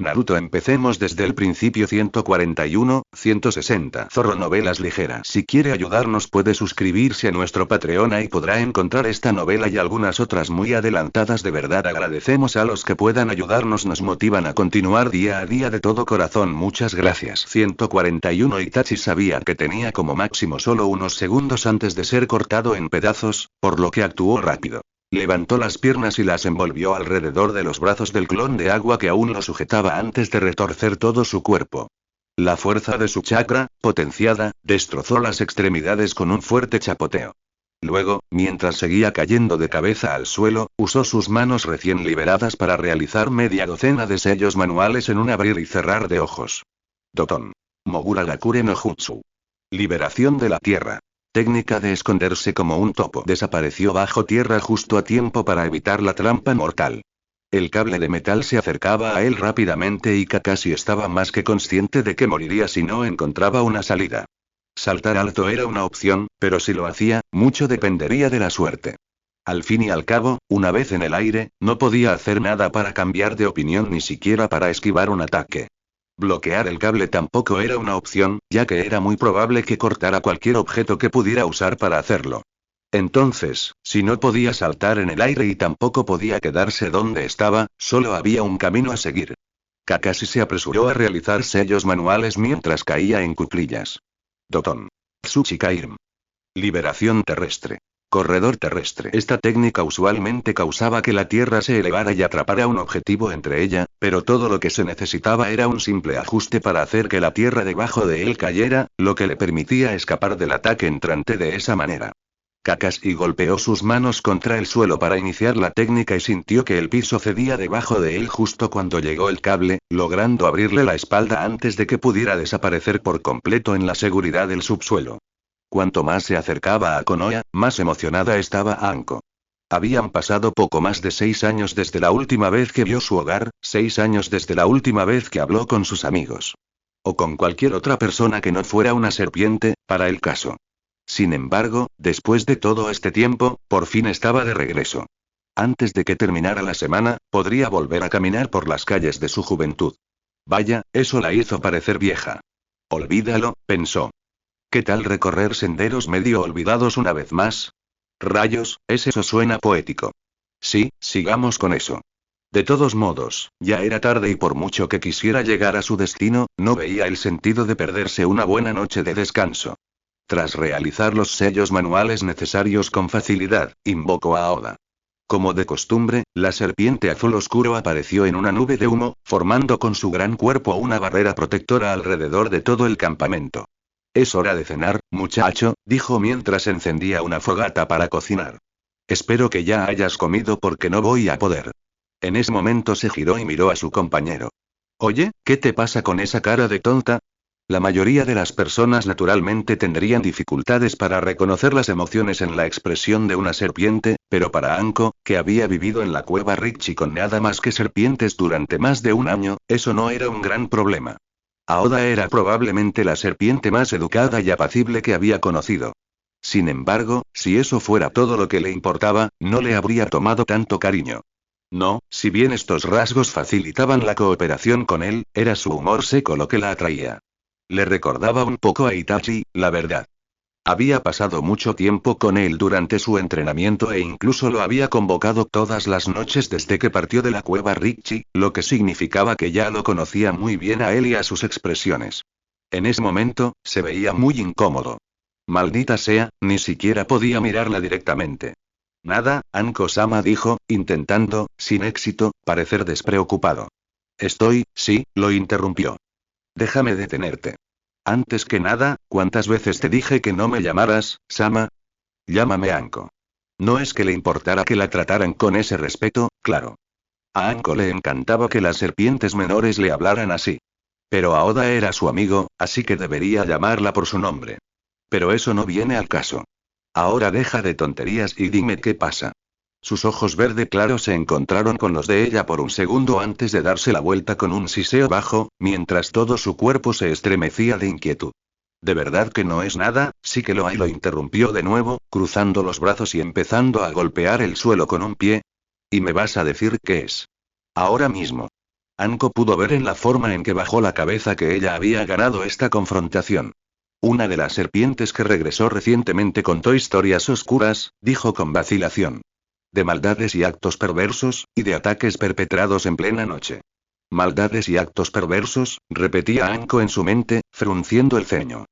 Naruto, empecemos desde el principio. 141, 160. Zorro Novelas Ligeras. Si quiere ayudarnos puede suscribirse a nuestro Patreon, y podrá encontrar esta novela y algunas otras muy adelantadas. De verdad agradecemos a los que puedan ayudarnos, nos motivan a continuar día a día de todo corazón. Muchas gracias. 141. Itachi sabía que tenía como máximo solo unos segundos antes de ser cortado en pedazos, por lo que actuó rápido. Levantó las piernas y las envolvió alrededor de los brazos del clon de agua que aún lo sujetaba antes de retorcer todo su cuerpo. La fuerza de su chakra, potenciada, destrozó las extremidades con un fuerte chapoteo. Luego, mientras seguía cayendo de cabeza al suelo, usó sus manos recién liberadas para realizar media docena de sellos manuales en un abrir y cerrar de ojos. Doton. Mogura Gakure no Jutsu. Liberación de la tierra. Técnica de esconderse como un topo. Desapareció bajo tierra justo a tiempo para evitar la trampa mortal. El cable de metal se acercaba a él rápidamente y Kakashi estaba más que consciente de que moriría si no encontraba una salida. Saltar alto era una opción, pero si lo hacía, mucho dependería de la suerte. Al fin y al cabo, una vez en el aire, no podía hacer nada para cambiar de opinión, ni siquiera para esquivar un ataque. Bloquear el cable tampoco era una opción, ya que era muy probable que cortara cualquier objeto que pudiera usar para hacerlo. Entonces, si no podía saltar en el aire y tampoco podía quedarse donde estaba, solo había un camino a seguir. Kakashi se apresuró a realizar sellos manuales mientras caía en cuclillas. Doton. Tsuchikairm. Liberación terrestre. Corredor terrestre. Esta técnica usualmente causaba que la tierra se elevara y atrapara un objetivo entre ella, pero todo lo que se necesitaba era un simple ajuste para hacer que la tierra debajo de él cayera, lo que le permitía escapar del ataque entrante de esa manera. Kakashi golpeó sus manos contra el suelo para iniciar la técnica y sintió que el piso cedía debajo de él justo cuando llegó el cable, logrando abrirle la espalda antes de que pudiera desaparecer por completo en la seguridad del subsuelo. Cuanto más se acercaba a Konoha, más emocionada estaba Anko. Habían pasado poco más de 6 años desde la última vez que vio su hogar, 6 años desde la última vez que habló con sus amigos. O con cualquier otra persona que no fuera una serpiente, para el caso. Sin embargo, después de todo este tiempo, por fin estaba de regreso. Antes de que terminara la semana, podría volver a caminar por las calles de su juventud. Vaya, eso la hizo parecer vieja. Olvídalo, pensó. ¿Qué tal recorrer senderos medio olvidados una vez más? Rayos, eso suena poético. Sí, sigamos con eso. De todos modos, ya era tarde y por mucho que quisiera llegar a su destino, no veía el sentido de perderse una buena noche de descanso. Tras realizar los sellos manuales necesarios con facilidad, invocó a Oda. Como de costumbre, la serpiente azul oscuro apareció en una nube de humo, formando con su gran cuerpo una barrera protectora alrededor de todo el campamento. Es hora de cenar, muchacho, dijo mientras encendía una fogata para cocinar. Espero que ya hayas comido porque no voy a poder. En ese momento se giró y miró a su compañero. Oye, ¿qué te pasa con esa cara de tonta? La mayoría de las personas naturalmente tendrían dificultades para reconocer las emociones en la expresión de una serpiente, pero para Anko, que había vivido en la cueva Richie con nada más que serpientes durante más de un año, eso no era un gran problema. Aoda era probablemente la serpiente más educada y apacible que había conocido. Sin embargo, si eso fuera todo lo que le importaba, no le habría tomado tanto cariño. No, si bien estos rasgos facilitaban la cooperación con él, era su humor seco lo que la atraía. Le recordaba un poco a Itachi, la verdad. Había pasado mucho tiempo con él durante su entrenamiento e incluso lo había convocado todas las noches desde que partió de la cueva Richie, lo que significaba que ya lo conocía muy bien a él y a sus expresiones. En ese momento, se veía muy incómodo. Maldita sea, ni siquiera podía mirarla directamente. Nada, Anko-sama dijo, intentando, sin éxito, parecer despreocupado. Sí, lo interrumpió. Déjame detenerte. Antes que nada, ¿cuántas veces te dije que no me llamaras, Sama? Llámame Anko. No es que le importara que la trataran con ese respeto, claro. A Anko le encantaba que las serpientes menores le hablaran así. Pero a Oda era su amigo, así que debería llamarla por su nombre. Pero eso no viene al caso. Ahora deja de tonterías y dime qué pasa. Sus ojos verde claro se encontraron con los de ella por un segundo antes de darse la vuelta con un siseo bajo, mientras todo su cuerpo se estremecía de inquietud. ¿De verdad que no es nada? Sí que lo hay, lo interrumpió de nuevo, cruzando los brazos y empezando a golpear el suelo con un pie. ¿Y me vas a decir qué es? Ahora mismo. Anko pudo ver en la forma en que bajó la cabeza que ella había ganado esta confrontación. Una de las serpientes que regresó recientemente contó historias oscuras, dijo con vacilación. De maldades y actos perversos, y de ataques perpetrados en plena noche. Maldades y actos perversos, repetía Anko en su mente, frunciendo el ceño.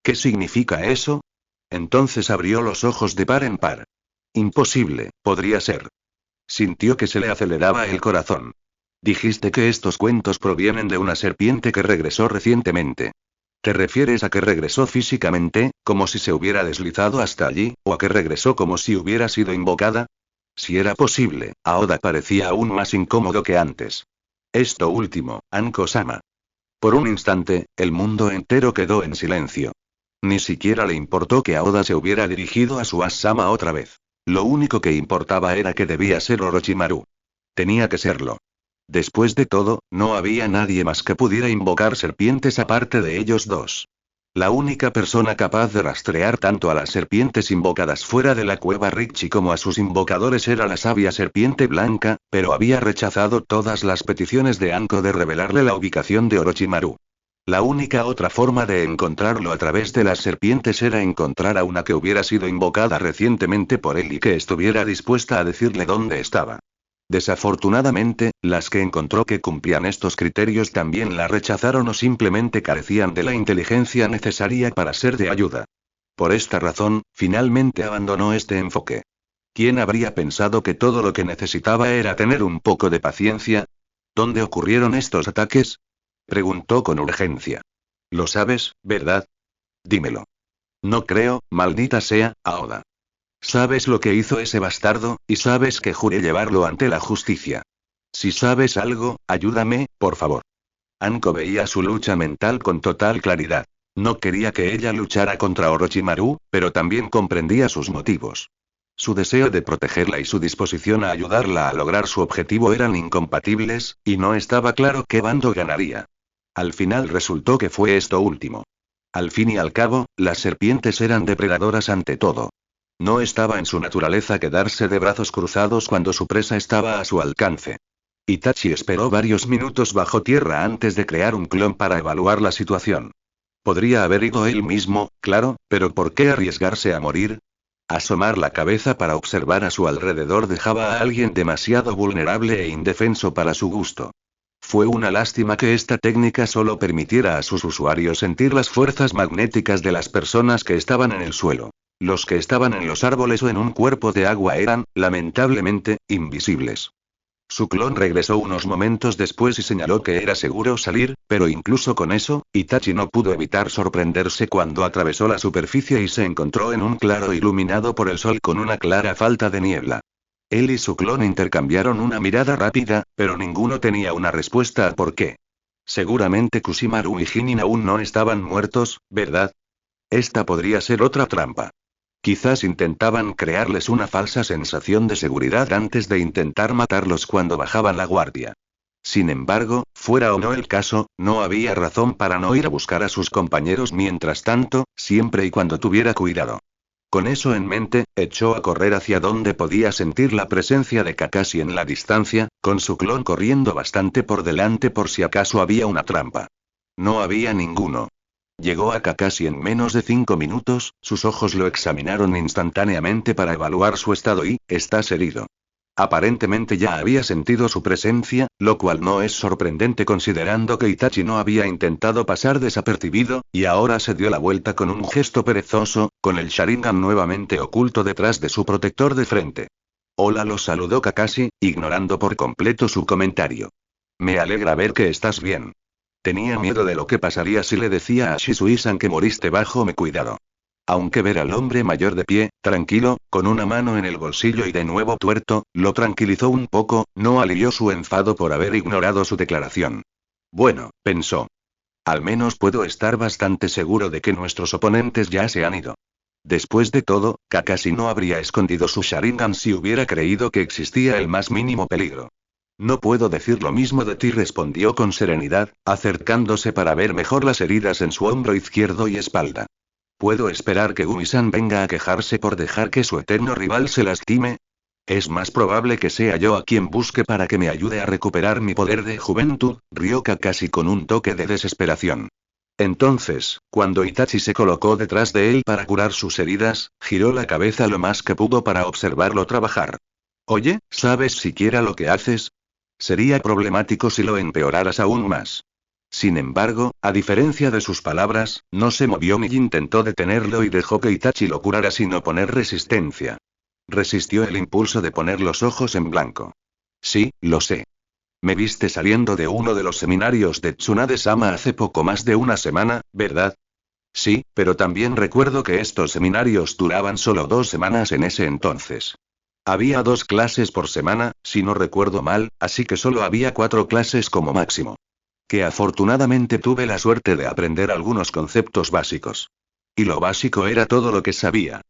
¿Qué significa eso? Entonces abrió los ojos de par en par. Imposible, podría ser. Sintió que se le aceleraba el corazón. Dijiste que estos cuentos provienen de una serpiente que regresó recientemente. ¿Te refieres a que regresó físicamente, como si se hubiera deslizado hasta allí, o a que regresó como si hubiera sido invocada? Si era posible, Aoda parecía aún más incómodo que antes. Esto último, Anko-sama. Por un instante, el mundo entero quedó en silencio. Ni siquiera le importó que Aoda se hubiera dirigido a su As-sama otra vez. Lo único que importaba era que debía ser Orochimaru. Tenía que serlo. Después de todo, no había nadie más que pudiera invocar serpientes aparte de ellos dos. La única persona capaz de rastrear tanto a las serpientes invocadas fuera de la cueva Richi como a sus invocadores era la sabia serpiente blanca, pero había rechazado todas las peticiones de Anko de revelarle la ubicación de Orochimaru. La única otra forma de encontrarlo a través de las serpientes era encontrar a una que hubiera sido invocada recientemente por él y que estuviera dispuesta a decirle dónde estaba. Desafortunadamente, las que encontró que cumplían estos criterios también la rechazaron o simplemente carecían de la inteligencia necesaria para ser de ayuda. Por esta razón, finalmente abandonó este enfoque. ¿Quién habría pensado que todo lo que necesitaba era tener un poco de paciencia? ¿Dónde ocurrieron estos ataques? Preguntó con urgencia. Lo sabes, ¿verdad? Dímelo. No creo, maldita sea, Aoda. Sabes lo que hizo ese bastardo, y sabes que juré llevarlo ante la justicia. Si sabes algo, ayúdame, por favor. Anko veía su lucha mental con total claridad. No quería que ella luchara contra Orochimaru, pero también comprendía sus motivos. Su deseo de protegerla y su disposición a ayudarla a lograr su objetivo eran incompatibles, y no estaba claro qué bando ganaría. Al final resultó que fue esto último. Al fin y al cabo, las serpientes eran depredadoras ante todo. No estaba en su naturaleza quedarse de brazos cruzados cuando su presa estaba a su alcance. Itachi esperó varios minutos bajo tierra antes de crear un clon para evaluar la situación. Podría haber ido él mismo, claro, pero ¿por qué arriesgarse a morir? Asomar la cabeza para observar a su alrededor dejaba a alguien demasiado vulnerable e indefenso para su gusto. Fue una lástima que esta técnica solo permitiera a sus usuarios sentir las fuerzas magnéticas de las personas que estaban en el suelo. Los que estaban en los árboles o en un cuerpo de agua eran, lamentablemente, invisibles. Su clon regresó unos momentos después y señaló que era seguro salir, pero incluso con eso, Itachi no pudo evitar sorprenderse cuando atravesó la superficie y se encontró en un claro iluminado por el sol con una clara falta de niebla. Él y su clon intercambiaron una mirada rápida, pero ninguno tenía una respuesta a por qué. Seguramente Kushimaru y Jinin aún no estaban muertos, ¿verdad? Esta podría ser otra trampa. Quizás intentaban crearles una falsa sensación de seguridad antes de intentar matarlos cuando bajaban la guardia. Sin embargo, fuera o no el caso, no había razón para no ir a buscar a sus compañeros mientras tanto, siempre y cuando tuviera cuidado. Con eso en mente, echó a correr hacia donde podía sentir la presencia de Kakashi en la distancia, con su clon corriendo bastante por delante por si acaso había una trampa. No había ninguno. Llegó a Kakashi en menos de 5 minutos, sus ojos lo examinaron instantáneamente para evaluar su estado y, ¿estás herido? Aparentemente ya había sentido su presencia, lo cual no es sorprendente considerando que Itachi no había intentado pasar desapercibido, y ahora se dio la vuelta con un gesto perezoso, con el Sharingan nuevamente oculto detrás de su protector de frente. Hola, lo saludó Kakashi, ignorando por completo su comentario. Me alegra ver que estás bien. Tenía miedo de lo que pasaría si le decía a Shisui-san que moriste bajo mi cuidado. Aunque ver al hombre mayor de pie, tranquilo, con una mano en el bolsillo y de nuevo tuerto, lo tranquilizó un poco, no alivió su enfado por haber ignorado su declaración. Bueno, pensó. Al menos puedo estar bastante seguro de que nuestros oponentes ya se han ido. Después de todo, Kakashi no habría escondido su Sharingan si hubiera creído que existía el más mínimo peligro. No puedo decir lo mismo de ti, respondió con serenidad, acercándose para ver mejor las heridas en su hombro izquierdo y espalda. ¿Puedo esperar que Gumi-san venga a quejarse por dejar que su eterno rival se lastime? Es más probable que sea yo a quien busque para que me ayude a recuperar mi poder de juventud, rió Kakashi con un toque de desesperación. Entonces, cuando Itachi se colocó detrás de él para curar sus heridas, giró la cabeza lo más que pudo para observarlo trabajar. Oye, ¿sabes siquiera lo que haces? Sería problemático si lo empeoraras aún más. Sin embargo, a diferencia de sus palabras, no se movió ni intentó detenerlo y dejó que Itachi lo curara sin oponer resistencia. Resistió el impulso de poner los ojos en blanco. Sí, lo sé. Me viste saliendo de uno de los seminarios de Tsunade-sama hace poco más de una semana, ¿verdad? Sí, pero también recuerdo que estos seminarios duraban solo 2 semanas en ese entonces. Había 2 clases por semana, si no recuerdo mal, así que solo había 4 clases como máximo. Que afortunadamente tuve la suerte de aprender algunos conceptos básicos. Y lo básico era todo lo que sabía.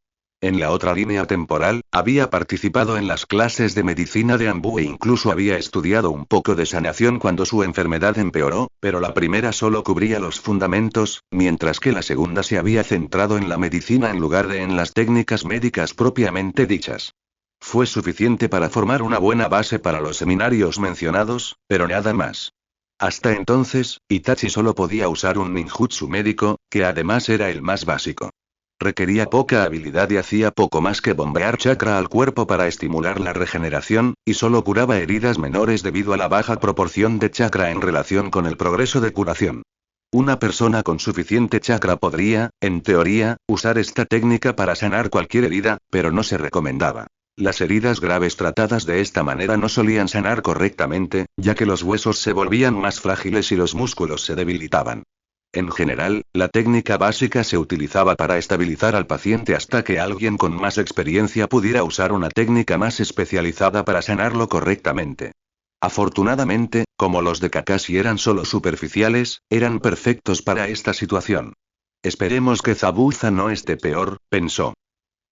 En la otra línea temporal, había participado en las clases de medicina de Anbu e incluso había estudiado un poco de sanación cuando su enfermedad empeoró, pero la primera solo cubría los fundamentos, mientras que la segunda se había centrado en la medicina en lugar de en las técnicas médicas propiamente dichas. Fue suficiente para formar una buena base para los seminarios mencionados, pero nada más. Hasta entonces, Itachi solo podía usar un ninjutsu médico, que además era el más básico. Requería poca habilidad y hacía poco más que bombear chakra al cuerpo para estimular la regeneración, y solo curaba heridas menores debido a la baja proporción de chakra en relación con el progreso de curación. Una persona con suficiente chakra podría, en teoría, usar esta técnica para sanar cualquier herida, pero no se recomendaba. Las heridas graves tratadas de esta manera no solían sanar correctamente, ya que los huesos se volvían más frágiles y los músculos se debilitaban. En general, la técnica básica se utilizaba para estabilizar al paciente hasta que alguien con más experiencia pudiera usar una técnica más especializada para sanarlo correctamente. Afortunadamente, como los de Kakashi eran solo superficiales, eran perfectos para esta situación. Esperemos que Zabuza no esté peor, pensó.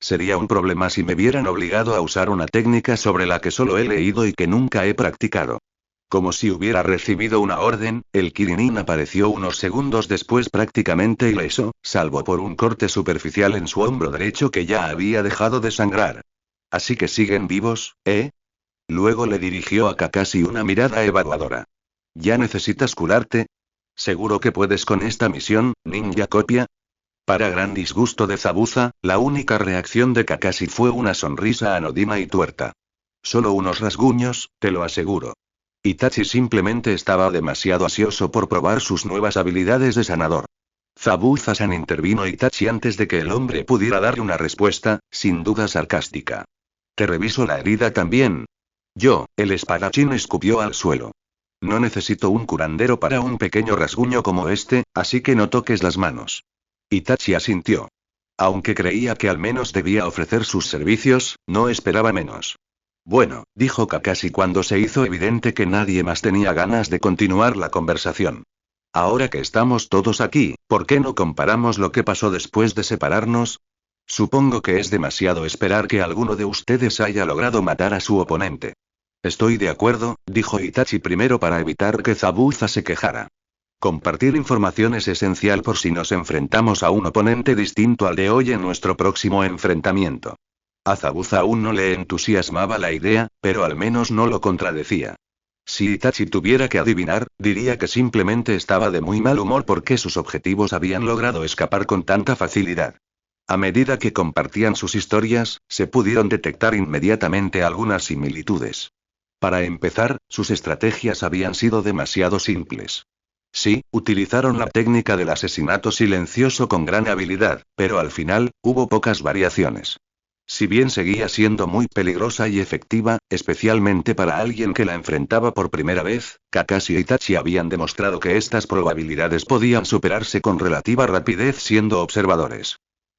Sería un problema si me vieran obligado a usar una técnica sobre la que solo he leído y que nunca he practicado. Como si hubiera recibido una orden, el Kirinin apareció unos segundos después prácticamente ileso, salvo por un corte superficial en su hombro derecho que ya había dejado de sangrar. Así que siguen vivos, ¿eh? Luego le dirigió a Kakashi una mirada evaluadora. ¿Ya necesitas curarte? ¿Seguro que puedes con esta misión, ninja copia? Para gran disgusto de Zabuza, la única reacción de Kakashi fue una sonrisa anodina y tuerta. Solo unos rasguños, te lo aseguro. Itachi simplemente estaba demasiado ansioso por probar sus nuevas habilidades de sanador. Zabuza-san, intervino Itachi antes de que el hombre pudiera darle una respuesta, sin duda sarcástica. Te reviso la herida también. El espadachín escupió al suelo. No necesito un curandero para un pequeño rasguño como este, así que no toques las manos. Itachi asintió. Aunque creía que al menos debía ofrecer sus servicios, no esperaba menos. Bueno, dijo Kakashi cuando se hizo evidente que nadie más tenía ganas de continuar la conversación. Ahora que estamos todos aquí, ¿por qué no comparamos lo que pasó después de separarnos? Supongo que es demasiado esperar que alguno de ustedes haya logrado matar a su oponente. Estoy de acuerdo, dijo Itachi primero para evitar que Zabuza se quejara. Compartir información es esencial por si nos enfrentamos a un oponente distinto al de hoy en nuestro próximo enfrentamiento. A Zabuza aún no le entusiasmaba la idea, pero al menos no lo contradecía. Si Itachi tuviera que adivinar, diría que simplemente estaba de muy mal humor porque sus objetivos habían logrado escapar con tanta facilidad. A medida que compartían sus historias, se pudieron detectar inmediatamente algunas similitudes. Para empezar, sus estrategias habían sido demasiado simples. Sí, utilizaron la técnica del asesinato silencioso con gran habilidad, pero al final, hubo pocas variaciones. Si bien seguía siendo muy peligrosa y efectiva, especialmente para alguien que la enfrentaba por primera vez, Kakashi y Itachi habían demostrado que estas probabilidades podían superarse con relativa rapidez siendo observadores.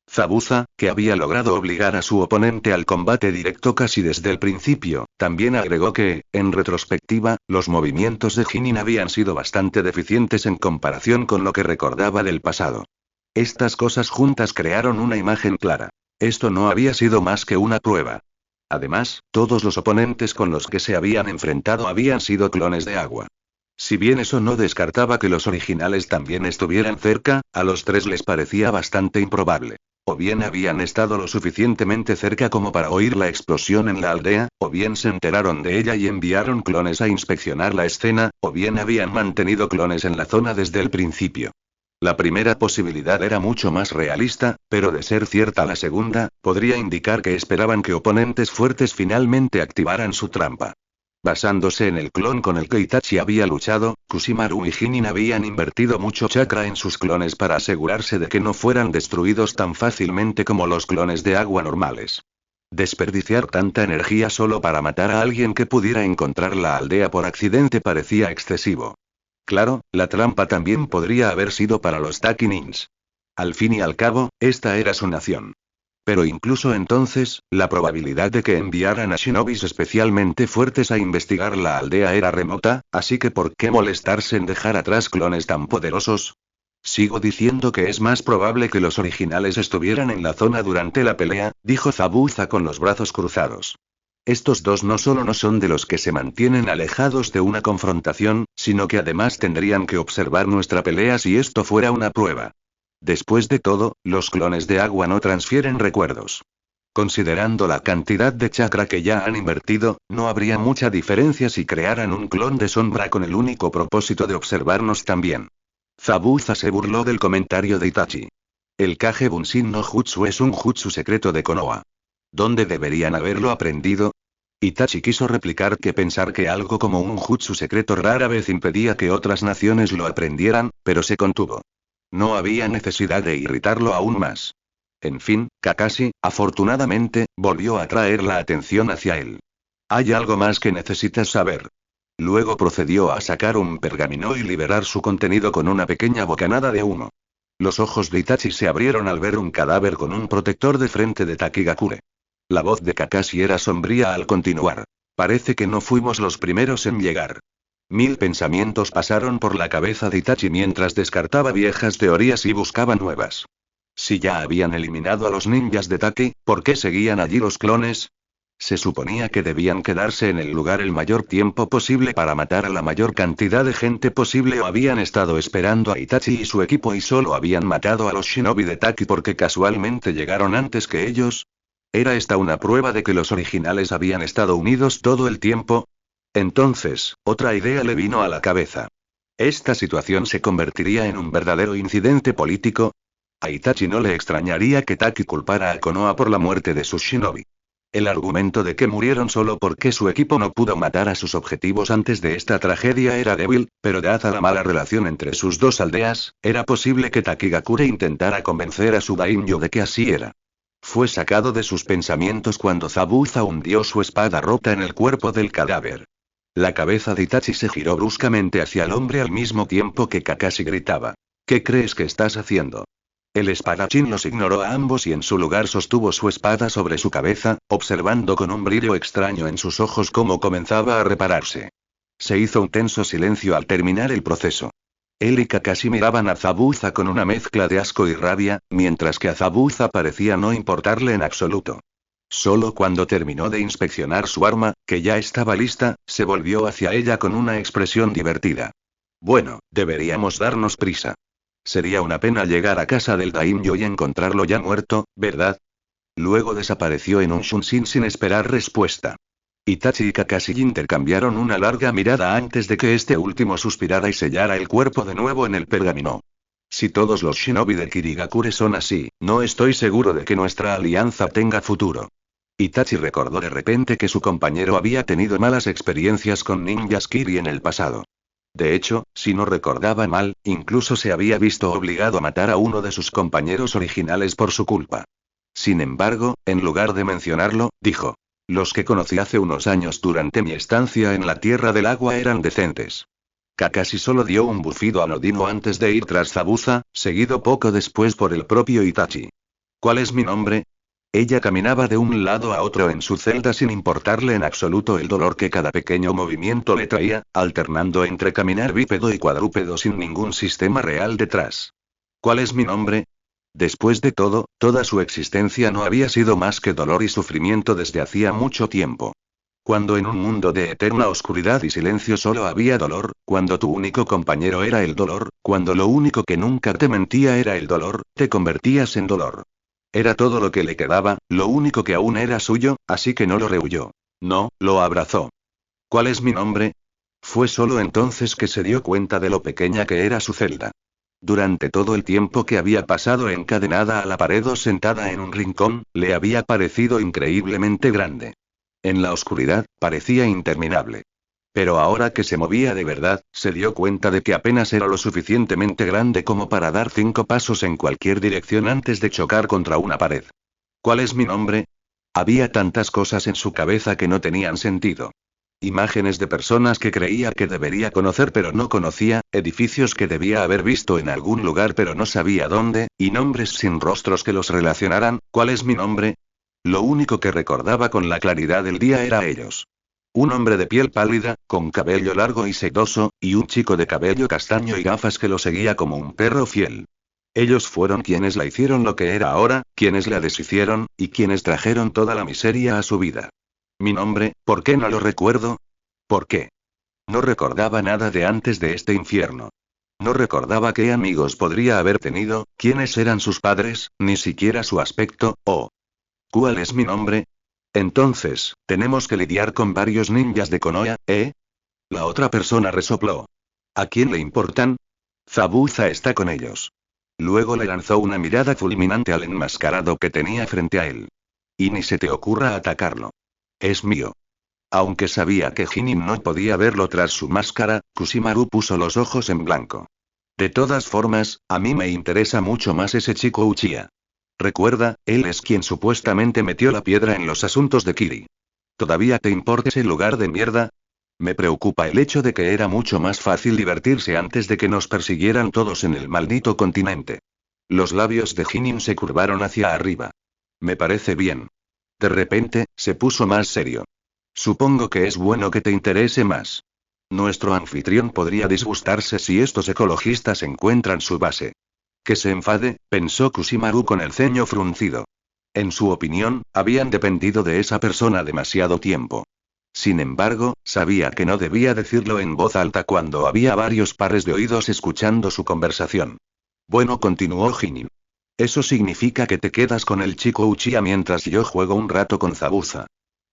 Zabuza, que había logrado obligar a su oponente al combate directo casi desde el principio, también agregó que, en retrospectiva, los movimientos de Jinin habían sido bastante deficientes en comparación con lo que recordaba del pasado. Estas cosas juntas crearon una imagen clara. Esto no había sido más que una prueba. Además, todos los oponentes con los que se habían enfrentado habían sido clones de agua. Si bien eso no descartaba que los originales también estuvieran cerca, a los tres les parecía bastante improbable. O bien habían estado lo suficientemente cerca como para oír la explosión en la aldea, o bien se enteraron de ella y enviaron clones a inspeccionar la escena, o bien habían mantenido clones en la zona desde el principio. La primera posibilidad era mucho más realista, pero de ser cierta la segunda, podría indicar que esperaban que oponentes fuertes finalmente activaran su trampa. Basándose en el clon con el que Itachi había luchado, Kusimaru y Jinin habían invertido mucho chakra en sus clones para asegurarse de que no fueran destruidos tan fácilmente como los clones de agua normales. Desperdiciar tanta energía solo para matar a alguien que pudiera encontrar la aldea por accidente parecía excesivo. Claro, la trampa también podría haber sido para los Takinins. Al fin y al cabo, esta era su nación. Pero incluso entonces, la probabilidad de que enviaran a shinobis especialmente fuertes a investigar la aldea era remota, así que ¿por qué molestarse en dejar atrás clones tan poderosos? Sigo diciendo que es más probable que los originales estuvieran en la zona durante la pelea, dijo Zabuza con los brazos cruzados. Estos dos no solo no son de los que se mantienen alejados de una confrontación, sino que además tendrían que observar nuestra pelea si esto fuera una prueba. Después de todo, los clones de agua no transfieren recuerdos. Considerando la cantidad de chakra que ya han invertido, no habría mucha diferencia si crearan un clon de sombra con el único propósito de observarnos también. Zabuza se burló del comentario de Itachi. El Kage Bunshin no Jutsu es un jutsu secreto de Konoha. ¿Dónde deberían haberlo aprendido? Itachi quiso replicar que pensar que algo como un jutsu secreto rara vez impedía que otras naciones lo aprendieran, pero se contuvo. No había necesidad de irritarlo aún más. En fin, Kakashi, afortunadamente, volvió a traer la atención hacia él. Hay algo más que necesitas saber. Luego procedió a sacar un pergamino y liberar su contenido con una pequeña bocanada de humo. Los ojos de Itachi se abrieron al ver un cadáver con un protector de frente de Takigakure. La voz de Kakashi era sombría al continuar. Parece que no fuimos los primeros en llegar. 1000 pensamientos pasaron por la cabeza de Itachi mientras descartaba viejas teorías y buscaba nuevas. Si ya habían eliminado a los ninjas de Taki, ¿por qué seguían allí los clones? Se suponía que debían quedarse en el lugar el mayor tiempo posible para matar a la mayor cantidad de gente posible o habían estado esperando a Itachi y su equipo y solo habían matado a los shinobi de Taki porque casualmente llegaron antes que ellos. ¿Era esta una prueba de que los originales habían estado unidos todo el tiempo? Entonces, otra idea le vino a la cabeza. ¿Esta situación se convertiría en un verdadero incidente político? A Itachi no le extrañaría que Taki culpara a Konoha por la muerte de sus shinobi. El argumento de que murieron solo porque su equipo no pudo matar a sus objetivos antes de esta tragedia era débil, pero dada la mala relación entre sus dos aldeas, era posible que Takigakure intentara convencer a su daimyo de que así era. Fue sacado de sus pensamientos cuando Zabuza hundió su espada rota en el cuerpo del cadáver. La cabeza de Itachi se giró bruscamente hacia el hombre al mismo tiempo que Kakashi gritaba. ¿Qué crees que estás haciendo? El espadachín los ignoró a ambos y en su lugar sostuvo su espada sobre su cabeza, observando con un brillo extraño en sus ojos cómo comenzaba a repararse. Se hizo un tenso silencio al terminar el proceso. Él y Kakashi miraban a Zabuza con una mezcla de asco y rabia, mientras que a Zabuza parecía no importarle en absoluto. Solo cuando terminó de inspeccionar su arma, que ya estaba lista, se volvió hacia ella con una expresión divertida. Bueno, deberíamos darnos prisa. Sería una pena llegar a casa del daimyo y encontrarlo ya muerto, ¿verdad? Luego desapareció en un shunshin sin esperar respuesta. Itachi y Kakashi intercambiaron una larga mirada antes de que este último suspirara y sellara el cuerpo de nuevo en el pergamino. Si todos los shinobi de Kirigakure son así, no estoy seguro de que nuestra alianza tenga futuro. Itachi recordó de repente que su compañero había tenido malas experiencias con ninjas Kiri en el pasado. De hecho, si no recordaba mal, incluso se había visto obligado a matar a uno de sus compañeros originales por su culpa. Sin embargo, en lugar de mencionarlo, dijo: los que conocí hace unos años durante mi estancia en la Tierra del Agua eran decentes. Kakashi solo dio un bufido anodino antes de ir tras Zabuza, seguido poco después por el propio Itachi. ¿Cuál es mi nombre? Ella caminaba de un lado a otro en su celda sin importarle en absoluto el dolor que cada pequeño movimiento le traía, alternando entre caminar bípedo y cuadrúpedo sin ningún sistema real detrás. ¿Cuál es mi nombre? Después de todo, toda su existencia no había sido más que dolor y sufrimiento desde hacía mucho tiempo. Cuando en un mundo de eterna oscuridad y silencio solo había dolor, cuando tu único compañero era el dolor, cuando lo único que nunca te mentía era el dolor, te convertías en dolor. Era todo lo que le quedaba, lo único que aún era suyo, así que no lo rehuyó. No, lo abrazó. ¿Cuál es mi nombre? Fue solo entonces que se dio cuenta de lo pequeña que era su celda. Durante todo el tiempo que había pasado encadenada a la pared o sentada en un rincón, le había parecido increíblemente grande. En la oscuridad, parecía interminable. Pero ahora que se movía de verdad, se dio cuenta de que apenas era lo suficientemente grande como para dar 5 pasos en cualquier dirección antes de chocar contra una pared. ¿Cuál es mi nombre? Había tantas cosas en su cabeza que no tenían sentido. Imágenes de personas que creía que debería conocer pero no conocía, edificios que debía haber visto en algún lugar pero no sabía dónde, y nombres sin rostros que los relacionaran. ¿Cuál es mi nombre? Lo único que recordaba con la claridad del día era ellos. Un hombre de piel pálida, con cabello largo y sedoso, y un chico de cabello castaño y gafas que lo seguía como un perro fiel. Ellos fueron quienes la hicieron lo que era ahora, quienes la deshicieron, y quienes trajeron toda la miseria a su vida. Mi nombre, ¿por qué no lo recuerdo? ¿Por qué? No recordaba nada de antes de este infierno. No recordaba qué amigos podría haber tenido, quiénes eran sus padres, ni siquiera su aspecto. ¿Cuál es mi nombre? Entonces, tenemos que lidiar con varios ninjas de Konoha, ¿eh? La otra persona resopló. ¿A quién le importan? Zabuza está con ellos. Luego le lanzó una mirada fulminante al enmascarado que tenía frente a él. Y ni se te ocurra atacarlo. Es mío. Aunque sabía que Jinin no podía verlo tras su máscara, Kusimaru puso los ojos en blanco. De todas formas, a mí me interesa mucho más ese chico Uchiha. Recuerda, él es quien supuestamente metió la piedra en los asuntos de Kiri. ¿Todavía te importa ese lugar de mierda? Me preocupa el hecho de que era mucho más fácil divertirse antes de que nos persiguieran todos en el maldito continente. Los labios de Jinin se curvaron hacia arriba. Me parece bien. De repente, se puso más serio. Supongo que es bueno que te interese más. Nuestro anfitrión podría disgustarse si estos ecologistas encuentran su base. Que se enfade, pensó Kusimaru con el ceño fruncido. En su opinión, habían dependido de esa persona demasiado tiempo. Sin embargo, sabía que no debía decirlo en voz alta cuando había varios pares de oídos escuchando su conversación. Bueno, continuó Jinin. Eso significa que te quedas con el chico Uchiha mientras yo juego un rato con Zabuza.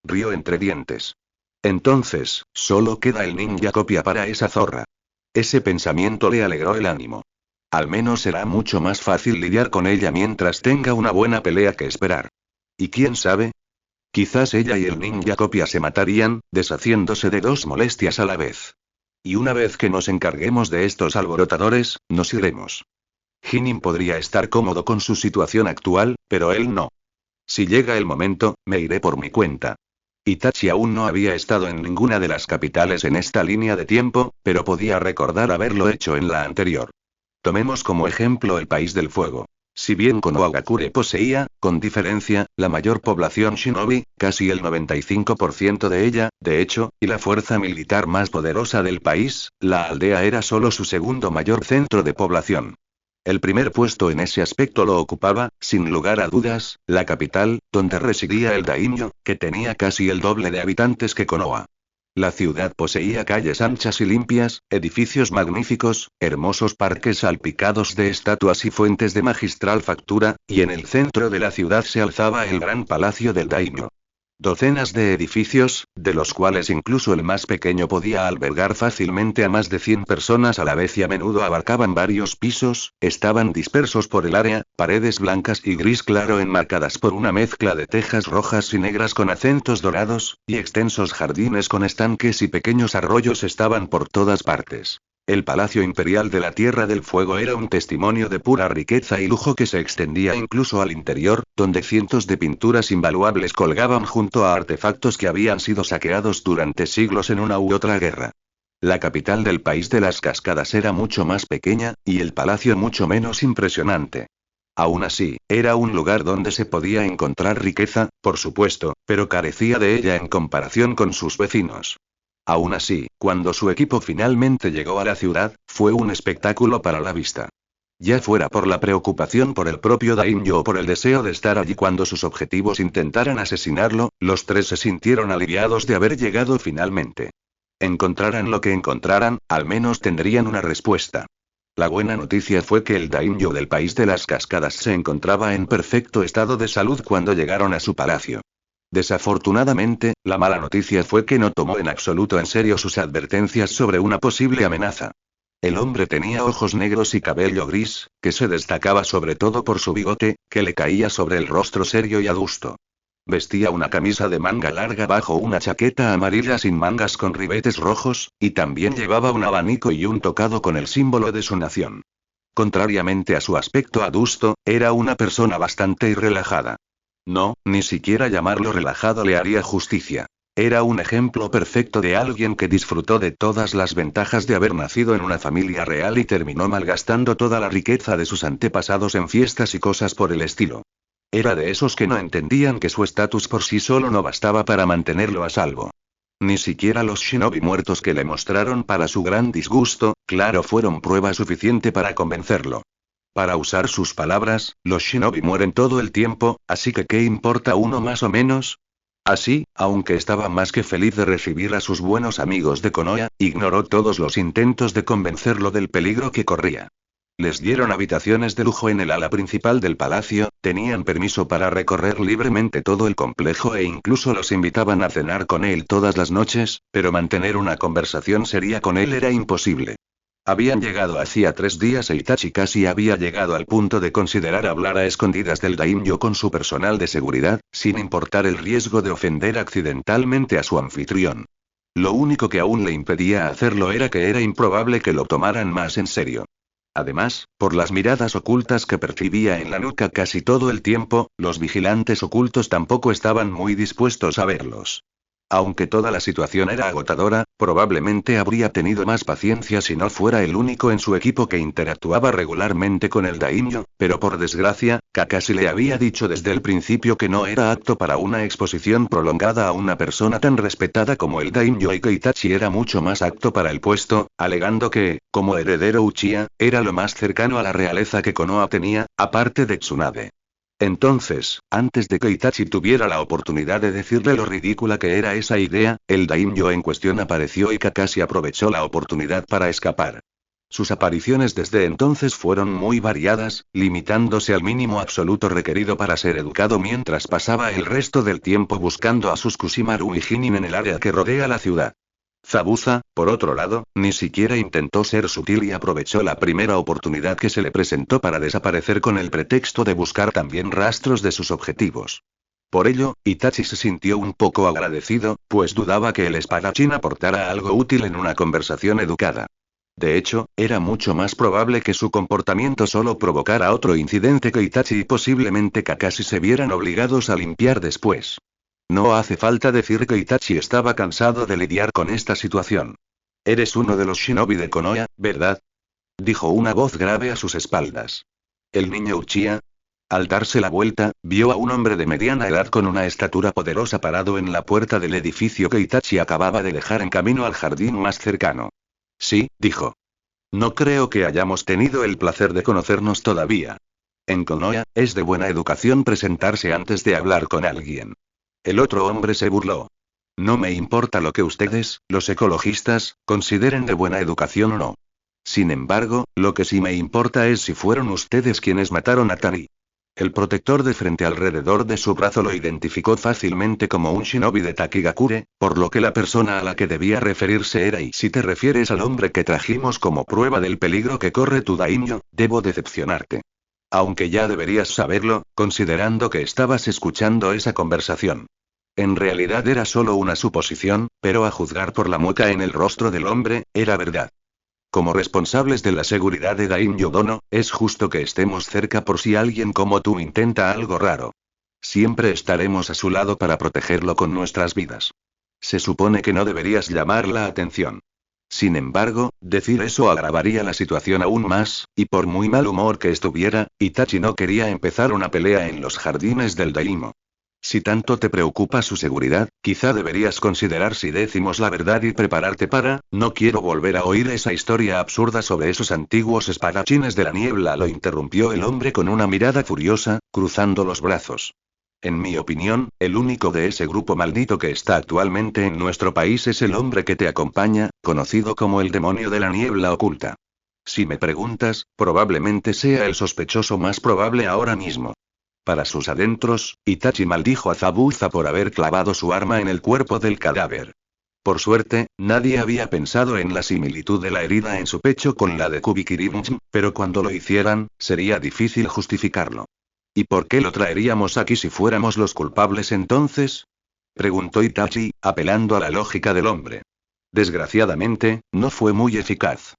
Rió entre dientes. Entonces, solo queda el ninja copia para esa zorra. Ese pensamiento le alegró el ánimo. Al menos será mucho más fácil lidiar con ella mientras tenga una buena pelea que esperar. ¿Y quién sabe? Quizás ella y el ninja copia se matarían, deshaciéndose de 2 molestias a la vez. Y una vez que nos encarguemos de estos alborotadores, nos iremos. Jinin podría estar cómodo con su situación actual, pero él no. Si llega el momento, me iré por mi cuenta. Itachi aún no había estado en ninguna de las capitales en esta línea de tiempo, pero podía recordar haberlo hecho en la anterior. Tomemos como ejemplo el País del Fuego. Si bien Konohagakure poseía, con diferencia, la mayor población shinobi, casi el 95% de ella, de hecho, y la fuerza militar más poderosa del país, la aldea era solo su segundo mayor centro de población. El primer puesto en ese aspecto lo ocupaba, sin lugar a dudas, la capital, donde residía el daimyo, que tenía casi el doble de habitantes que Konoha. La ciudad poseía calles anchas y limpias, edificios magníficos, hermosos parques salpicados de estatuas y fuentes de magistral factura, y en el centro de la ciudad se alzaba el gran palacio del daimyo. Docenas de edificios, de los cuales incluso el más pequeño podía albergar fácilmente a más de 100 personas a la vez y a menudo abarcaban varios pisos, estaban dispersos por el área, paredes blancas y gris claro enmarcadas por una mezcla de tejas rojas y negras con acentos dorados, y extensos jardines con estanques y pequeños arroyos estaban por todas partes. El Palacio Imperial de la Tierra del Fuego era un testimonio de pura riqueza y lujo que se extendía incluso al interior, donde cientos de pinturas invaluables colgaban junto a artefactos que habían sido saqueados durante siglos en una u otra guerra. La capital del país de las cascadas era mucho más pequeña, y el palacio mucho menos impresionante. Aún así, era un lugar donde se podía encontrar riqueza, por supuesto, pero carecía de ella en comparación con sus vecinos. Aún así, cuando su equipo finalmente llegó a la ciudad, fue un espectáculo para la vista. Ya fuera por la preocupación por el propio daimyo o por el deseo de estar allí cuando sus objetivos intentaran asesinarlo, los 3 se sintieron aliviados de haber llegado finalmente. Encontraran lo que encontraran, al menos tendrían una respuesta. La buena noticia fue que el daimyo del país de las cascadas se encontraba en perfecto estado de salud cuando llegaron a su palacio. Desafortunadamente, la mala noticia fue que no tomó en absoluto en serio sus advertencias sobre una posible amenaza. El hombre tenía ojos negros y cabello gris, que se destacaba sobre todo por su bigote, que le caía sobre el rostro serio y adusto. Vestía una camisa de manga larga bajo una chaqueta amarilla sin mangas con ribetes rojos, y también llevaba un abanico y un tocado con el símbolo de su nación. Contrariamente a su aspecto adusto, era una persona bastante relajada. No, ni siquiera llamarlo relajado le haría justicia. Era un ejemplo perfecto de alguien que disfrutó de todas las ventajas de haber nacido en una familia real y terminó malgastando toda la riqueza de sus antepasados en fiestas y cosas por el estilo. Era de esos que no entendían que su estatus por sí solo no bastaba para mantenerlo a salvo. Ni siquiera los shinobi muertos que le mostraron para su gran disgusto, claro, fueron prueba suficiente para convencerlo. Para usar sus palabras, los shinobi mueren todo el tiempo, así que ¿qué importa uno más o menos? Así, aunque estaba más que feliz de recibir a sus buenos amigos de Konoha, ignoró todos los intentos de convencerlo del peligro que corría. Les dieron habitaciones de lujo en el ala principal del palacio, tenían permiso para recorrer libremente todo el complejo e incluso los invitaban a cenar con él todas las noches, pero mantener una conversación seria con él era imposible. Habían llegado hacía 3 días e Itachi casi había llegado al punto de considerar hablar a escondidas del daimyo con su personal de seguridad, sin importar el riesgo de ofender accidentalmente a su anfitrión. Lo único que aún le impedía hacerlo era que era improbable que lo tomaran más en serio. Además, por las miradas ocultas que percibía en la nuca casi todo el tiempo, los vigilantes ocultos tampoco estaban muy dispuestos a verlos. Aunque toda la situación era agotadora, probablemente habría tenido más paciencia si no fuera el único en su equipo que interactuaba regularmente con el daimyo, pero por desgracia, Kakashi le había dicho desde el principio que no era apto para una exposición prolongada a una persona tan respetada como el daimyo y que Itachi era mucho más apto para el puesto, alegando que, como heredero Uchiha, era lo más cercano a la realeza que Konoha tenía, aparte de Tsunade. Entonces, antes de que Itachi tuviera la oportunidad de decirle lo ridícula que era esa idea, el daimyo en cuestión apareció y Kakashi aprovechó la oportunidad para escapar. Sus apariciones desde entonces fueron muy variadas, limitándose al mínimo absoluto requerido para ser educado mientras pasaba el resto del tiempo buscando a sus Kusimaru y Jinin en el área que rodea la ciudad. Zabuza, por otro lado, ni siquiera intentó ser sutil y aprovechó la primera oportunidad que se le presentó para desaparecer con el pretexto de buscar también rastros de sus objetivos. Por ello, Itachi se sintió un poco agradecido, pues dudaba que el espadachín aportara algo útil en una conversación educada. De hecho, era mucho más probable que su comportamiento solo provocara otro incidente que Itachi y posiblemente Kakashi se vieran obligados a limpiar después. No hace falta decir que Itachi estaba cansado de lidiar con esta situación. Eres uno de los shinobi de Konoha, ¿verdad? Dijo una voz grave a sus espaldas. El niño Uchiha. Al darse la vuelta, vio a un hombre de mediana edad con una estatura poderosa parado en la puerta del edificio que Itachi acababa de dejar en camino al jardín más cercano. Sí, dijo. No creo que hayamos tenido el placer de conocernos todavía. En Konoha, es de buena educación presentarse antes de hablar con alguien. El otro hombre se burló. No me importa lo que ustedes, los ecologistas, consideren de buena educación o no. Sin embargo, lo que sí me importa es si fueron ustedes quienes mataron a Tani. El protector de frente alrededor de su brazo lo identificó fácilmente como un shinobi de Takigakure, por lo que la persona a la que debía referirse era y si te refieres al hombre que trajimos como prueba del peligro que corre tu daimyo, debo decepcionarte. Aunque ya deberías saberlo, considerando que estabas escuchando esa conversación. En realidad era solo una suposición, pero a juzgar por la mueca en el rostro del hombre, era verdad. Como responsables de la seguridad de Daimyo Dono, es justo que estemos cerca por si alguien como tú intenta algo raro. Siempre estaremos a su lado para protegerlo con nuestras vidas. Se supone que no deberías llamar la atención. Sin embargo, decir eso agravaría la situación aún más, y por muy mal humor que estuviera, Itachi no quería empezar una pelea en los jardines del Daimo. Si tanto te preocupa su seguridad, quizá deberías considerar si decimos la verdad y prepararte para, no quiero volver a oír esa historia absurda sobre esos antiguos espadachines de la niebla, lo interrumpió el hombre con una mirada furiosa, cruzando los brazos. En mi opinión, el único de ese grupo maldito que está actualmente en nuestro país es el hombre que te acompaña, conocido como el demonio de la niebla oculta. Si me preguntas, probablemente sea el sospechoso más probable ahora mismo. Para sus adentros, Itachi maldijo a Zabuza por haber clavado su arma en el cuerpo del cadáver. Por suerte, nadie había pensado en la similitud de la herida en su pecho con la de Kubikirimchi, pero cuando lo hicieran, sería difícil justificarlo. ¿Y por qué lo traeríamos aquí si fuéramos los culpables entonces? Preguntó Itachi, apelando a la lógica del hombre. Desgraciadamente, no fue muy eficaz.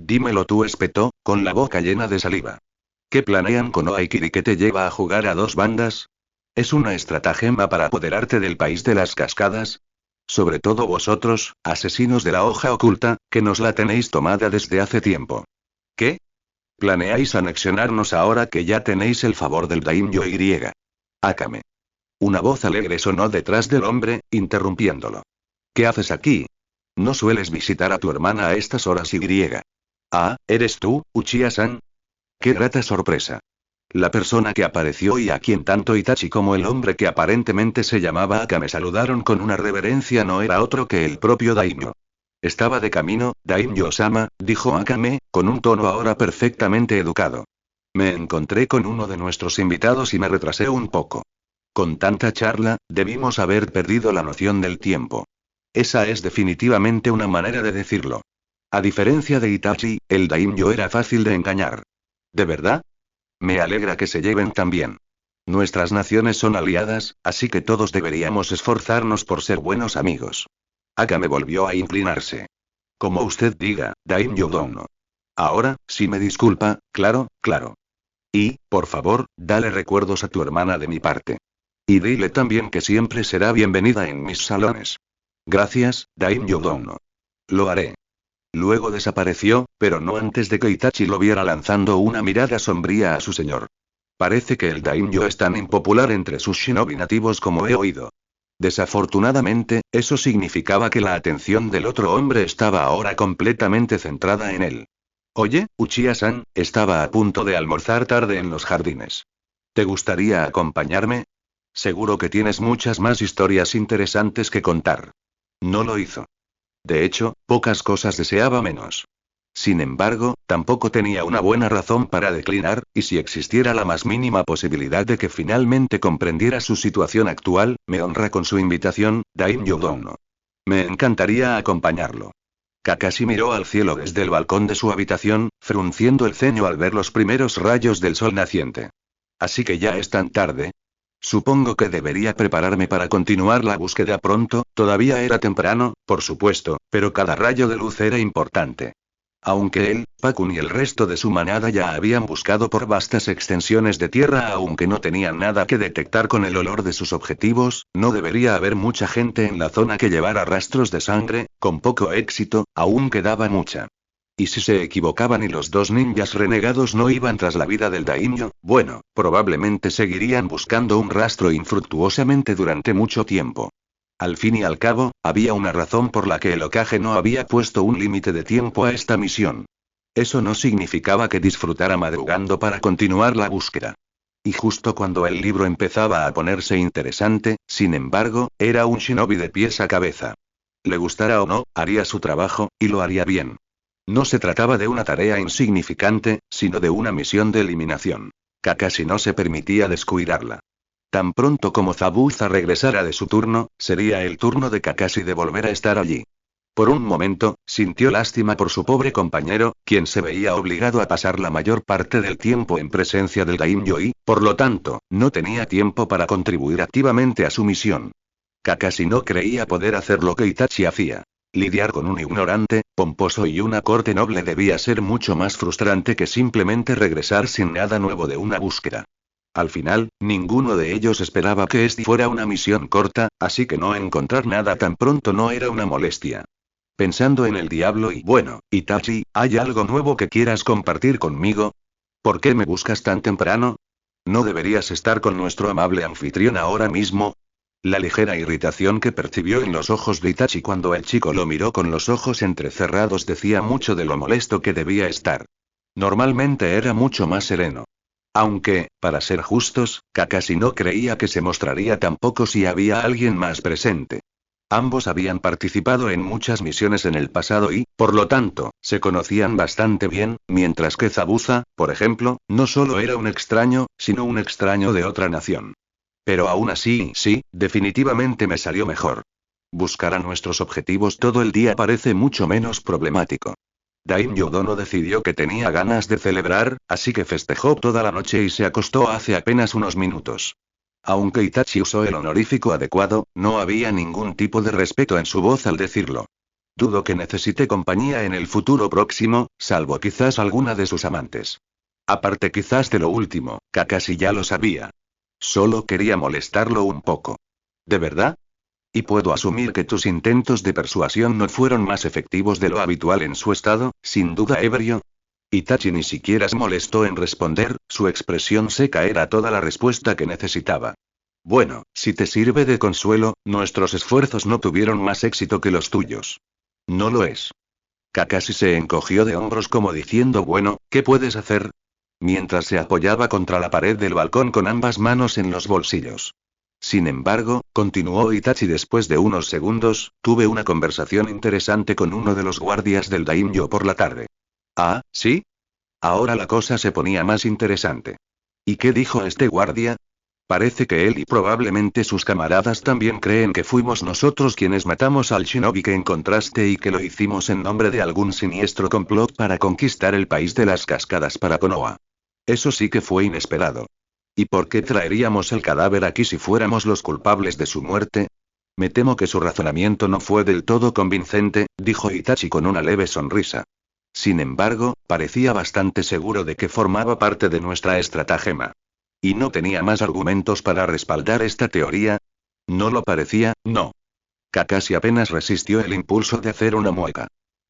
Dímelo tú, espetó, con la boca llena de saliva. ¿Qué planean con Oaikiri que te lleva a jugar a dos bandas? ¿Es una estratagema para apoderarte del país de las cascadas? Sobre todo vosotros, asesinos de la hoja oculta, que nos la tenéis tomada desde hace tiempo. ¿Qué? ¿Planeáis anexionarnos ahora que ya tenéis el favor del Daimyo Y? Akame. Una voz alegre sonó detrás del hombre, interrumpiéndolo. ¿Qué haces aquí? ¿No sueles visitar a tu hermana a estas horas Y? Ah, ¿eres tú, Uchiha-san? ¡Qué grata sorpresa! La persona que apareció y a quien tanto Itachi como el hombre que aparentemente se llamaba Akame saludaron con una reverencia no era otro que el propio Daimyo. Estaba de camino, Daimyo-sama, dijo Akame, con un tono ahora perfectamente educado. Me encontré con uno de nuestros invitados y me retrasé un poco. Con tanta charla, debimos haber perdido la noción del tiempo. Esa es definitivamente una manera de decirlo. A diferencia de Itachi, el Daimyo era fácil de engañar. ¿De verdad? Me alegra que se lleven tan bien. Nuestras naciones son aliadas, así que todos deberíamos esforzarnos por ser buenos amigos. Akame volvió a inclinarse. Como usted diga, Daimyo Dono. Ahora, si me disculpa, claro, claro. Y, por favor, dale recuerdos a tu hermana de mi parte. Y dile también que siempre será bienvenida en mis salones. Gracias, Daimyo Dono. Lo haré. Luego desapareció, pero no antes de que Itachi lo viera lanzando una mirada sombría a su señor. Parece que el Daimyo es tan impopular entre sus shinobi nativos como he oído. Desafortunadamente, eso significaba que la atención del otro hombre estaba ahora completamente centrada en él. Oye, Uchiha-san, estaba a punto de almorzar tarde en los jardines. ¿Te gustaría acompañarme? Seguro que tienes muchas más historias interesantes que contar. No lo hizo. De hecho, pocas cosas deseaba menos. Sin embargo, tampoco tenía una buena razón para declinar, y si existiera la más mínima posibilidad de que finalmente comprendiera su situación actual, me honra con su invitación, Daimyo Dono. Me encantaría acompañarlo. Kakashi miró al cielo desde el balcón de su habitación, frunciendo el ceño al ver los primeros rayos del sol naciente. Así que ya es tan tarde. Supongo que debería prepararme para continuar la búsqueda pronto, todavía era temprano, por supuesto, pero cada rayo de luz era importante. Aunque él, Pakun y el resto de su manada ya habían buscado por vastas extensiones de tierra aunque no tenían nada que detectar con el olor de sus objetivos, no debería haber mucha gente en la zona que llevara rastros de sangre, con poco éxito, aún quedaba mucha. Y si se equivocaban y los dos ninjas renegados no iban tras la vida del Daimyo, bueno, probablemente seguirían buscando un rastro infructuosamente durante mucho tiempo. Al fin y al cabo, había una razón por la que el Hokage no había puesto un límite de tiempo a esta misión. Eso no significaba que disfrutara madrugando para continuar la búsqueda. Y justo cuando el libro empezaba a ponerse interesante, sin embargo, era un shinobi de pies a cabeza. Le gustara o no, haría su trabajo, y lo haría bien. No se trataba de una tarea insignificante, sino de una misión de eliminación. Kakashi no se permitía descuidarla. Tan pronto como Zabuza regresara de su turno, sería el turno de Kakashi de volver a estar allí. Por un momento, sintió lástima por su pobre compañero, quien se veía obligado a pasar la mayor parte del tiempo en presencia del Daimyo y, por lo tanto, no tenía tiempo para contribuir activamente a su misión. Kakashi no creía poder hacer lo que Itachi hacía. Lidiar con un ignorante, pomposo y una corte noble debía ser mucho más frustrante que simplemente regresar sin nada nuevo de una búsqueda. Al final, ninguno de ellos esperaba que esta fuera una misión corta, así que no encontrar nada tan pronto no era una molestia. Pensando en el diablo y bueno, Itachi, ¿hay algo nuevo que quieras compartir conmigo? ¿Por qué me buscas tan temprano? ¿No deberías estar con nuestro amable anfitrión ahora mismo? La ligera irritación que percibió en los ojos de Itachi cuando el chico lo miró con los ojos entrecerrados decía mucho de lo molesto que debía estar. Normalmente era mucho más sereno. Aunque, para ser justos, Kakashi no creía que se mostraría tampoco si había alguien más presente. Ambos habían participado en muchas misiones en el pasado y, por lo tanto, se conocían bastante bien, mientras que Zabuza, por ejemplo, no solo era un extraño, sino un extraño de otra nación. Pero aún así, sí, definitivamente me salió mejor. Buscar a nuestros objetivos todo el día parece mucho menos problemático. Daim Yodono decidió que tenía ganas de celebrar, así que festejó toda la noche y se acostó hace apenas unos minutos. Aunque Itachi usó el honorífico adecuado, no había ningún tipo de respeto en su voz al decirlo. Dudo que necesite compañía en el futuro próximo, salvo quizás alguna de sus amantes. Aparte quizás de lo último, Kakashi ya lo sabía. Solo quería molestarlo un poco. ¿De verdad? Y puedo asumir que tus intentos de persuasión no fueron más efectivos de lo habitual en su estado, sin duda ebrio. Itachi ni siquiera se molestó en responder, su expresión seca era toda la respuesta que necesitaba. Bueno, si te sirve de consuelo, nuestros esfuerzos no tuvieron más éxito que los tuyos. No lo es. Kakashi se encogió de hombros como diciendo, bueno, ¿qué puedes hacer? Mientras se apoyaba contra la pared del balcón con ambas manos en los bolsillos. Sin embargo, continuó Itachi después de unos segundos, tuve una conversación interesante con uno de los guardias del Daimyo por la tarde. Ah, ¿sí? Ahora la cosa se ponía más interesante. ¿Y qué dijo este guardia? Parece que él y probablemente sus camaradas también creen que fuimos nosotros quienes matamos al shinobi que encontraste y que lo hicimos en nombre de algún siniestro complot para conquistar el país de las cascadas para Konoha. Eso sí que fue inesperado. ¿Y por qué traeríamos el cadáver aquí si fuéramos los culpables de su muerte? Me temo que su razonamiento no fue del todo convincente, dijo Itachi con una leve sonrisa. Sin embargo, parecía bastante seguro de que formaba parte de nuestra estratagema. ¿Y no tenía más argumentos para respaldar esta teoría? No lo parecía, no. Kakashi apenas resistió el impulso de hacer una mueca.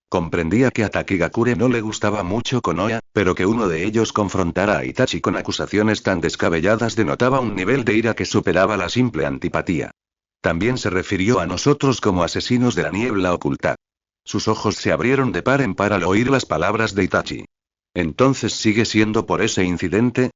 Comprendía que a Takigakure no le gustaba mucho Konoha, pero que uno de ellos confrontara a Itachi con acusaciones tan descabelladas denotaba un nivel de ira que superaba la simple antipatía. También se refirió a nosotros como asesinos de la niebla oculta. Sus ojos se abrieron de par en par al oír las palabras de Itachi. ¿Entonces sigue siendo por ese incidente?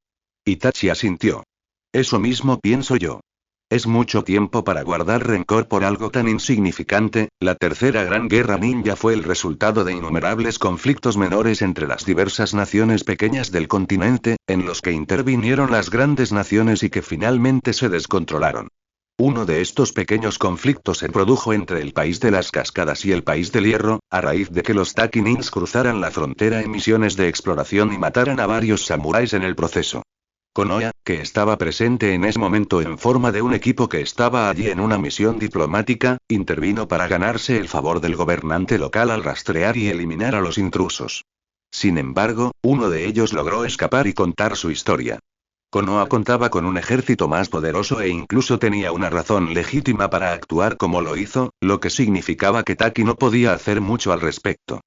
Itachi asintió. Eso mismo pienso yo. Es mucho tiempo para guardar rencor por algo tan insignificante. La tercera gran guerra ninja fue el resultado de innumerables conflictos menores entre las diversas naciones pequeñas del continente, en los que intervinieron las grandes naciones y que finalmente se descontrolaron. Uno de estos pequeños conflictos se produjo entre el país de las cascadas y el país del hierro, a raíz de que los Takinins cruzaran la frontera en misiones de exploración y mataran a varios samuráis en el proceso. Konoha, que estaba presente en ese momento en forma de un equipo que estaba allí en una misión diplomática, intervino para ganarse el favor del gobernante local al rastrear y eliminar a los intrusos. Sin embargo, uno de ellos logró escapar y contar su historia. Konoha contaba con un ejército más poderoso e incluso tenía una razón legítima para actuar como lo hizo, lo que significaba que Taki no podía hacer mucho al respecto.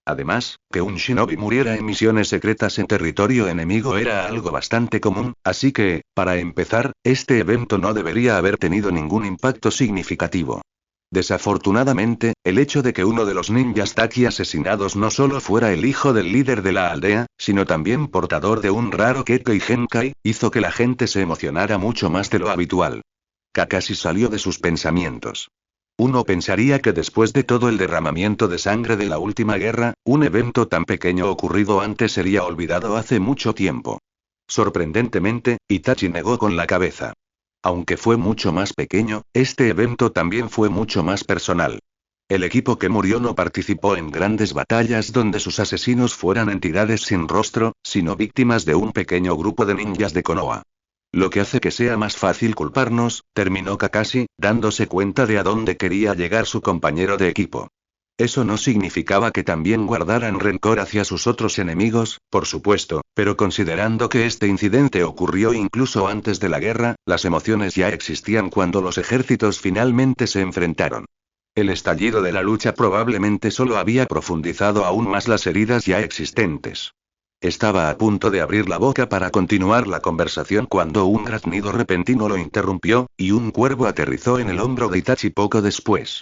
Además, que un shinobi muriera en misiones secretas en territorio enemigo era algo bastante común, así que, para empezar, este evento no debería haber tenido ningún impacto significativo. Desafortunadamente, el hecho de que uno de los ninjas Taki asesinados no solo fuera el hijo del líder de la aldea, sino también portador de un raro Kekkei Genkai, hizo que la gente se emocionara mucho más de lo habitual. Kakashi salió de sus pensamientos. Uno pensaría que después de todo el derramamiento de sangre de la última guerra, un evento tan pequeño ocurrido antes sería olvidado hace mucho tiempo. Sorprendentemente, Itachi negó con la cabeza. Aunque fue mucho más pequeño, este evento también fue mucho más personal. El equipo que murió no participó en grandes batallas donde sus asesinos fueran entidades sin rostro, sino víctimas de un pequeño grupo de ninjas de Konoha. Lo que hace que sea más fácil culparnos, terminó Kakashi, dándose cuenta de a dónde quería llegar su compañero de equipo. Eso no significaba que también guardaran rencor hacia sus otros enemigos, por supuesto, pero considerando que este incidente ocurrió incluso antes de la guerra, las emociones ya existían cuando los ejércitos finalmente se enfrentaron. El estallido de la lucha probablemente solo había profundizado aún más las heridas ya existentes. Estaba a punto de abrir la boca para continuar la conversación cuando un graznido repentino lo interrumpió, y un cuervo aterrizó en el hombro de Itachi poco después.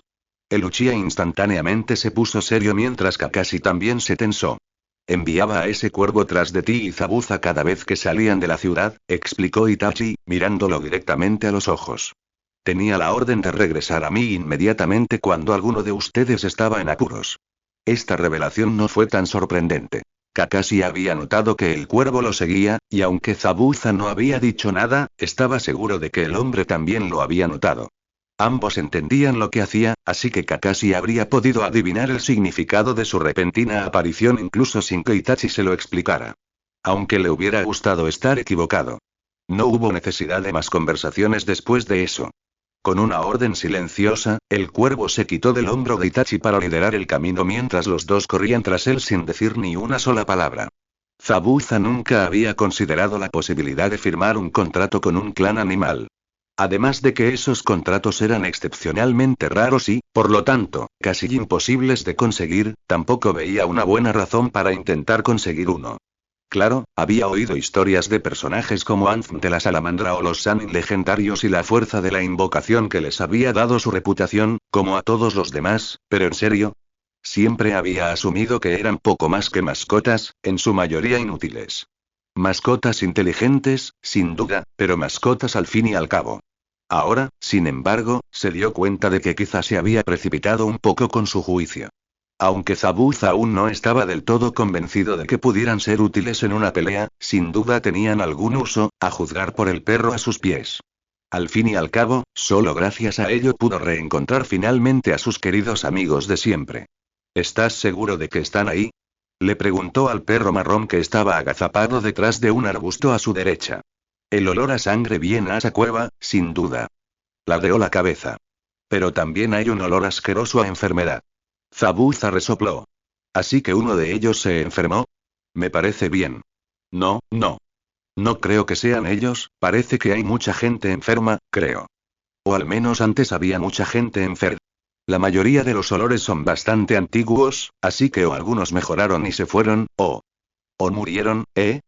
El Uchiha instantáneamente se puso serio mientras Kakashi también se tensó. Enviaba a ese cuervo tras de ti y Zabuza cada vez que salían de la ciudad, explicó Itachi, mirándolo directamente a los ojos. Tenía la orden de regresar a mí inmediatamente cuando alguno de ustedes estaba en apuros. Esta revelación no fue tan sorprendente. Kakashi había notado que el cuervo lo seguía, y aunque Zabuza no había dicho nada, estaba seguro de que el hombre también lo había notado. Ambos entendían lo que hacía, así que Kakashi habría podido adivinar el significado de su repentina aparición incluso sin que Itachi se lo explicara. Aunque le hubiera gustado estar equivocado. No hubo necesidad de más conversaciones después de eso. Con una orden silenciosa, el cuervo se quitó del hombro de Itachi para liderar el camino mientras los dos corrían tras él sin decir ni una sola palabra. Zabuza nunca había considerado la posibilidad de firmar un contrato con un clan animal. Además de que esos contratos eran excepcionalmente raros y, por lo tanto, casi imposibles de conseguir, tampoco veía una buena razón para intentar conseguir uno. Claro, había oído historias de personajes como Anthem de la Salamandra o los Sannin legendarios y la fuerza de la invocación que les había dado su reputación, como a todos los demás, pero en serio. Siempre había asumido que eran poco más que mascotas, en su mayoría inútiles. Mascotas inteligentes, sin duda, pero mascotas al fin y al cabo. Ahora, sin embargo, se dio cuenta de que quizá se había precipitado un poco con su juicio. Aunque Zabuza aún no estaba del todo convencido de que pudieran ser útiles en una pelea, sin duda tenían algún uso, a juzgar por el perro a sus pies. Al fin y al cabo, solo gracias a ello pudo reencontrar finalmente a sus queridos amigos de siempre. ¿Estás seguro de que están ahí? Le preguntó al perro marrón que estaba agazapado detrás de un arbusto a su derecha. El olor a sangre viene a esa cueva, sin duda. Ladeó la cabeza. Pero también hay un olor asqueroso a enfermedad. Zabuza resopló. ¿Así que uno de ellos se enfermó? Me parece bien. No, no. No creo que sean ellos, parece que hay mucha gente enferma, creo. O al menos antes había mucha gente enferma. La mayoría de los olores son bastante antiguos, así que o algunos mejoraron y se fueron, o murieron, ¿eh?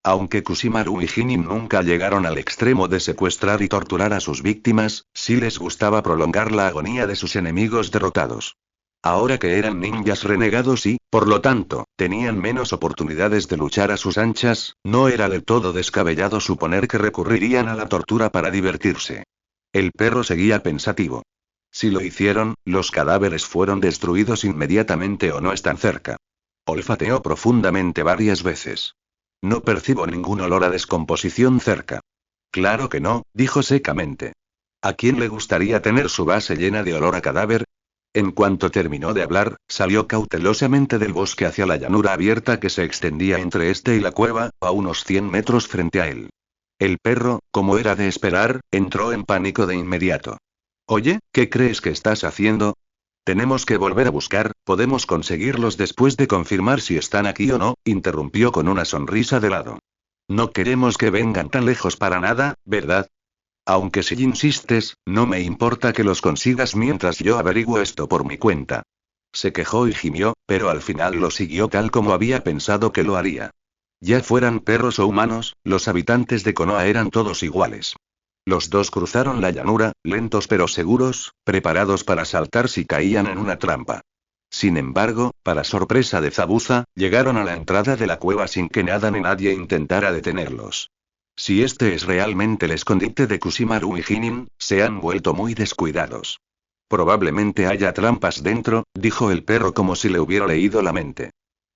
Aunque Kusimaru y Hinin nunca llegaron al extremo de secuestrar y torturar a sus víctimas, sí les gustaba prolongar la agonía de sus enemigos derrotados. Ahora que eran ninjas renegados y, por lo tanto, tenían menos oportunidades de luchar a sus anchas, no era del todo descabellado suponer que recurrirían a la tortura para divertirse. El perro seguía pensativo. Si lo hicieron, los cadáveres fueron destruidos inmediatamente o no están cerca. Olfateó profundamente varias veces. No percibo ningún olor a descomposición cerca. Claro que no, dijo secamente. ¿A quién le gustaría tener su base llena de olor a cadáver? En cuanto terminó de hablar, salió cautelosamente del bosque hacia la llanura abierta que se extendía entre este y la cueva, a unos 100 metros frente a él. El perro, como era de esperar, entró en pánico de inmediato. Oye, ¿qué crees que estás haciendo? Tenemos que volver a buscar, podemos conseguirlos después de confirmar si están aquí o no, interrumpió con una sonrisa de lado. No queremos que vengan tan lejos para nada, ¿verdad? Aunque si insistes, no me importa que los consigas mientras yo averiguo esto por mi cuenta. Se quejó y gimió, pero al final lo siguió tal como había pensado que lo haría. Ya fueran perros o humanos, los habitantes de Konoha eran todos iguales. Los dos cruzaron la llanura, lentos pero seguros, preparados para saltar si caían en una trampa. Sin embargo, para sorpresa de Zabuza, llegaron a la entrada de la cueva sin que nada ni nadie intentara detenerlos. Si este es realmente el escondite de Kusimaru y Hinin, se han vuelto muy descuidados. Probablemente haya trampas dentro, dijo el perro como si le hubiera leído la mente.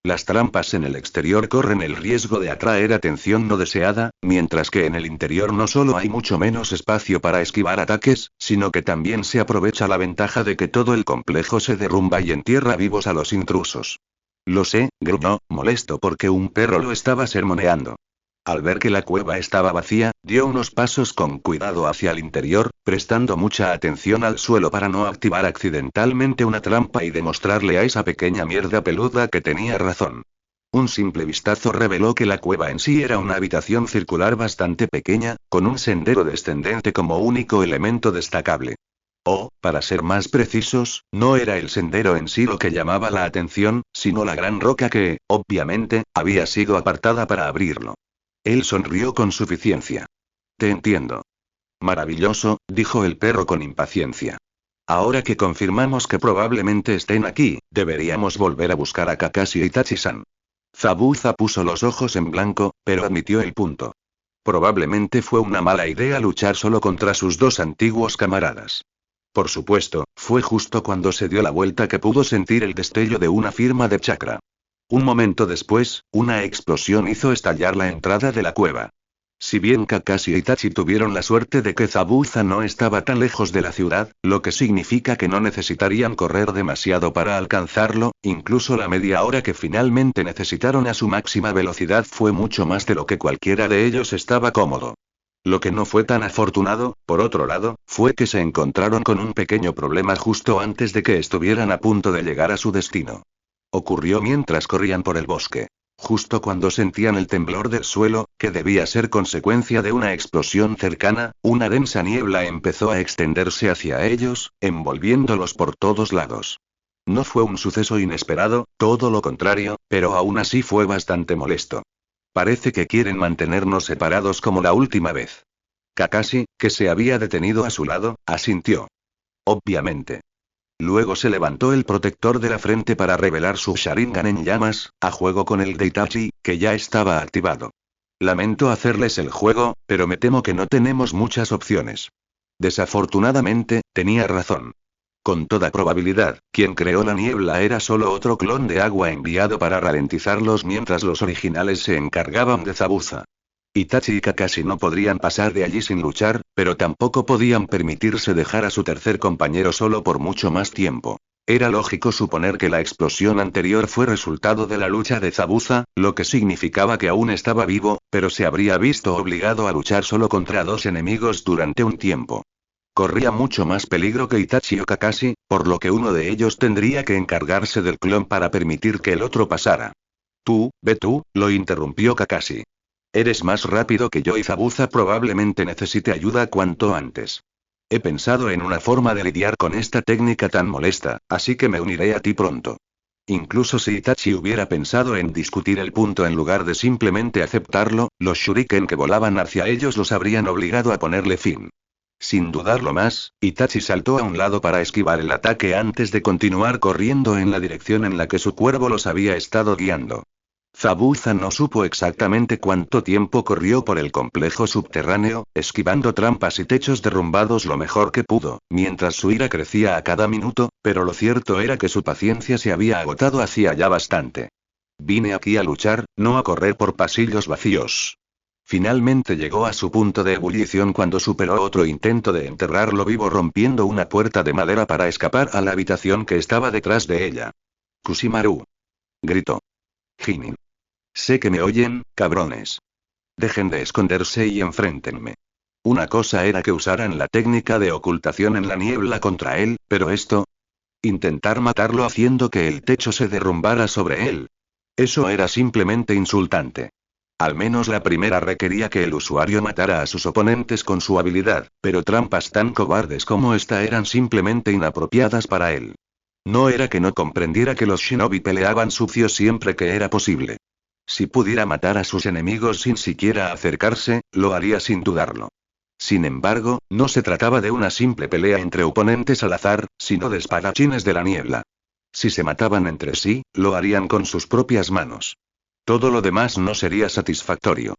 Las trampas en el exterior corren el riesgo de atraer atención no deseada, mientras que en el interior no solo hay mucho menos espacio para esquivar ataques, sino que también se aprovecha la ventaja de que todo el complejo se derrumba y entierra vivos a los intrusos. Lo sé, gruñó, molesto porque un perro lo estaba sermoneando. Al ver que la cueva estaba vacía, dio unos pasos con cuidado hacia el interior, prestando mucha atención al suelo para no activar accidentalmente una trampa y demostrarle a esa pequeña mierda peluda que tenía razón. Un simple vistazo reveló que la cueva en sí era una habitación circular bastante pequeña, con un sendero descendente como único elemento destacable. O, para ser más precisos, no era el sendero en sí lo que llamaba la atención, sino la gran roca que, obviamente, había sido apartada para abrirlo. Él sonrió con suficiencia. Te entiendo. Maravilloso, dijo el perro con impaciencia. Ahora que confirmamos que probablemente estén aquí, deberíamos volver a buscar a Kakashi y Itachi-san. Zabuza puso los ojos en blanco, pero admitió el punto. Probablemente fue una mala idea luchar solo contra sus dos antiguos camaradas. Por supuesto, fue justo cuando se dio la vuelta que pudo sentir el destello de una firma de chakra. Un momento después, una explosión hizo estallar la entrada de la cueva. Si bien Kakashi y Itachi tuvieron la suerte de que Zabuza no estaba tan lejos de la ciudad, lo que significa que no necesitarían correr demasiado para alcanzarlo, incluso la media hora que finalmente necesitaron a su máxima velocidad fue mucho más de lo que cualquiera de ellos estaba cómodo. Lo que no fue tan afortunado, por otro lado, fue que se encontraron con un pequeño problema justo antes de que estuvieran a punto de llegar a su destino. Ocurrió mientras corrían por el bosque. Justo cuando sentían el temblor del suelo, que debía ser consecuencia de una explosión cercana, una densa niebla empezó a extenderse hacia ellos, envolviéndolos por todos lados. No fue un suceso inesperado, todo lo contrario, pero aún así fue bastante molesto. Parece que quieren mantenernos separados como la última vez. Kakashi, que se había detenido a su lado, asintió. Obviamente. Luego se levantó el protector de la frente para revelar su Sharingan en llamas, a juego con el de Itachi, que ya estaba activado. Lamento hacerles el juego, pero me temo que no tenemos muchas opciones. Desafortunadamente, tenía razón. Con toda probabilidad, quien creó la niebla era solo otro clon de agua enviado para ralentizarlos mientras los originales se encargaban de Zabuza. Itachi y Kakashi no podrían pasar de allí sin luchar, pero tampoco podían permitirse dejar a su tercer compañero solo por mucho más tiempo. Era lógico suponer que la explosión anterior fue resultado de la lucha de Zabuza, lo que significaba que aún estaba vivo, pero se habría visto obligado a luchar solo contra dos enemigos durante un tiempo. Corría mucho más peligro que Itachi o Kakashi, por lo que uno de ellos tendría que encargarse del clon para permitir que el otro pasara. Tú, lo interrumpió Kakashi. Eres más rápido que yo y Zabuza probablemente necesite ayuda cuanto antes. He pensado en una forma de lidiar con esta técnica tan molesta, así que me uniré a ti pronto. Incluso si Itachi hubiera pensado en discutir el punto en lugar de simplemente aceptarlo, los shuriken que volaban hacia ellos los habrían obligado a ponerle fin. Sin dudarlo más, Itachi saltó a un lado para esquivar el ataque antes de continuar corriendo en la dirección en la que su cuervo los había estado guiando. Zabuza no supo exactamente cuánto tiempo corrió por el complejo subterráneo, esquivando trampas y techos derrumbados lo mejor que pudo, mientras su ira crecía a cada minuto, pero lo cierto era que su paciencia se había agotado hacía ya bastante. Vine aquí a luchar, no a correr por pasillos vacíos. Finalmente llegó a su punto de ebullición cuando superó otro intento de enterrarlo vivo rompiendo una puerta de madera para escapar a la habitación que estaba detrás de ella. Kusimaru. Gritó. Hinin. Sé que me oyen, cabrones. Dejen de esconderse y enfréntenme. Una cosa era que usaran la técnica de ocultación en la niebla contra él, pero esto... Intentar matarlo haciendo que el techo se derrumbara sobre él. Eso era simplemente insultante. Al menos la primera requería que el usuario matara a sus oponentes con su habilidad, pero trampas tan cobardes como esta eran simplemente inapropiadas para él. No era que no comprendiera que los shinobi peleaban sucio siempre que era posible. Si pudiera matar a sus enemigos sin siquiera acercarse, lo haría sin dudarlo. Sin embargo, no se trataba de una simple pelea entre oponentes al azar, sino de espadachines de la niebla. Si se mataban entre sí, lo harían con sus propias manos. Todo lo demás no sería satisfactorio.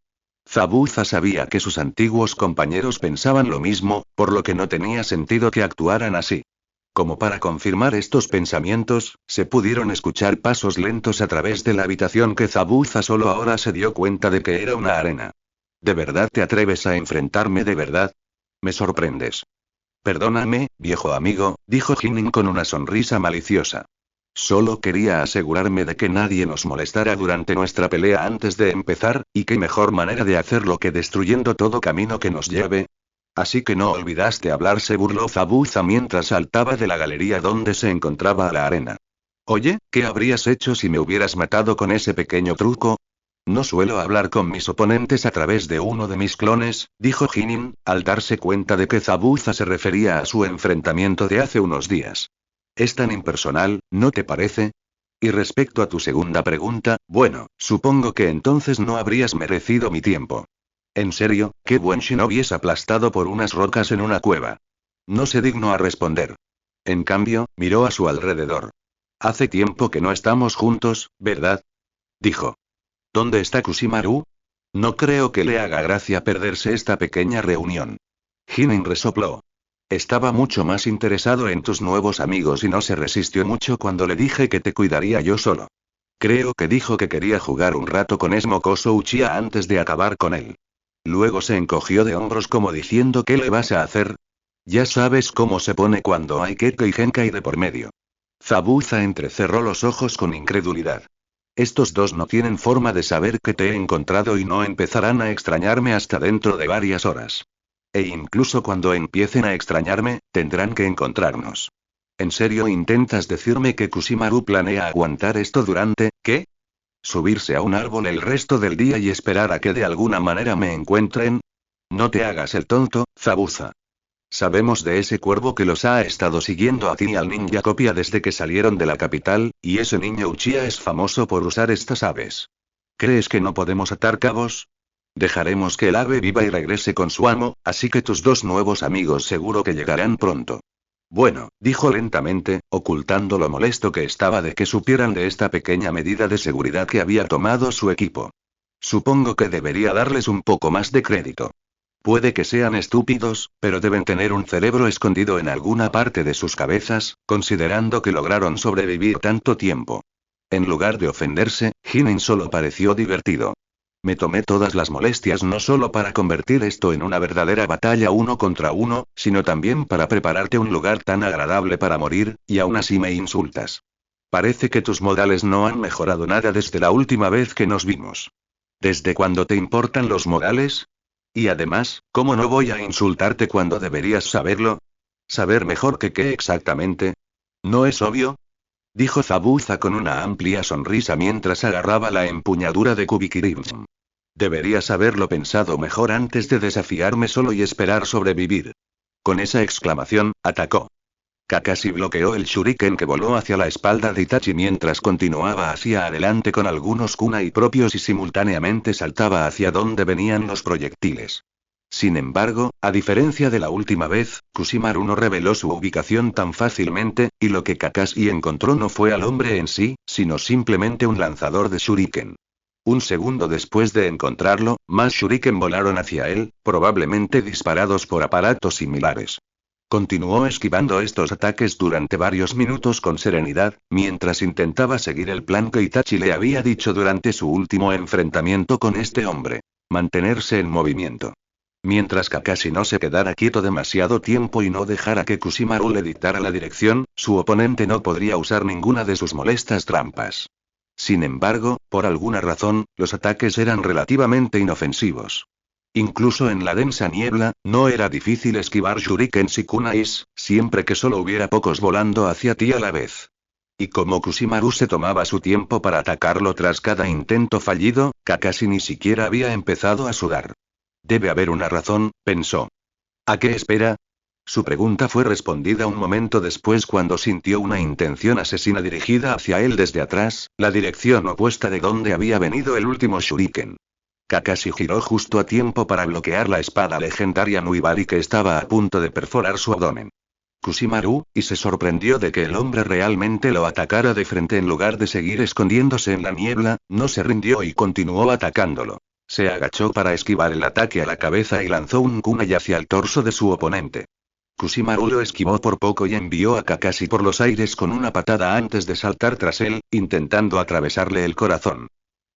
Zabuza sabía que sus antiguos compañeros pensaban lo mismo, por lo que no tenía sentido que actuaran así. Como para confirmar estos pensamientos, se pudieron escuchar pasos lentos a través de la habitación que Zabuza solo ahora se dio cuenta de que era una arena. ¿De verdad te atreves a enfrentarme de verdad? Me sorprendes. Perdóname, viejo amigo, dijo Hinin con una sonrisa maliciosa. Solo quería asegurarme de que nadie nos molestara durante nuestra pelea antes de empezar, y qué mejor manera de hacerlo que destruyendo todo camino que nos lleve. Así que no olvidaste hablar, se burló Zabuza mientras saltaba de la galería donde se encontraba la arena. Oye, ¿qué habrías hecho si me hubieras matado con ese pequeño truco? No suelo hablar con mis oponentes a través de uno de mis clones, dijo Hinin, al darse cuenta de que Zabuza se refería a su enfrentamiento de hace unos días. Es tan impersonal, ¿no te parece? Y respecto a tu segunda pregunta, bueno, supongo que entonces no habrías merecido mi tiempo. En serio, qué buen shinobi es aplastado por unas rocas en una cueva. No se dignó a responder. En cambio, miró a su alrededor. Hace tiempo que no estamos juntos, ¿verdad? Dijo. ¿Dónde está Kusimaru? No creo que le haga gracia perderse esta pequeña reunión. Hinin resopló. Estaba mucho más interesado en tus nuevos amigos y no se resistió mucho cuando le dije que te cuidaría yo solo. Creo que dijo que quería jugar un rato con ese mocoso Uchiha antes de acabar con él. Luego se encogió de hombros como diciendo ¿qué le vas a hacer? Ya sabes cómo se pone cuando hay Keke y Genkai de por medio. Zabuza entrecerró los ojos con incredulidad. Estos dos no tienen forma de saber que te he encontrado y no empezarán a extrañarme hasta dentro de varias horas. E incluso cuando empiecen a extrañarme, tendrán que encontrarnos. ¿En serio intentas decirme que Kusimaru planea aguantar esto durante, qué? ¿Subirse a un árbol el resto del día y esperar a que de alguna manera me encuentren? No te hagas el tonto, Zabuza. Sabemos de ese cuervo que los ha estado siguiendo a ti y al ninja copia desde que salieron de la capital, y ese niño Uchiha es famoso por usar estas aves. ¿Crees que no podemos atar cabos? Dejaremos que el ave viva y regrese con su amo, así que tus dos nuevos amigos seguro que llegarán pronto. Bueno, dijo lentamente, ocultando lo molesto que estaba de que supieran de esta pequeña medida de seguridad que había tomado su equipo. Supongo que debería darles un poco más de crédito. Puede que sean estúpidos, pero deben tener un cerebro escondido en alguna parte de sus cabezas, considerando que lograron sobrevivir tanto tiempo. En lugar de ofenderse, Hinin solo pareció divertido. Me tomé todas las molestias no solo para convertir esto en una verdadera batalla 1 contra 1, sino también para prepararte un lugar tan agradable para morir, y aún así me insultas. Parece que tus modales no han mejorado nada desde la última vez que nos vimos. ¿Desde cuándo te importan los modales? Y además, ¿cómo no voy a insultarte cuando deberías saberlo? ¿Saber mejor que qué exactamente? ¿No es obvio? Dijo Zabuza con una amplia sonrisa mientras agarraba la empuñadura de Kubikirimsum. Deberías haberlo pensado mejor antes de desafiarme solo y esperar sobrevivir. Con esa exclamación, atacó. Kakashi bloqueó el shuriken que voló hacia la espalda de Itachi mientras continuaba hacia adelante con algunos kunai propios y simultáneamente saltaba hacia donde venían los proyectiles. Sin embargo, a diferencia de la última vez, Kusimaru no reveló su ubicación tan fácilmente, y lo que Kakashi encontró no fue al hombre en sí, sino simplemente un lanzador de shuriken. Un segundo después de encontrarlo, más shuriken volaron hacia él, probablemente disparados por aparatos similares. Continuó esquivando estos ataques durante varios minutos con serenidad, mientras intentaba seguir el plan que Itachi le había dicho durante su último enfrentamiento con este hombre. Mantenerse en movimiento. Mientras Kakashi no se quedara quieto demasiado tiempo y no dejara que Kusimaru le dictara la dirección, su oponente no podría usar ninguna de sus molestas trampas. Sin embargo, por alguna razón, los ataques eran relativamente inofensivos. Incluso en la densa niebla, no era difícil esquivar shurikens y kunais, siempre que solo hubiera pocos volando hacia ti a la vez. Y como Kusimaru se tomaba su tiempo para atacarlo tras cada intento fallido, Kakashi ni siquiera había empezado a sudar. Debe haber una razón, pensó. ¿A qué espera? Su pregunta fue respondida un momento después cuando sintió una intención asesina dirigida hacia él desde atrás, la dirección opuesta de donde había venido el último shuriken. Kakashi giró justo a tiempo para bloquear la espada legendaria Nuibari que estaba a punto de perforar su abdomen. Kusimaru, y se sorprendió de que el hombre realmente lo atacara de frente en lugar de seguir escondiéndose en la niebla, no se rindió y continuó atacándolo. Se agachó para esquivar el ataque a la cabeza y lanzó un kunai hacia el torso de su oponente. Kusimaru lo esquivó por poco y envió a Kakashi por los aires con una patada antes de saltar tras él, intentando atravesarle el corazón.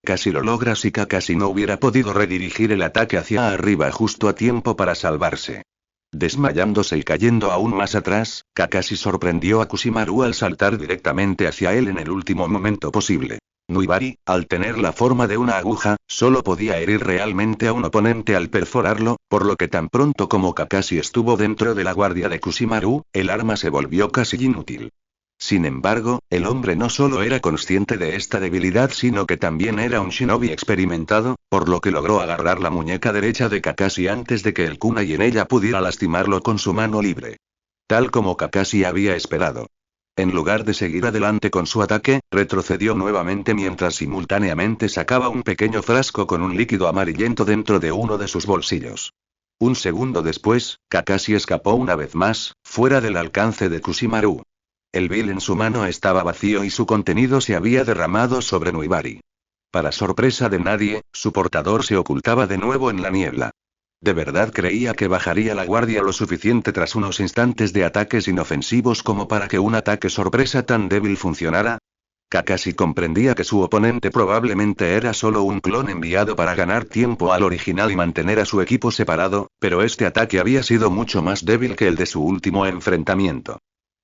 Casi lo logra si Kakashi no hubiera podido redirigir el ataque hacia arriba justo a tiempo para salvarse. Desmayándose y cayendo aún más atrás, Kakashi sorprendió a Kusimaru al saltar directamente hacia él en el último momento posible. Nuibari, al tener la forma de una aguja, solo podía herir realmente a un oponente al perforarlo, por lo que tan pronto como Kakashi estuvo dentro de la guardia de Kusimaru, el arma se volvió casi inútil. Sin embargo, el hombre no solo era consciente de esta debilidad sino que también era un shinobi experimentado, por lo que logró agarrar la muñeca derecha de Kakashi antes de que el kunai en ella pudiera lastimarlo con su mano libre. Tal como Kakashi había esperado. En lugar de seguir adelante con su ataque, retrocedió nuevamente mientras simultáneamente sacaba un pequeño frasco con un líquido amarillento dentro de uno de sus bolsillos. Un segundo después, Kakashi escapó una vez más, fuera del alcance de Kusimaru. El vil en su mano estaba vacío y su contenido se había derramado sobre Nuibari. Para sorpresa de nadie, su portador se ocultaba de nuevo en la niebla. ¿De verdad creía que bajaría la guardia lo suficiente tras unos instantes de ataques inofensivos como para que un ataque sorpresa tan débil funcionara? Kakashi comprendía que su oponente probablemente era solo un clon enviado para ganar tiempo al original y mantener a su equipo separado, pero este ataque había sido mucho más débil que el de su último enfrentamiento.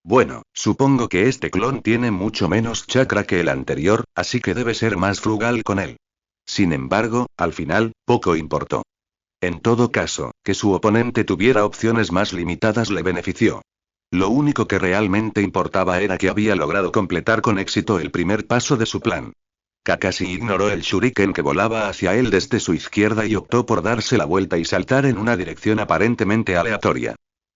Bueno, supongo que este clon tiene mucho menos chakra que el anterior, así que debe ser más frugal con él. Sin embargo, al final, poco importó. En todo caso, que su oponente tuviera opciones más limitadas le benefició. Lo único que realmente importaba era que había logrado completar con éxito el primer paso de su plan. Kakashi ignoró el shuriken que volaba hacia él desde su izquierda y optó por darse la vuelta y saltar en una dirección aparentemente aleatoria.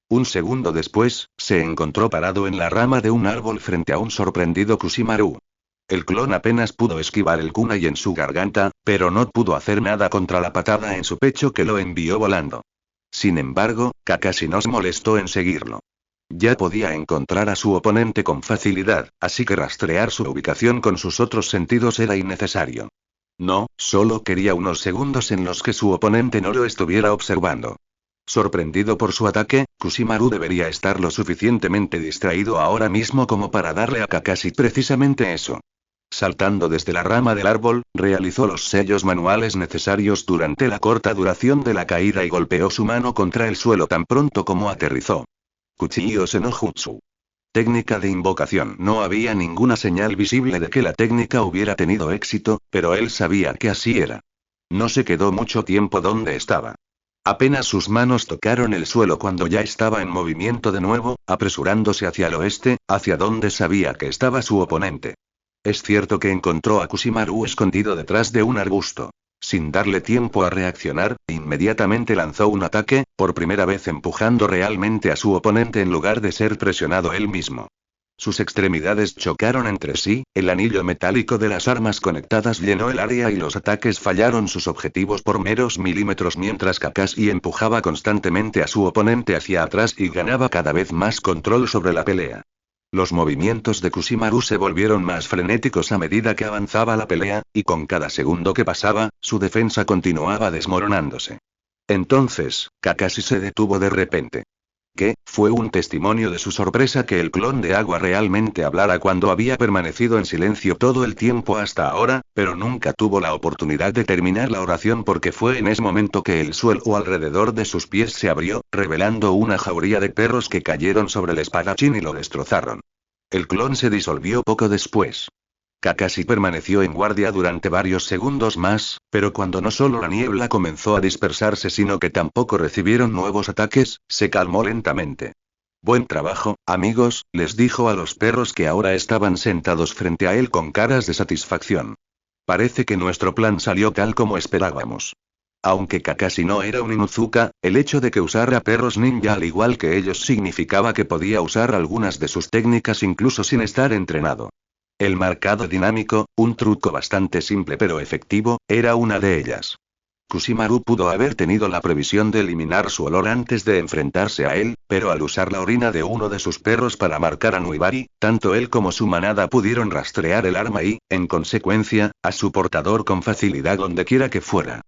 Un segundo después, se encontró parado en la rama de un árbol frente a un sorprendido Kushimaru. El clon apenas pudo esquivar el kunai en su garganta, pero no pudo hacer nada contra la patada en su pecho que lo envió volando. Sin embargo, Kakashi no se molestó en seguirlo. Ya podía encontrar a su oponente con facilidad, así que rastrear su ubicación con sus otros sentidos era innecesario. No, solo quería unos segundos en los que su oponente no lo estuviera observando. Sorprendido por su ataque, Kushimaru debería estar lo suficientemente distraído ahora mismo como para darle a Kakashi precisamente eso. Saltando desde la rama del árbol, realizó los sellos manuales necesarios durante la corta duración de la caída y golpeó su mano contra el suelo tan pronto como aterrizó. Kuchi-io no Jutsu. Técnica de invocación. No había ninguna señal visible de que la técnica hubiera tenido éxito, pero él sabía que así era. No se quedó mucho tiempo donde estaba. Apenas sus manos tocaron el suelo cuando ya estaba en movimiento de nuevo, apresurándose hacia el oeste, hacia donde sabía que estaba su oponente. Es cierto que encontró a Kushimaru escondido detrás de un arbusto. Sin darle tiempo a reaccionar, inmediatamente lanzó un ataque, por primera vez empujando realmente a su oponente en lugar de ser presionado él mismo. Sus extremidades chocaron entre sí, el anillo metálico de las armas conectadas llenó el área y los ataques fallaron sus objetivos por meros milímetros mientras Kakashi empujaba constantemente a su oponente hacia atrás y ganaba cada vez más control sobre la pelea. Los movimientos de Kushimaru se volvieron más frenéticos a medida que avanzaba la pelea, y con cada segundo que pasaba, su defensa continuaba desmoronándose. Entonces, Kakashi se detuvo de repente. Que fue un testimonio de su sorpresa que el clon de agua realmente hablara cuando había permanecido en silencio todo el tiempo hasta ahora, pero nunca tuvo la oportunidad de terminar la oración porque fue en ese momento que el suelo alrededor de sus pies se abrió, revelando una jauría de perros que cayeron sobre el espadachín y lo destrozaron. El clon se disolvió poco después. Kakashi permaneció en guardia durante varios segundos más, pero cuando no solo la niebla comenzó a dispersarse sino que tampoco recibieron nuevos ataques, se calmó lentamente. Buen trabajo, amigos, les dijo a los perros que ahora estaban sentados frente a él con caras de satisfacción. Parece que nuestro plan salió tal como esperábamos. Aunque Kakashi no era un Inuzuka, el hecho de que usara perros ninja al igual que ellos significaba que podía usar algunas de sus técnicas incluso sin estar entrenado. El marcado dinámico, un truco bastante simple pero efectivo, era una de ellas. Kushimaru pudo haber tenido la previsión de eliminar su olor antes de enfrentarse a él, pero al usar la orina de uno de sus perros para marcar a Nuibari, tanto él como su manada pudieron rastrear el arma y, en consecuencia, a su portador con facilidad dondequiera que fuera.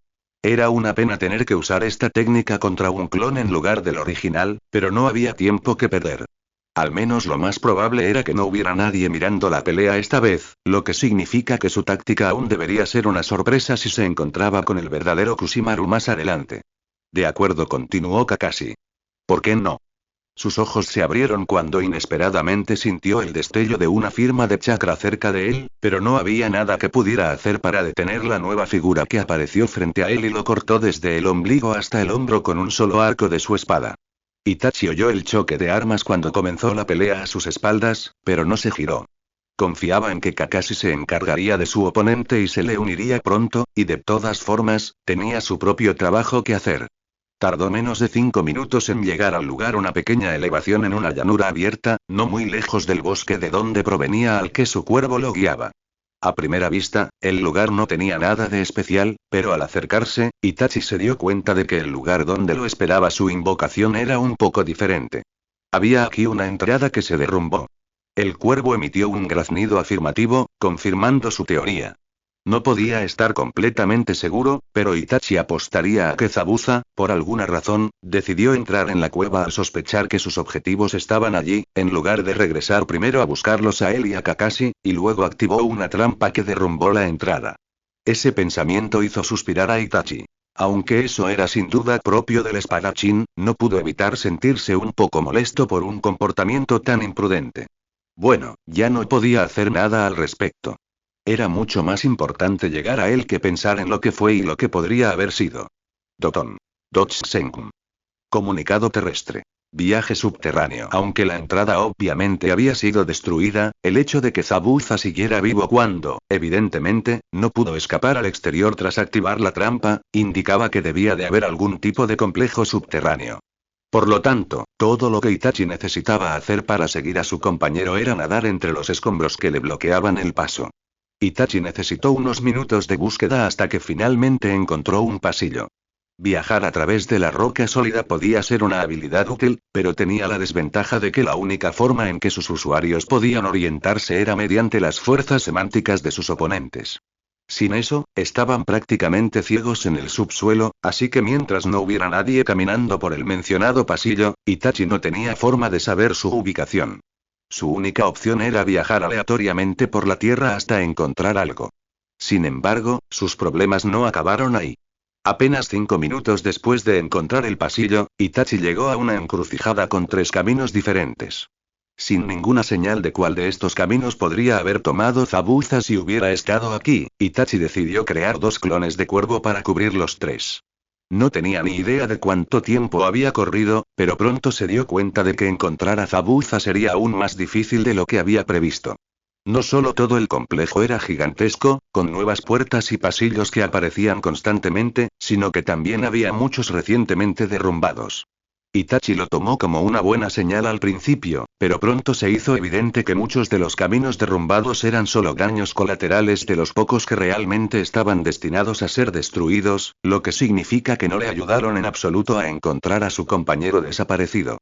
Era una pena tener que usar esta técnica contra un clon en lugar del original, pero no había tiempo que perder. Al menos lo más probable era que no hubiera nadie mirando la pelea esta vez, lo que significa que su táctica aún debería ser una sorpresa si se encontraba con el verdadero Kushimaru más adelante. De acuerdo, continuó Kakashi. ¿Por qué no? Sus ojos se abrieron cuando inesperadamente sintió el destello de una firma de chakra cerca de él, pero no había nada que pudiera hacer para detener la nueva figura que apareció frente a él y lo cortó desde el ombligo hasta el hombro con un solo arco de su espada. Itachi oyó el choque de armas cuando comenzó la pelea a sus espaldas, pero no se giró. Confiaba en que Kakashi se encargaría de su oponente y se le uniría pronto, y de todas formas, tenía su propio trabajo que hacer. Tardó menos de 5 minutos en llegar al lugar, una pequeña elevación en una llanura abierta, no muy lejos del bosque de donde provenía al que su cuervo lo guiaba. A primera vista, el lugar no tenía nada de especial, pero al acercarse, Itachi se dio cuenta de que el lugar donde lo esperaba su invocación era un poco diferente. Había aquí una entrada que se derrumbó. El cuervo emitió un graznido afirmativo, confirmando su teoría. No podía estar completamente seguro, pero Itachi apostaría a que Zabuza, por alguna razón, decidió entrar en la cueva al sospechar que sus objetivos estaban allí, en lugar de regresar primero a buscarlos a él y a Kakashi, y luego activó una trampa que derrumbó la entrada. Ese pensamiento hizo suspirar a Itachi. Aunque eso era sin duda propio del espadachín, no pudo evitar sentirse un poco molesto por un comportamiento tan imprudente. Bueno, ya no podía hacer nada al respecto. Era mucho más importante llegar a él que pensar en lo que fue y lo que podría haber sido. Doton. Dotsenku. Comunicado terrestre. Viaje subterráneo. Aunque la entrada obviamente había sido destruida, el hecho de que Zabuza siguiera vivo cuando, evidentemente, no pudo escapar al exterior tras activar la trampa, indicaba que debía de haber algún tipo de complejo subterráneo. Por lo tanto, todo lo que Itachi necesitaba hacer para seguir a su compañero era nadar entre los escombros que le bloqueaban el paso. Itachi necesitó unos minutos de búsqueda hasta que finalmente encontró un pasillo. Viajar a través de la roca sólida podía ser una habilidad útil, pero tenía la desventaja de que la única forma en que sus usuarios podían orientarse era mediante las fuerzas semánticas de sus oponentes. Sin eso, estaban prácticamente ciegos en el subsuelo, así que mientras no hubiera nadie caminando por el mencionado pasillo, Itachi no tenía forma de saber su ubicación. Su única opción era viajar aleatoriamente por la Tierra hasta encontrar algo. Sin embargo, sus problemas no acabaron ahí. Apenas 5 minutos después de encontrar el pasillo, Itachi llegó a una encrucijada con 3 caminos diferentes. Sin ninguna señal de cuál de estos caminos podría haber tomado Zabuza si hubiera estado aquí, Itachi decidió crear 2 clones de cuervo para cubrir los 3. No tenía ni idea de cuánto tiempo había corrido, pero pronto se dio cuenta de que encontrar a Zabuza sería aún más difícil de lo que había previsto. No solo todo el complejo era gigantesco, con nuevas puertas y pasillos que aparecían constantemente, sino que también había muchos recientemente derrumbados. Itachi lo tomó como una buena señal al principio, pero pronto se hizo evidente que muchos de los caminos derrumbados eran solo daños colaterales de los pocos que realmente estaban destinados a ser destruidos, lo que significa que no le ayudaron en absoluto a encontrar a su compañero desaparecido.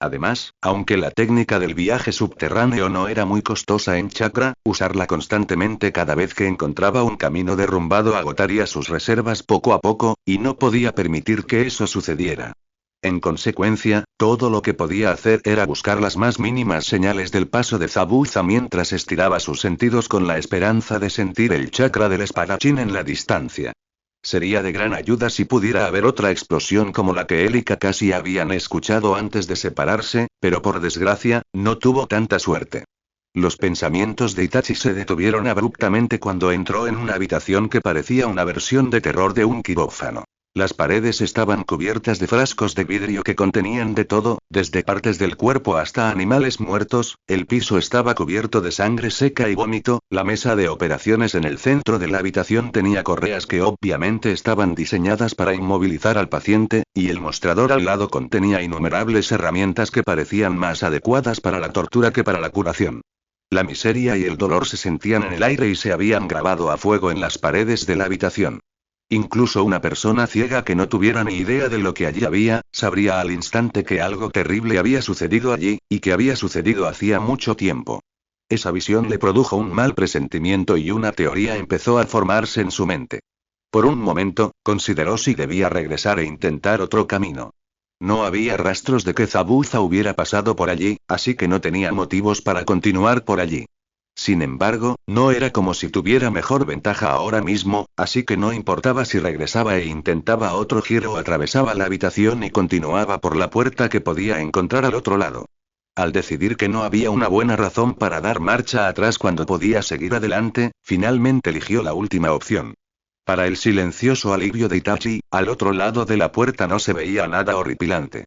Además, aunque la técnica del viaje subterráneo no era muy costosa en chakra, usarla constantemente cada vez que encontraba un camino derrumbado agotaría sus reservas poco a poco, y no podía permitir que eso sucediera. En consecuencia, todo lo que podía hacer era buscar las más mínimas señales del paso de Zabuza mientras estiraba sus sentidos con la esperanza de sentir el chakra del espadachín en la distancia. Sería de gran ayuda si pudiera haber otra explosión como la que él y Kakashi habían escuchado antes de separarse, pero por desgracia, no tuvo tanta suerte. Los pensamientos de Itachi se detuvieron abruptamente cuando entró en una habitación que parecía una versión de terror de un quirófano. Las paredes estaban cubiertas de frascos de vidrio que contenían de todo, desde partes del cuerpo hasta animales muertos, el piso estaba cubierto de sangre seca y vómito, la mesa de operaciones en el centro de la habitación tenía correas que obviamente estaban diseñadas para inmovilizar al paciente, y el mostrador al lado contenía innumerables herramientas que parecían más adecuadas para la tortura que para la curación. La miseria y el dolor se sentían en el aire y se habían grabado a fuego en las paredes de la habitación. Incluso una persona ciega que no tuviera ni idea de lo que allí había, sabría al instante que algo terrible había sucedido allí, y que había sucedido hacía mucho tiempo. Esa visión le produjo un mal presentimiento y una teoría empezó a formarse en su mente. Por un momento, consideró si debía regresar e intentar otro camino. No había rastros de que Zabuza hubiera pasado por allí, así que no tenía motivos para continuar por allí. Sin embargo, no era como si tuviera mejor ventaja ahora mismo, así que no importaba si regresaba e intentaba otro giro o atravesaba la habitación y continuaba por la puerta que podía encontrar al otro lado. Al decidir que no había una buena razón para dar marcha atrás cuando podía seguir adelante, finalmente eligió la última opción. Para el silencioso alivio de Itachi, al otro lado de la puerta no se veía nada horripilante.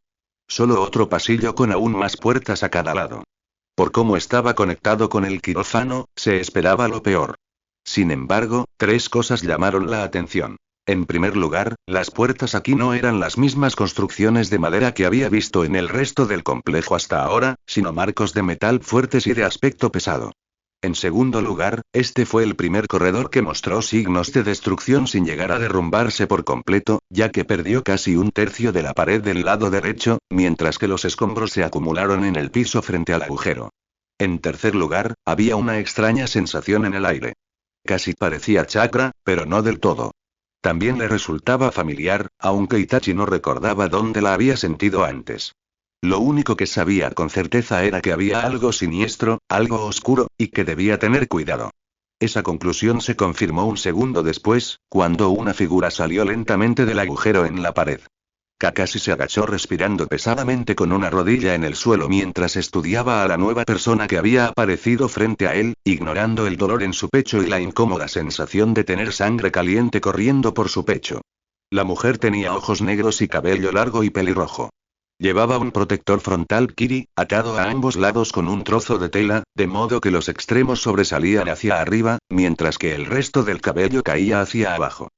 Solo otro pasillo con aún más puertas a cada lado. Por cómo estaba conectado con el quirófano, se esperaba lo peor. Sin embargo, 3 cosas llamaron la atención. En primer lugar, las puertas aquí no eran las mismas construcciones de madera que había visto en el resto del complejo hasta ahora, sino marcos de metal fuertes y de aspecto pesado. En segundo lugar, este fue el primer corredor que mostró signos de destrucción sin llegar a derrumbarse por completo, ya que perdió casi un tercio de la pared del lado derecho, mientras que los escombros se acumularon en el piso frente al agujero. En tercer lugar, había una extraña sensación en el aire. Casi parecía chakra, pero no del todo. También le resultaba familiar, aunque Itachi no recordaba dónde la había sentido antes. Lo único que sabía con certeza era que había algo siniestro, algo oscuro, y que debía tener cuidado. Esa conclusión se confirmó un segundo después, cuando una figura salió lentamente del agujero en la pared. Kakashi se agachó respirando pesadamente con una rodilla en el suelo mientras estudiaba a la nueva persona que había aparecido frente a él, ignorando el dolor en su pecho y la incómoda sensación de tener sangre caliente corriendo por su pecho. La mujer tenía ojos negros y cabello largo y pelirrojo. Llevaba un protector frontal kiri, atado a ambos lados con un trozo de tela, de modo que los extremos sobresalían hacia arriba, mientras que el resto del cabello caía hacia abajo.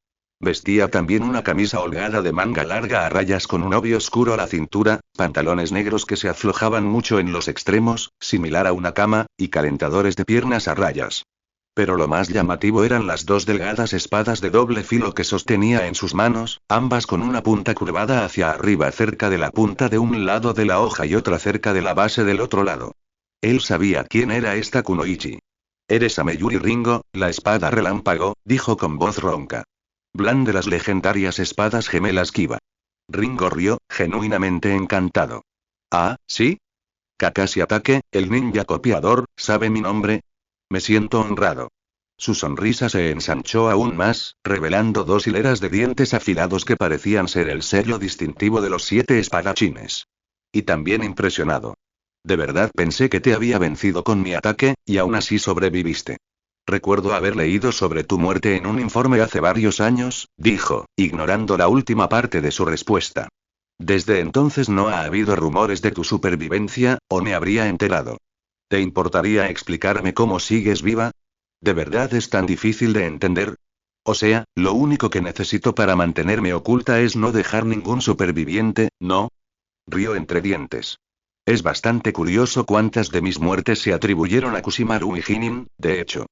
Vestía también una camisa holgada de manga larga a rayas con un obi oscuro a la cintura, pantalones negros que se aflojaban mucho en los extremos, similar a una cama, y calentadores de piernas a rayas. Pero lo más llamativo eran las dos delgadas espadas de doble filo que sostenía en sus manos, ambas con una punta curvada hacia arriba cerca de la punta de un lado de la hoja y otra cerca de la base del otro lado. Él sabía quién era esta Kunoichi. «Eres Ameyuri Ringo, la espada relámpago», dijo con voz ronca. Blan de las legendarias espadas gemelas Kiba. Ringo rió, genuinamente encantado. «Ah, ¿sí? Kakashi Atake, el ninja copiador, ¿sabe mi nombre? Me siento honrado». Su sonrisa se ensanchó aún más, revelando dos hileras de dientes afilados que parecían ser el sello distintivo de los 7 espadachines. Y también impresionado. «De verdad pensé que te había vencido con mi ataque, y aún así sobreviviste. Recuerdo haber leído sobre tu muerte en un informe hace varios años», dijo, ignorando la última parte de su respuesta. «Desde entonces no ha habido rumores de tu supervivencia, o me habría enterado. ¿Te importaría explicarme cómo sigues viva? ¿De verdad es tan difícil de entender? O sea, lo único que necesito para mantenerme oculta es no dejar ningún superviviente, ¿no?». Rió entre dientes. «Es bastante curioso cuántas de mis muertes se atribuyeron a Kushimaru y Hinin, de hecho.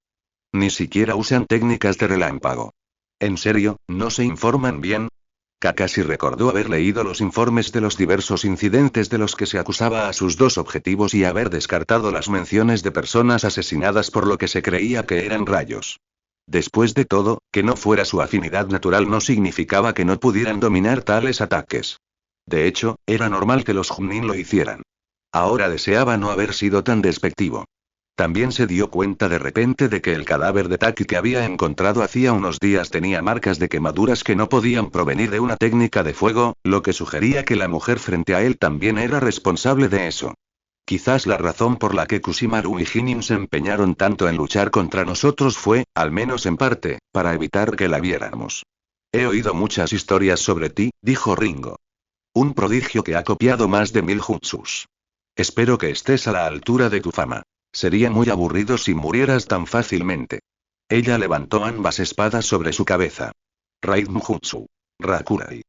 Ni siquiera usan técnicas de relámpago. ¿En serio, no se informan bien?». Kakashi recordó haber leído los informes de los diversos incidentes de los que se acusaba a sus dos objetivos y haber descartado las menciones de personas asesinadas por lo que se creía que eran rayos. Después de todo, que no fuera su afinidad natural no significaba que no pudieran dominar tales ataques. De hecho, era normal que los Chunin lo hicieran. Ahora deseaba no haber sido tan despectivo. También se dio cuenta de repente de que el cadáver de Taki que había encontrado hacía unos días tenía marcas de quemaduras que no podían provenir de una técnica de fuego, lo que sugería que la mujer frente a él también era responsable de eso. Quizás la razón por la que Kushimaru y Hinin se empeñaron tanto en luchar contra nosotros fue, al menos en parte, para evitar que la viéramos. «He oído muchas historias sobre ti», dijo Ringo. «Un prodigio que ha copiado más de 1000 jutsus. Espero que estés a la altura de tu fama. Sería muy aburrido si murieras tan fácilmente». Ella levantó ambas espadas sobre su cabeza. «Raidmujutsu. Rakurai.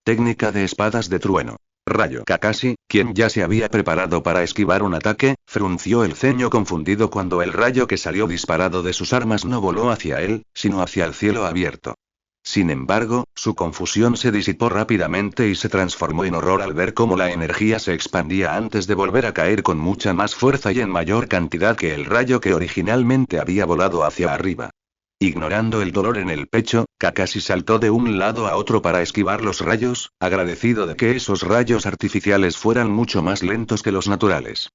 Técnica de espadas de trueno. Rayo». Kakashi, quien ya se había preparado para esquivar un ataque, frunció el ceño confundido cuando el rayo que salió disparado de sus armas no voló hacia él, sino hacia el cielo abierto. Sin embargo, su confusión se disipó rápidamente y se transformó en horror al ver cómo la energía se expandía antes de volver a caer con mucha más fuerza y en mayor cantidad que el rayo que originalmente había volado hacia arriba. Ignorando el dolor en el pecho, Kakashi saltó de un lado a otro para esquivar los rayos, agradecido de que esos rayos artificiales fueran mucho más lentos que los naturales.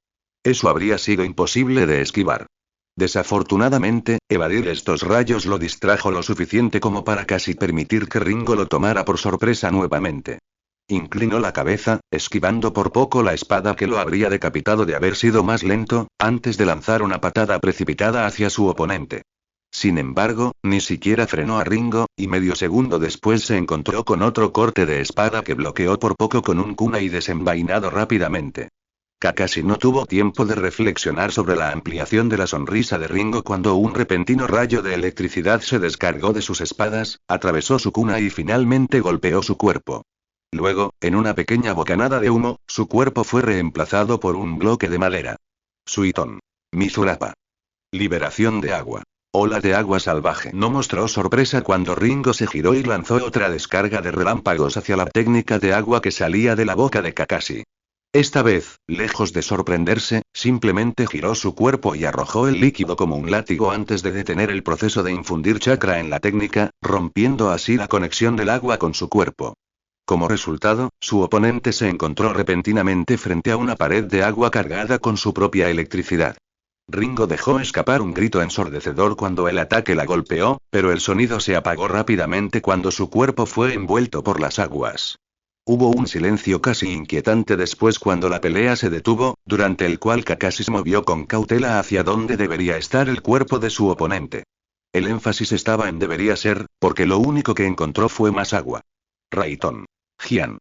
Eso habría sido imposible de esquivar. Desafortunadamente, evadir estos rayos lo distrajo lo suficiente como para casi permitir que Ringo lo tomara por sorpresa nuevamente. Inclinó la cabeza, esquivando por poco la espada que lo habría decapitado de haber sido más lento, antes de lanzar una patada precipitada hacia su oponente. Sin embargo, ni siquiera frenó a Ringo, y medio segundo después se encontró con otro corte de espada que bloqueó por poco con un kunai desenvainado rápidamente. Kakashi no tuvo tiempo de reflexionar sobre la ampliación de la sonrisa de Ringo cuando un repentino rayo de electricidad se descargó de sus espadas, atravesó su kunai y finalmente golpeó su cuerpo. Luego, en una pequeña bocanada de humo, su cuerpo fue reemplazado por un bloque de madera. Suiton. Mizurapa. Liberación de agua. Ola de agua salvaje. No mostró sorpresa cuando Ringo se giró y lanzó otra descarga de relámpagos hacia la técnica de agua que salía de la boca de Kakashi. Esta vez, lejos de sorprenderse, simplemente giró su cuerpo y arrojó el líquido como un látigo antes de detener el proceso de infundir chakra en la técnica, rompiendo así la conexión del agua con su cuerpo. Como resultado, su oponente se encontró repentinamente frente a una pared de agua cargada con su propia electricidad. Ringo dejó escapar un grito ensordecedor cuando el ataque la golpeó, pero el sonido se apagó rápidamente cuando su cuerpo fue envuelto por las aguas. Hubo un silencio casi inquietante después cuando la pelea se detuvo, durante el cual Kakashi se movió con cautela hacia donde debería estar el cuerpo de su oponente. El énfasis estaba en debería ser, porque lo único que encontró fue más agua. Raiton. Gian.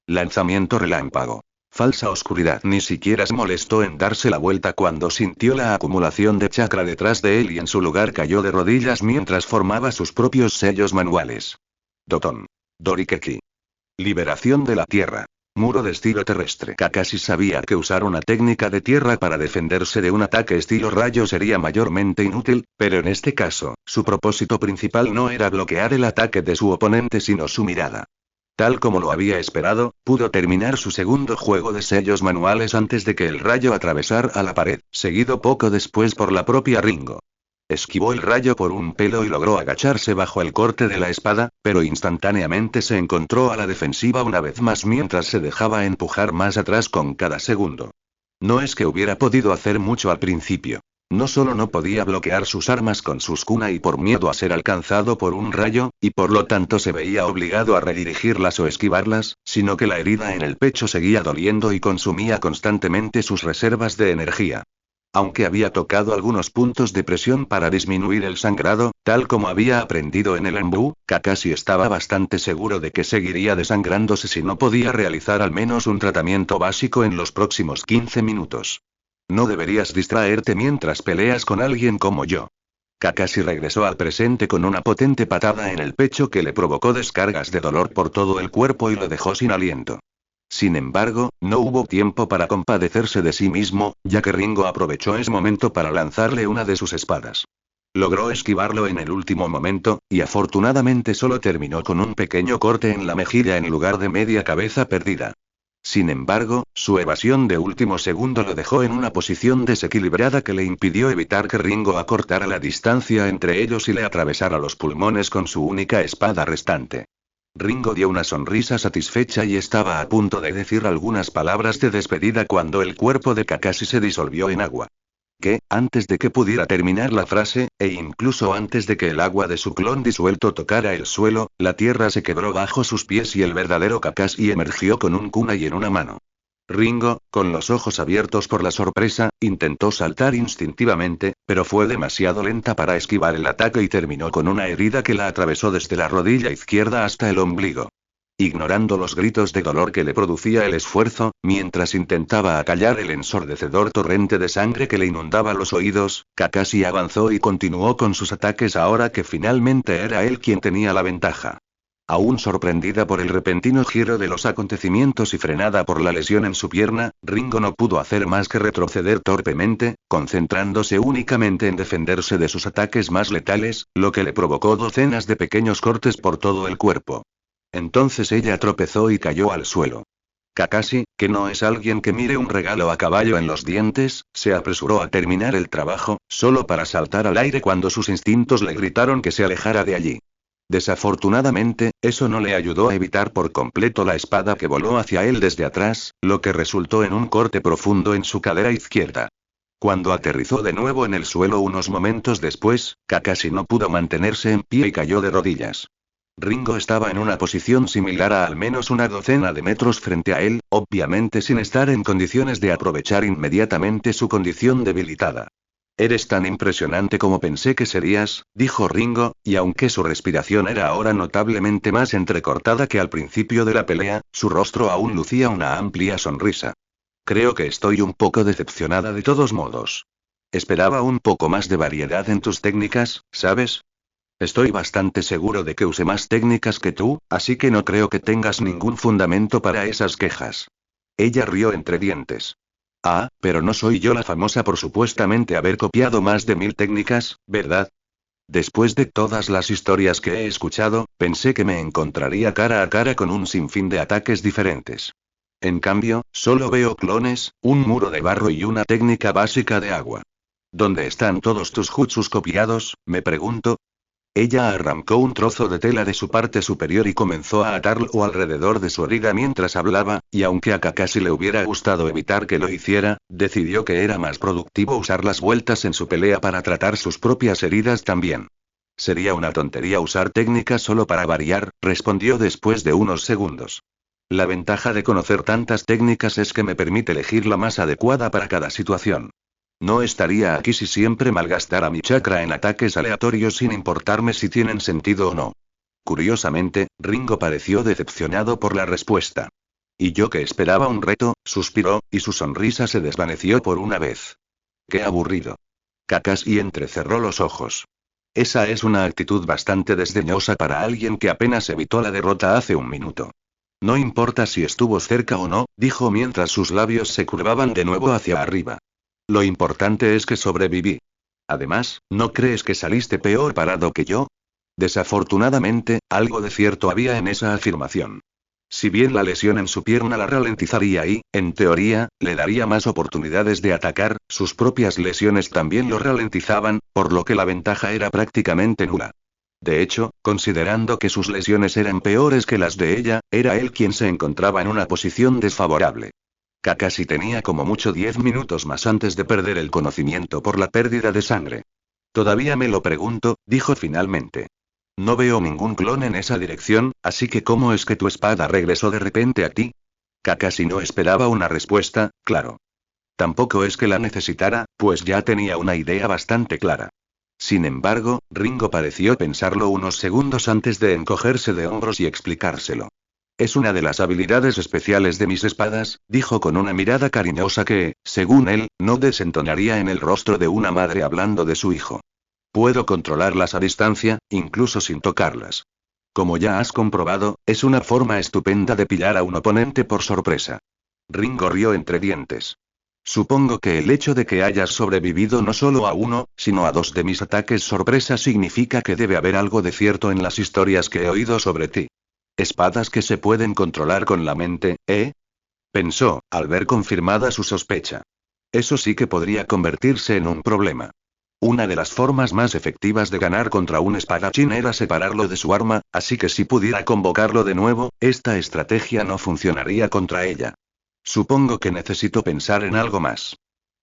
Lanzamiento relámpago. Falsa oscuridad. Ni siquiera se molestó en darse la vuelta cuando sintió la acumulación de chakra detrás de él y en su lugar cayó de rodillas mientras formaba sus propios sellos manuales. Doton. Dorikeki. Liberación de la tierra. Muro de estilo terrestre. Kakashi sabía que usar una técnica de tierra para defenderse de un ataque estilo rayo sería mayormente inútil, pero en este caso, su propósito principal no era bloquear el ataque de su oponente sino su mirada. Tal como lo había esperado, pudo terminar su segundo juego de sellos manuales antes de que el rayo atravesara la pared, seguido poco después por la propia Ringo. Esquivó el rayo por un pelo y logró agacharse bajo el corte de la espada, pero instantáneamente se encontró a la defensiva una vez más mientras se dejaba empujar más atrás con cada segundo. No es que hubiera podido hacer mucho al principio. No solo no podía bloquear sus armas con sus kunai por miedo a ser alcanzado por un rayo, y por lo tanto se veía obligado a redirigirlas o esquivarlas, sino que la herida en el pecho seguía doliendo y consumía constantemente sus reservas de energía. Aunque había tocado algunos puntos de presión para disminuir el sangrado, tal como había aprendido en el Enbu, Kakashi estaba bastante seguro de que seguiría desangrándose si no podía realizar al menos un tratamiento básico en los próximos 15 minutos. No deberías distraerte mientras peleas con alguien como yo. Kakashi regresó al presente con una potente patada en el pecho que le provocó descargas de dolor por todo el cuerpo y lo dejó sin aliento. Sin embargo, no hubo tiempo para compadecerse de sí mismo, ya que Ringo aprovechó ese momento para lanzarle una de sus espadas. Logró esquivarlo en el último momento, y afortunadamente solo terminó con un pequeño corte en la mejilla en lugar de media cabeza perdida. Sin embargo, su evasión de último segundo lo dejó en una posición desequilibrada que le impidió evitar que Ringo acortara la distancia entre ellos y le atravesara los pulmones con su única espada restante. Ringo dio una sonrisa satisfecha y estaba a punto de decir algunas palabras de despedida cuando el cuerpo de Kakashi se disolvió en agua. Que, antes de que pudiera terminar la frase, e incluso antes de que el agua de su clon disuelto tocara el suelo, la tierra se quebró bajo sus pies y el verdadero Kakashi emergió con un kunai en una mano. Ringo, con los ojos abiertos por la sorpresa, intentó saltar instintivamente, pero fue demasiado lenta para esquivar el ataque y terminó con una herida que la atravesó desde la rodilla izquierda hasta el ombligo. Ignorando los gritos de dolor que le producía el esfuerzo, mientras intentaba acallar el ensordecedor torrente de sangre que le inundaba los oídos, Kakashi avanzó y continuó con sus ataques ahora que finalmente era él quien tenía la ventaja. Aún sorprendida por el repentino giro de los acontecimientos y frenada por la lesión en su pierna, Ringo no pudo hacer más que retroceder torpemente, concentrándose únicamente en defenderse de sus ataques más letales, lo que le provocó docenas de pequeños cortes por todo el cuerpo. Entonces ella tropezó y cayó al suelo. Kakashi, que no es alguien que mire un regalo a caballo en los dientes, se apresuró a terminar el trabajo, solo para saltar al aire cuando sus instintos le gritaron que se alejara de allí. Desafortunadamente, eso no le ayudó a evitar por completo la espada que voló hacia él desde atrás, lo que resultó en un corte profundo en su cadera izquierda. Cuando aterrizó de nuevo en el suelo unos momentos después, Kakashi no pudo mantenerse en pie y cayó de rodillas. Ringo estaba en una posición similar a al menos una docena de metros frente a él, obviamente sin estar en condiciones de aprovechar inmediatamente su condición debilitada. Eres tan impresionante como pensé que serías, dijo Ringo, y aunque su respiración era ahora notablemente más entrecortada que al principio de la pelea, su rostro aún lucía una amplia sonrisa. Creo que estoy un poco decepcionada de todos modos. Esperaba un poco más de variedad en tus técnicas, ¿sabes? Estoy bastante seguro de que usé más técnicas que tú, así que no creo que tengas ningún fundamento para esas quejas. Ella rió entre dientes. Ah, pero no soy yo la famosa por supuestamente haber copiado más de 1000 técnicas, ¿verdad? Después de todas las historias que he escuchado, pensé que me encontraría cara a cara con un sinfín de ataques diferentes. En cambio, solo veo clones, un muro de barro y una técnica básica de agua. ¿Dónde están todos tus jutsus copiados?, me pregunto. Ella arrancó un trozo de tela de su parte superior y comenzó a atarlo alrededor de su herida mientras hablaba, y aunque a Kakashi le hubiera gustado evitar que lo hiciera, decidió que era más productivo usar las vueltas en su pelea para tratar sus propias heridas también. Sería una tontería usar técnicas solo para variar, respondió después de unos segundos. La ventaja de conocer tantas técnicas es que me permite elegir la más adecuada para cada situación. No estaría aquí si siempre malgastara mi chakra en ataques aleatorios sin importarme si tienen sentido o no. Curiosamente, Ringo pareció decepcionado por la respuesta. Y yo que esperaba un reto, suspiró, y su sonrisa se desvaneció por una vez. ¡Qué aburrido! Kakashi entrecerró los ojos. Esa es una actitud bastante desdeñosa para alguien que apenas evitó la derrota hace un minuto. No importa si estuvo cerca o no, dijo mientras sus labios se curvaban de nuevo hacia arriba. Lo importante es que sobreviví. Además, ¿no crees que saliste peor parado que yo? Desafortunadamente, algo de cierto había en esa afirmación. Si bien la lesión en su pierna la ralentizaría y, en teoría, le daría más oportunidades de atacar, sus propias lesiones también lo ralentizaban, por lo que la ventaja era prácticamente nula. De hecho, considerando que sus lesiones eran peores que las de ella, era él quien se encontraba en una posición desfavorable. Kakashi tenía como mucho 10 minutos más antes de perder el conocimiento por la pérdida de sangre. Todavía me lo pregunto, dijo finalmente. No veo ningún clon en esa dirección, así que ¿cómo es que tu espada regresó de repente a ti? Kakashi no esperaba una respuesta, claro. Tampoco es que la necesitara, pues ya tenía una idea bastante clara. Sin embargo, Ringo pareció pensarlo unos segundos antes de encogerse de hombros y explicárselo. Es una de las habilidades especiales de mis espadas, dijo con una mirada cariñosa que, según él, no desentonaría en el rostro de una madre hablando de su hijo. Puedo controlarlas a distancia, incluso sin tocarlas. Como ya has comprobado, es una forma estupenda de pillar a un oponente por sorpresa. Ringo rió entre dientes. Supongo que el hecho de que hayas sobrevivido no solo a uno, sino a 2 de mis ataques sorpresa significa que debe haber algo de cierto en las historias que he oído sobre ti. Espadas que se pueden controlar con la mente, ¿eh? Pensó, al ver confirmada su sospecha. Eso sí que podría convertirse en un problema. Una de las formas más efectivas de ganar contra un espadachín era separarlo de su arma, así que si pudiera convocarlo de nuevo, esta estrategia no funcionaría contra ella. Supongo que necesito pensar en algo más.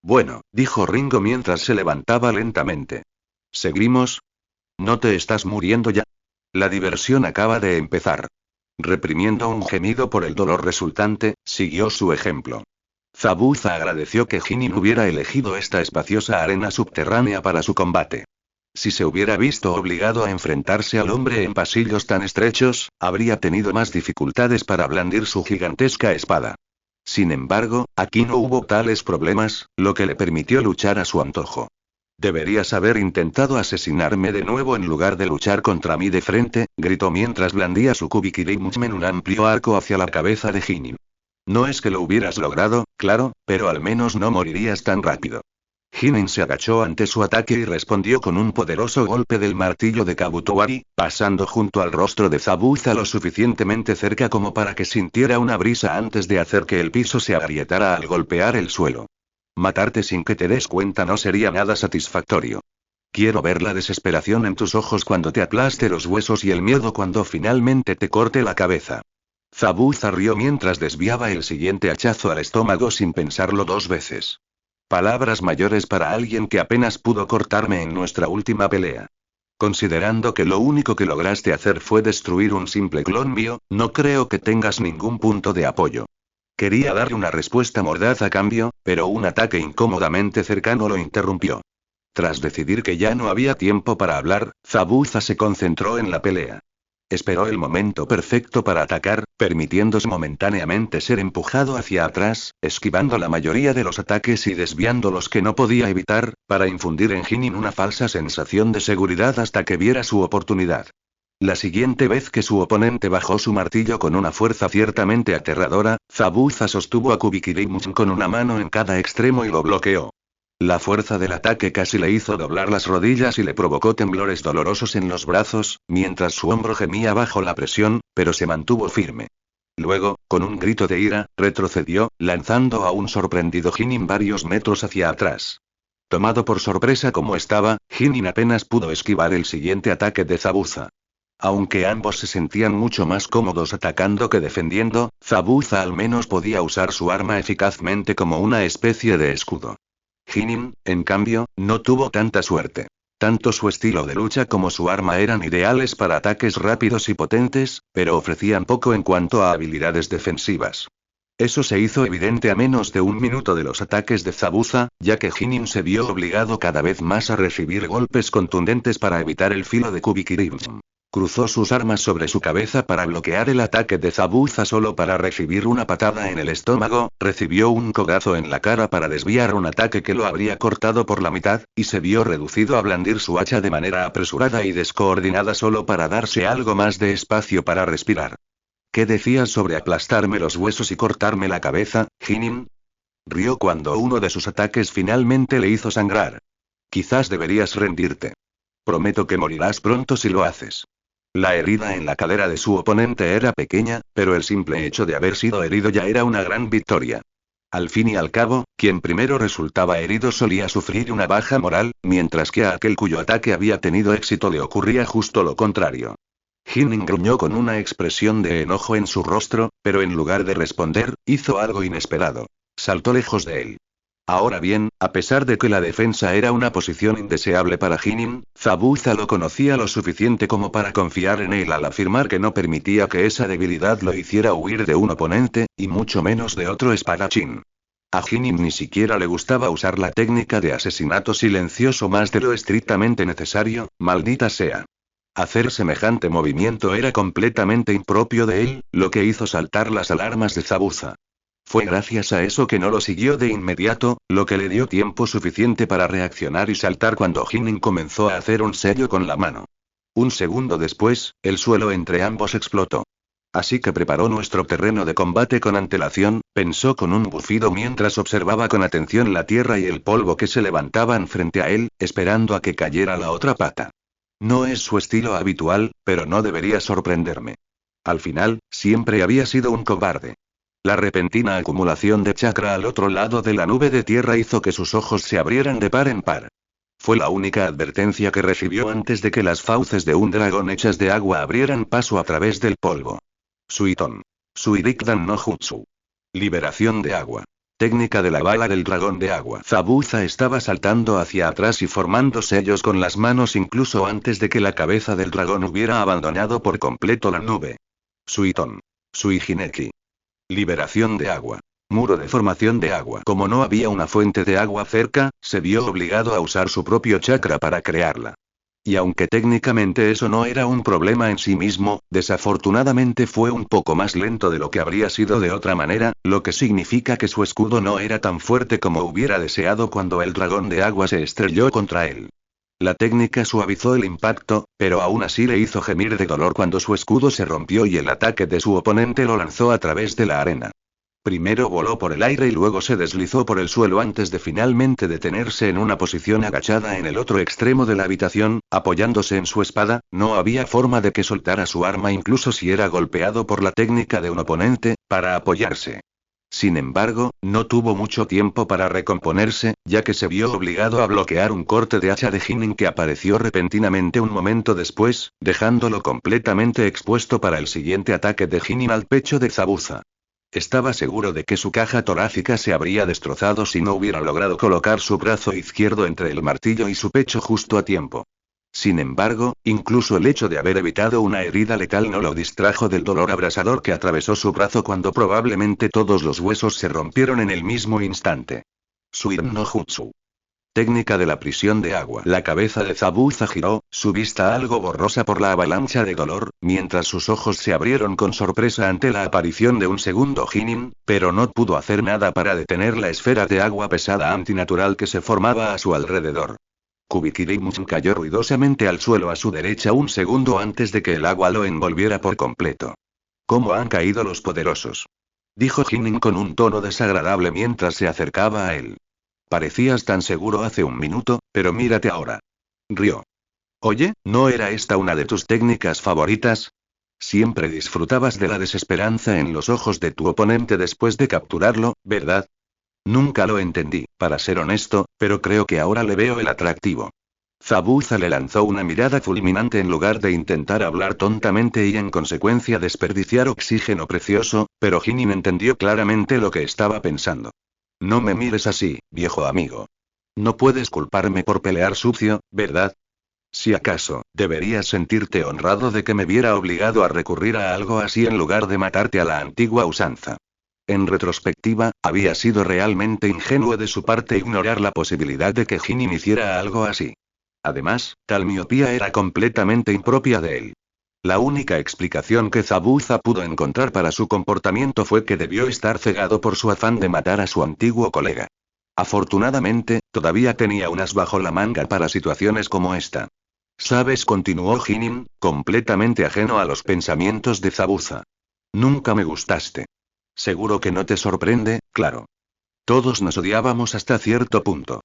Bueno, dijo Ringo mientras se levantaba lentamente. ¿Seguimos? ¿No te estás muriendo ya? La diversión acaba de empezar. Reprimiendo un gemido por el dolor resultante, siguió su ejemplo. Zabuza agradeció que Jinin hubiera elegido esta espaciosa arena subterránea para su combate. Si se hubiera visto obligado a enfrentarse al hombre en pasillos tan estrechos, habría tenido más dificultades para blandir su gigantesca espada. Sin embargo, aquí no hubo tales problemas, lo que le permitió luchar a su antojo. Deberías haber intentado asesinarme de nuevo en lugar de luchar contra mí de frente, gritó mientras blandía su Kubikiri-Musme en un amplio arco hacia la cabeza de Jinin. No es que lo hubieras logrado, claro, pero al menos no morirías tan rápido. Jinin se agachó ante su ataque y respondió con un poderoso golpe del martillo de Kabutowari, pasando junto al rostro de Zabuza lo suficientemente cerca como para que sintiera una brisa antes de hacer que el piso se agrietara al golpear el suelo. Matarte sin que te des cuenta no sería nada satisfactorio. Quiero ver la desesperación en tus ojos cuando te aplaste los huesos y el miedo cuando finalmente te corte la cabeza. Zabuza rió mientras desviaba el siguiente hachazo al estómago sin pensarlo 2 veces. Palabras mayores para alguien que apenas pudo cortarme en nuestra última pelea. Considerando que lo único que lograste hacer fue destruir un simple clon mío, no creo que tengas ningún punto de apoyo. Quería darle una respuesta mordaz a cambio, pero un ataque incómodamente cercano lo interrumpió. Tras decidir que ya no había tiempo para hablar, Zabuza se concentró en la pelea. Esperó el momento perfecto para atacar, permitiéndose momentáneamente ser empujado hacia atrás, esquivando la mayoría de los ataques y desviando los que no podía evitar, para infundir en Jinin una falsa sensación de seguridad hasta que viera su oportunidad. La siguiente vez que su oponente bajó su martillo con una fuerza ciertamente aterradora, Zabuza sostuvo a Kubikiri-Musme con una mano en cada extremo y lo bloqueó. La fuerza del ataque casi le hizo doblar las rodillas y le provocó temblores dolorosos en los brazos, mientras su hombro gemía bajo la presión, pero se mantuvo firme. Luego, con un grito de ira, retrocedió, lanzando a un sorprendido Jinin varios metros hacia atrás. Tomado por sorpresa como estaba, Jinin apenas pudo esquivar el siguiente ataque de Zabuza. Aunque ambos se sentían mucho más cómodos atacando que defendiendo, Zabuza al menos podía usar su arma eficazmente como una especie de escudo. Jinin, en cambio, no tuvo tanta suerte. Tanto su estilo de lucha como su arma eran ideales para ataques rápidos y potentes, pero ofrecían poco en cuanto a habilidades defensivas. Eso se hizo evidente a menos de un minuto de los ataques de Zabuza, ya que Jinin se vio obligado cada vez más a recibir golpes contundentes para evitar el filo de Kubikirim. Cruzó sus armas sobre su cabeza para bloquear el ataque de Zabuza solo para recibir una patada en el estómago, recibió un codazo en la cara para desviar un ataque que lo habría cortado por la mitad, y se vio reducido a blandir su hacha de manera apresurada y descoordinada solo para darse algo más de espacio para respirar. ¿Qué decías sobre aplastarme los huesos y cortarme la cabeza, Jinin? Rió cuando uno de sus ataques finalmente le hizo sangrar. Quizás deberías rendirte. Prometo que morirás pronto si lo haces. La herida en la cadera de su oponente era pequeña, pero el simple hecho de haber sido herido ya era una gran victoria. Al fin y al cabo, quien primero resultaba herido solía sufrir una baja moral, mientras que a aquel cuyo ataque había tenido éxito le ocurría justo lo contrario. Jinin gruñó con una expresión de enojo en su rostro, pero en lugar de responder, hizo algo inesperado. Saltó lejos de él. Ahora bien, a pesar de que la defensa era una posición indeseable para Jinin, Zabuza lo conocía lo suficiente como para confiar en él al afirmar que no permitía que esa debilidad lo hiciera huir de un oponente, y mucho menos de otro espadachín. A Jinin ni siquiera le gustaba usar la técnica de asesinato silencioso más de lo estrictamente necesario, maldita sea. Hacer semejante movimiento era completamente impropio de él, lo que hizo saltar las alarmas de Zabuza. Fue gracias a eso que no lo siguió de inmediato, lo que le dio tiempo suficiente para reaccionar y saltar cuando Jinin comenzó a hacer un sello con la mano. Un segundo después, el suelo entre ambos explotó. Así que preparó nuestro terreno de combate con antelación, pensó con un bufido mientras observaba con atención la tierra y el polvo que se levantaban frente a él, esperando a que cayera la otra pata. No es su estilo habitual, pero no debería sorprenderme. Al final, siempre había sido un cobarde. La repentina acumulación de chakra al otro lado de la nube de tierra hizo que sus ojos se abrieran de par en par. Fue la única advertencia que recibió antes de que las fauces de un dragón hechas de agua abrieran paso a través del polvo. Suiton. Suirikdan no Jutsu. Liberación de agua. Técnica de la bala del dragón de agua. Zabuza estaba saltando hacia atrás y formando sellos con las manos incluso antes de que la cabeza del dragón hubiera abandonado por completo la nube. Suiton. Suijineki. Liberación de agua. Muro de formación de agua. Como no había una fuente de agua cerca, se vio obligado a usar su propio chakra para crearla. Y aunque técnicamente eso no era un problema en sí mismo, desafortunadamente fue un poco más lento de lo que habría sido de otra manera, lo que significa que su escudo no era tan fuerte como hubiera deseado cuando el dragón de agua se estrelló contra él. La técnica suavizó el impacto, pero aún así le hizo gemir de dolor cuando su escudo se rompió y el ataque de su oponente lo lanzó a través de la arena. Primero voló por el aire y luego se deslizó por el suelo antes de finalmente detenerse en una posición agachada en el otro extremo de la habitación, apoyándose en su espada. No había forma de que soltara su arma incluso si era golpeado por la técnica de un oponente, para apoyarse. Sin embargo, no tuvo mucho tiempo para recomponerse, ya que se vio obligado a bloquear un corte de hacha de Jinin que apareció repentinamente un momento después, dejándolo completamente expuesto para el siguiente ataque de Jinin al pecho de Zabuza. Estaba seguro de que su caja torácica se habría destrozado si no hubiera logrado colocar su brazo izquierdo entre el martillo y su pecho justo a tiempo. Sin embargo, incluso el hecho de haber evitado una herida letal no lo distrajo del dolor abrasador que atravesó su brazo cuando probablemente todos los huesos se rompieron en el mismo instante. Suiren no Jutsu. Técnica de la prisión de agua. La cabeza de Zabuza giró, su vista algo borrosa por la avalancha de dolor, mientras sus ojos se abrieron con sorpresa ante la aparición de un segundo Jinin, pero no pudo hacer nada para detener la esfera de agua pesada antinatural que se formaba a su alrededor. Kubikirimchi cayó ruidosamente al suelo a su derecha un segundo antes de que el agua lo envolviera por completo. ¿Cómo han caído los poderosos?, dijo Jinin con un tono desagradable mientras se acercaba a él. Parecías tan seguro hace un minuto, pero mírate ahora. Rió. Oye, ¿no era esta una de tus técnicas favoritas? Siempre disfrutabas de la desesperanza en los ojos de tu oponente después de capturarlo, ¿verdad? Nunca lo entendí, para ser honesto, pero creo que ahora le veo el atractivo. Zabuza le lanzó una mirada fulminante en lugar de intentar hablar tontamente y en consecuencia desperdiciar oxígeno precioso, pero Jinin entendió claramente lo que estaba pensando. No me mires así, viejo amigo. No puedes culparme por pelear sucio, ¿verdad? Si acaso, deberías sentirte honrado de que me viera obligado a recurrir a algo así en lugar de matarte a la antigua usanza. En retrospectiva, había sido realmente ingenuo de su parte ignorar la posibilidad de que Jinin hiciera algo así. Además, tal miopía era completamente impropia de él. La única explicación que Zabuza pudo encontrar para su comportamiento fue que debió estar cegado por su afán de matar a su antiguo colega. Afortunadamente, todavía tenía unas bajo la manga para situaciones como esta. ¿Sabes? Continuó Jinin, completamente ajeno a los pensamientos de Zabuza. Nunca me gustaste. Seguro que no te sorprende, claro. Todos nos odiábamos hasta cierto punto.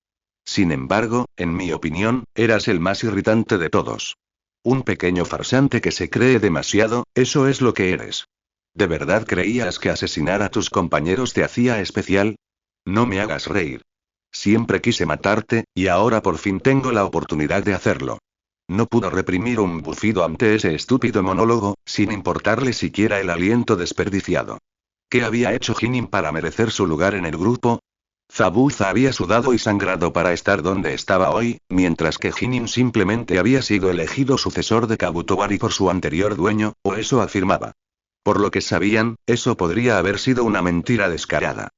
Sin embargo, en mi opinión, eras el más irritante de todos. Un pequeño farsante que se cree demasiado, eso es lo que eres. ¿De verdad creías que asesinar a tus compañeros te hacía especial? No me hagas reír. Siempre quise matarte, y ahora por fin tengo la oportunidad de hacerlo. No pudo reprimir un bufido ante ese estúpido monólogo, sin importarle siquiera el aliento desperdiciado. ¿Qué había hecho Jinin para merecer su lugar en el grupo? Zabuza había sudado y sangrado para estar donde estaba hoy, mientras que Jinin simplemente había sido elegido sucesor de Kabutowari por su anterior dueño, o eso afirmaba. Por lo que sabían, eso podría haber sido una mentira descarada.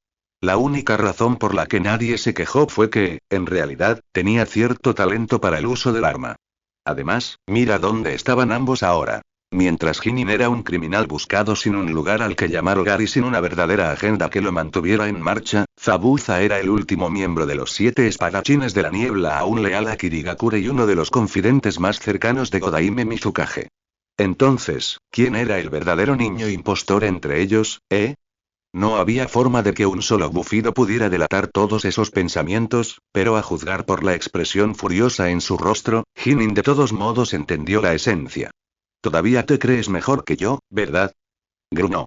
La única razón por la que nadie se quejó fue que, en realidad, tenía cierto talento para el uso del arma. Además, mira dónde estaban ambos ahora. Mientras Jinin era un criminal buscado sin un lugar al que llamar hogar y sin una verdadera agenda que lo mantuviera en marcha, Zabuza era el último miembro de los 7 espadachines de la niebla aún leal a Kirigakure y uno de los confidentes más cercanos de Godaime Mizukage. Entonces, ¿quién era el verdadero niño impostor entre ellos, eh? No había forma de que un solo bufido pudiera delatar todos esos pensamientos, pero a juzgar por la expresión furiosa en su rostro, Jinin de todos modos entendió la esencia. Todavía te crees mejor que yo, ¿verdad? Gruñó.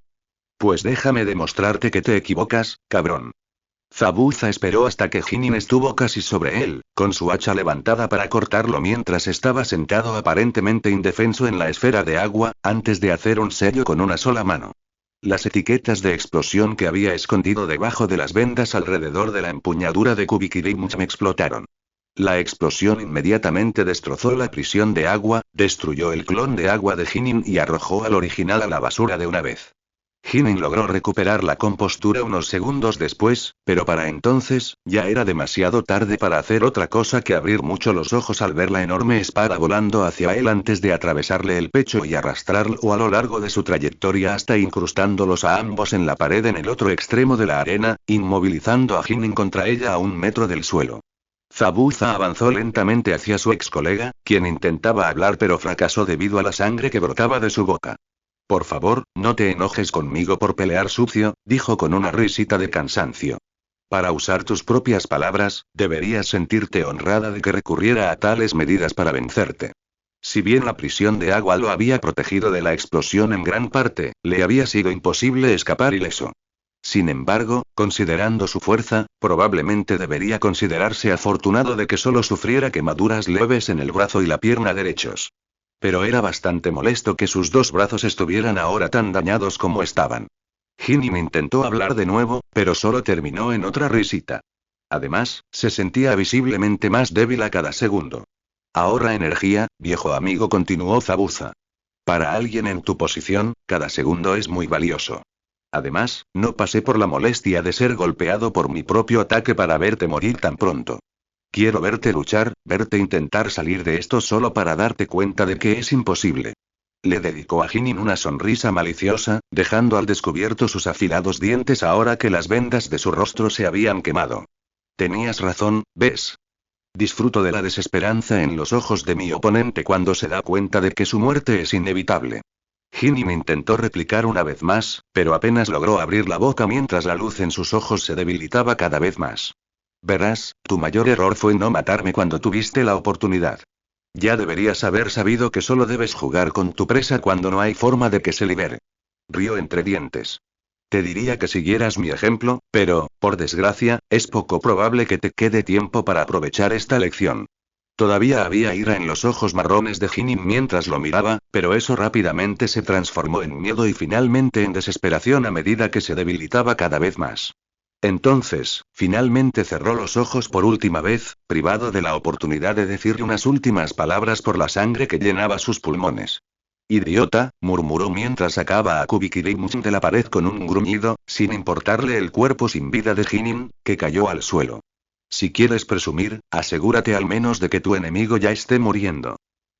Pues déjame demostrarte que te equivocas, cabrón. Zabuza esperó hasta que Jinin estuvo casi sobre él, con su hacha levantada para cortarlo mientras estaba sentado aparentemente indefenso en la esfera de agua, antes de hacer un sello con una sola mano. Las etiquetas de explosión que había escondido debajo de las vendas alrededor de la empuñadura de Kubikirimcham explotaron. La explosión inmediatamente destrozó la prisión de agua, destruyó el clon de agua de Jinin y arrojó al original a la basura de una vez. Jinin logró recuperar la compostura unos segundos después, pero para entonces, ya era demasiado tarde para hacer otra cosa que abrir mucho los ojos al ver la enorme espada volando hacia él antes de atravesarle el pecho y arrastrarlo a lo largo de su trayectoria hasta incrustándolos a ambos en la pared en el otro extremo de la arena, inmovilizando a Jinin contra ella a 1 metro del suelo. Zabuza avanzó lentamente hacia su ex colega, quien intentaba hablar pero fracasó debido a la sangre que brotaba de su boca. Por favor, no te enojes conmigo por pelear sucio, dijo con una risita de cansancio. Para usar tus propias palabras, deberías sentirte honrada de que recurriera a tales medidas para vencerte. Si bien la prisión de agua lo había protegido de la explosión en gran parte, le había sido imposible escapar ileso. Sin embargo, considerando su fuerza, probablemente debería considerarse afortunado de que solo sufriera quemaduras leves en el brazo y la pierna derechos. Pero era bastante molesto que sus 2 brazos estuvieran ahora tan dañados como estaban. Jinin intentó hablar de nuevo, pero solo terminó en otra risita. Además, se sentía visiblemente más débil a cada segundo. Ahorra energía, viejo amigo, continuó Zabuza. Para alguien en tu posición, cada segundo es muy valioso. Además, no pasé por la molestia de ser golpeado por mi propio ataque para verte morir tan pronto. Quiero verte luchar, verte intentar salir de esto solo para darte cuenta de que es imposible. Le dedicó a Jinin una sonrisa maliciosa, dejando al descubierto sus afilados dientes ahora que las vendas de su rostro se habían quemado. Tenías razón, ¿ves? Disfruto de la desesperanza en los ojos de mi oponente cuando se da cuenta de que su muerte es inevitable. Jinin intentó replicar una vez más, pero apenas logró abrir la boca mientras la luz en sus ojos se debilitaba cada vez más. Verás, tu mayor error fue no matarme cuando tuviste la oportunidad. Ya deberías haber sabido que solo debes jugar con tu presa cuando no hay forma de que se libere. Rió entre dientes. Te diría que siguieras mi ejemplo, pero, por desgracia, es poco probable que te quede tiempo para aprovechar esta lección. Todavía había ira en los ojos marrones de Jinin mientras lo miraba, pero eso rápidamente se transformó en miedo y finalmente en desesperación a medida que se debilitaba cada vez más. Entonces, finalmente cerró los ojos por última vez, privado de la oportunidad de decirle unas últimas palabras por la sangre que llenaba sus pulmones. Idiota, murmuró mientras sacaba a Kubikirimusin de la pared con un gruñido, sin importarle el cuerpo sin vida de Jinin, que cayó al suelo. Si quieres presumir, asegúrate al menos de que tu enemigo ya esté muriendo.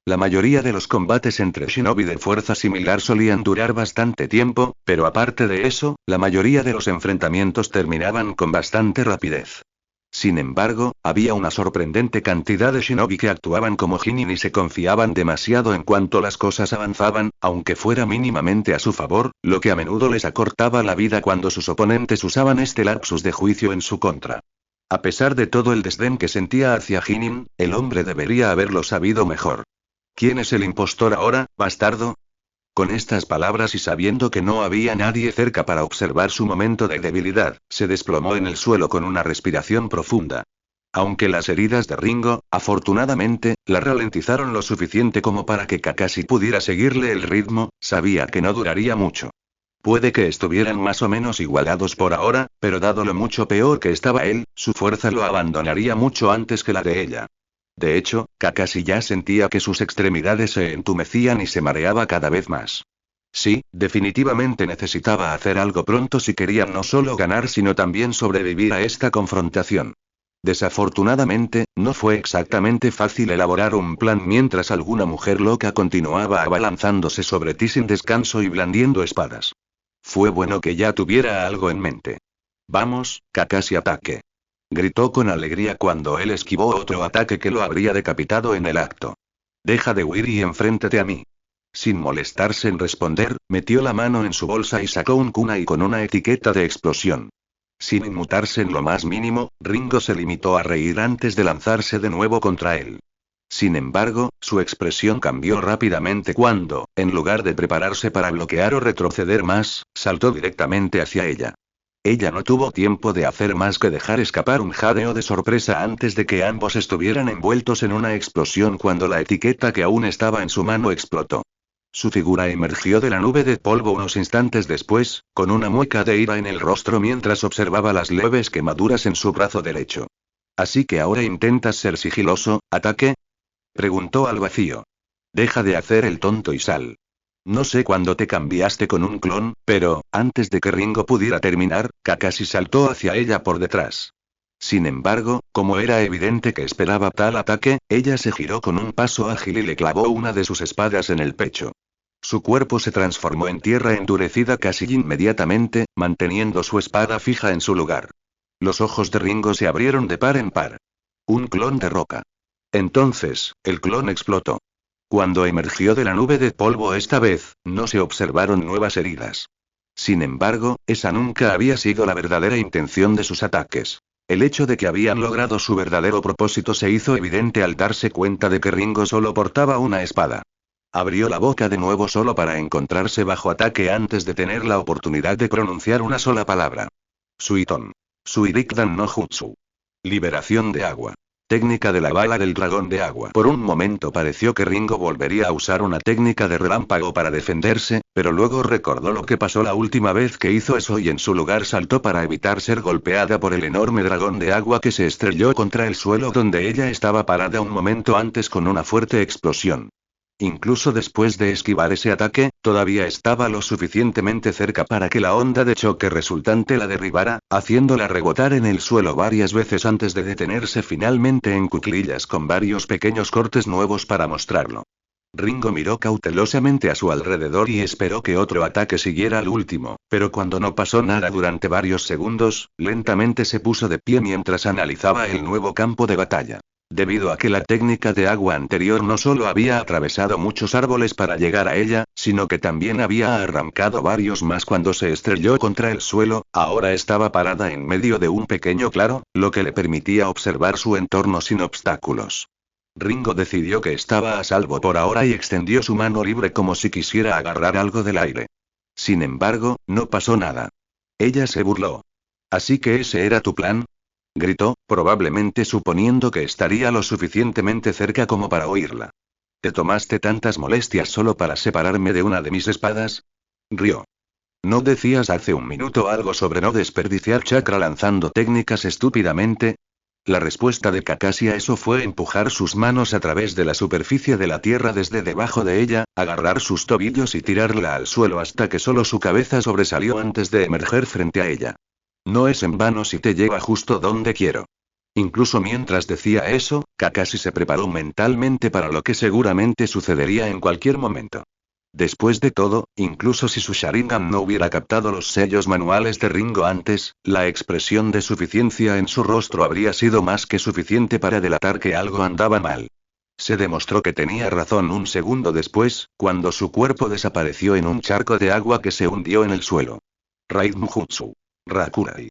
La mayoría de los combates entre shinobi de fuerza similar solían durar bastante tiempo, pero aparte de eso, la mayoría de los enfrentamientos terminaban con bastante rapidez. Sin embargo, había una sorprendente cantidad de shinobi que actuaban como Jinin y se confiaban demasiado en cuanto las cosas avanzaban, aunque fuera mínimamente a su favor, lo que a menudo les acortaba la vida cuando sus oponentes usaban este lapsus de juicio en su contra. A pesar de todo el desdén que sentía hacia Jinin, el hombre debería haberlo sabido mejor. ¿Quién es el impostor ahora, bastardo? Con estas palabras y sabiendo que no había nadie cerca para observar su momento de debilidad, se desplomó en el suelo con una respiración profunda. Aunque las heridas de Ringo, afortunadamente, la ralentizaron lo suficiente como para que Kakashi pudiera seguirle el ritmo, sabía que no duraría mucho. Puede que estuvieran más o menos igualados por ahora, pero dado lo mucho peor que estaba él, su fuerza lo abandonaría mucho antes que la de ella. De hecho, Kakashi ya sentía que sus extremidades se entumecían y se mareaba cada vez más. Sí, definitivamente necesitaba hacer algo pronto si quería no solo ganar sino también sobrevivir a esta confrontación. Desafortunadamente, no fue exactamente fácil elaborar un plan mientras alguna mujer loca continuaba abalanzándose sobre ti sin descanso y blandiendo espadas. Fue bueno que ya tuviera algo en mente. Vamos, Kakashi, ataque. Gritó con alegría cuando él esquivó otro ataque que lo habría decapitado en el acto. Deja de huir y enfréntate a mí. Sin molestarse en responder, metió la mano en su bolsa y sacó un kunai con una etiqueta de explosión. Sin inmutarse en lo más mínimo, Ringo se limitó a reír antes de lanzarse de nuevo contra él. Sin embargo, su expresión cambió rápidamente cuando, en lugar de prepararse para bloquear o retroceder más, saltó directamente hacia ella. Ella no tuvo tiempo de hacer más que dejar escapar un jadeo de sorpresa antes de que ambos estuvieran envueltos en una explosión cuando la etiqueta que aún estaba en su mano explotó. Su figura emergió de la nube de polvo unos instantes después, con una mueca de ira en el rostro mientras observaba las leves quemaduras en su brazo derecho. ¿Así que ahora intentas ser sigiloso, ataque? Preguntó al vacío. Deja de hacer el tonto y sal. No sé cuándo te cambiaste con un clon, pero, antes de que Ringo pudiera terminar, Kakashi saltó hacia ella por detrás. Sin embargo, como era evidente que esperaba tal ataque, ella se giró con un paso ágil y le clavó una de sus espadas en el pecho. Su cuerpo se transformó en tierra endurecida casi inmediatamente, manteniendo su espada fija en su lugar. Los ojos de Ringo se abrieron de par en par. Un clon de roca. Entonces, el clon explotó. Cuando emergió de la nube de polvo esta vez, no se observaron nuevas heridas. Sin embargo, esa nunca había sido la verdadera intención de sus ataques. El hecho de que habían logrado su verdadero propósito se hizo evidente al darse cuenta de que Ringo solo portaba una espada. Abrió la boca de nuevo solo para encontrarse bajo ataque antes de tener la oportunidad de pronunciar una sola palabra. Suiton. Suirikdan no Jutsu. Liberación de agua. Técnica de la bala del dragón de agua. Por un momento pareció que Ringo volvería a usar una técnica de relámpago para defenderse, pero luego recordó lo que pasó la última vez que hizo eso y en su lugar saltó para evitar ser golpeada por el enorme dragón de agua que se estrelló contra el suelo donde ella estaba parada un momento antes con una fuerte explosión. Incluso después de esquivar ese ataque, todavía estaba lo suficientemente cerca para que la onda de choque resultante la derribara, haciéndola rebotar en el suelo varias veces antes de detenerse finalmente en cuclillas con varios pequeños cortes nuevos para mostrarlo. Ringo miró cautelosamente a su alrededor y esperó que otro ataque siguiera al último, pero cuando no pasó nada durante varios segundos, lentamente se puso de pie mientras analizaba el nuevo campo de batalla. Debido a que la técnica de agua anterior no solo había atravesado muchos árboles para llegar a ella, sino que también había arrancado varios más cuando se estrelló contra el suelo, ahora estaba parada en medio de un pequeño claro, lo que le permitía observar su entorno sin obstáculos. Ringo decidió que estaba a salvo por ahora y extendió su mano libre como si quisiera agarrar algo del aire. Sin embargo, no pasó nada. Ella se burló. ¿Así que ese era tu plan? Gritó, probablemente suponiendo que estaría lo suficientemente cerca como para oírla. ¿Te tomaste tantas molestias solo para separarme de una de mis espadas? Rió. ¿No decías hace un minuto algo sobre no desperdiciar chakra lanzando técnicas estúpidamente? La respuesta de Kakashi a eso fue empujar sus manos a través de la superficie de la tierra desde debajo de ella, agarrar sus tobillos y tirarla al suelo hasta que solo su cabeza sobresalió antes de emerger frente a ella. No es en vano si te lleva justo donde quiero. Incluso mientras decía eso, Kakashi se preparó mentalmente para lo que seguramente sucedería en cualquier momento. Después de todo, incluso si su Sharingan no hubiera captado los sellos manuales de Ringo antes, la expresión de suficiencia en su rostro habría sido más que suficiente para delatar que algo andaba mal. Se demostró que tenía razón un segundo después, cuando su cuerpo desapareció en un charco de agua que se hundió en el suelo. Raidmujutsu. Rakurai.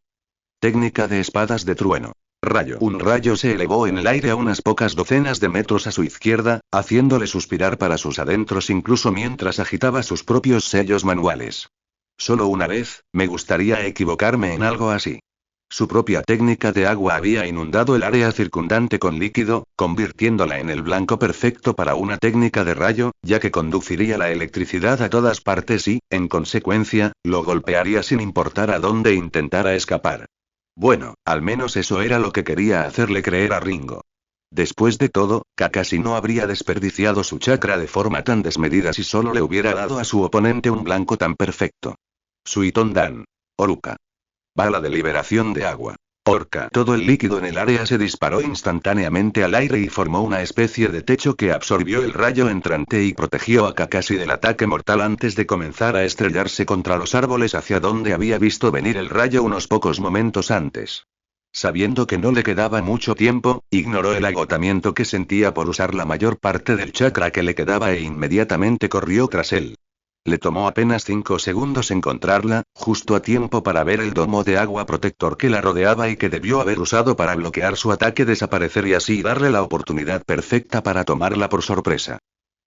Técnica de espadas de trueno. Rayo. Un rayo se elevó en el aire a unas pocas docenas de metros a su izquierda, haciéndole suspirar para sus adentros incluso mientras agitaba sus propios sellos manuales. Solo una vez, me gustaría equivocarme en algo así. Su propia técnica de agua había inundado el área circundante con líquido, convirtiéndola en el blanco perfecto para una técnica de rayo, ya que conduciría la electricidad a todas partes y, en consecuencia, lo golpearía sin importar a dónde intentara escapar. Bueno, al menos eso era lo que quería hacerle creer a Ringo. Después de todo, Kakashi no habría desperdiciado su chakra de forma tan desmedida si solo le hubiera dado a su oponente un blanco tan perfecto. Suiton Dan. Oruka. Bala de liberación de agua. Orca. Todo el líquido en el área se disparó instantáneamente al aire y formó una especie de techo que absorbió el rayo entrante y protegió a Kakashi del ataque mortal antes de comenzar a estrellarse contra los árboles hacia donde había visto venir el rayo unos pocos momentos antes. Sabiendo que no le quedaba mucho tiempo, ignoró el agotamiento que sentía por usar la mayor parte del chakra que le quedaba e inmediatamente corrió tras él. Le tomó apenas 5 segundos encontrarla, justo a tiempo para ver el domo de agua protector que la rodeaba y que debió haber usado para bloquear su ataque desaparecer y así darle la oportunidad perfecta para tomarla por sorpresa.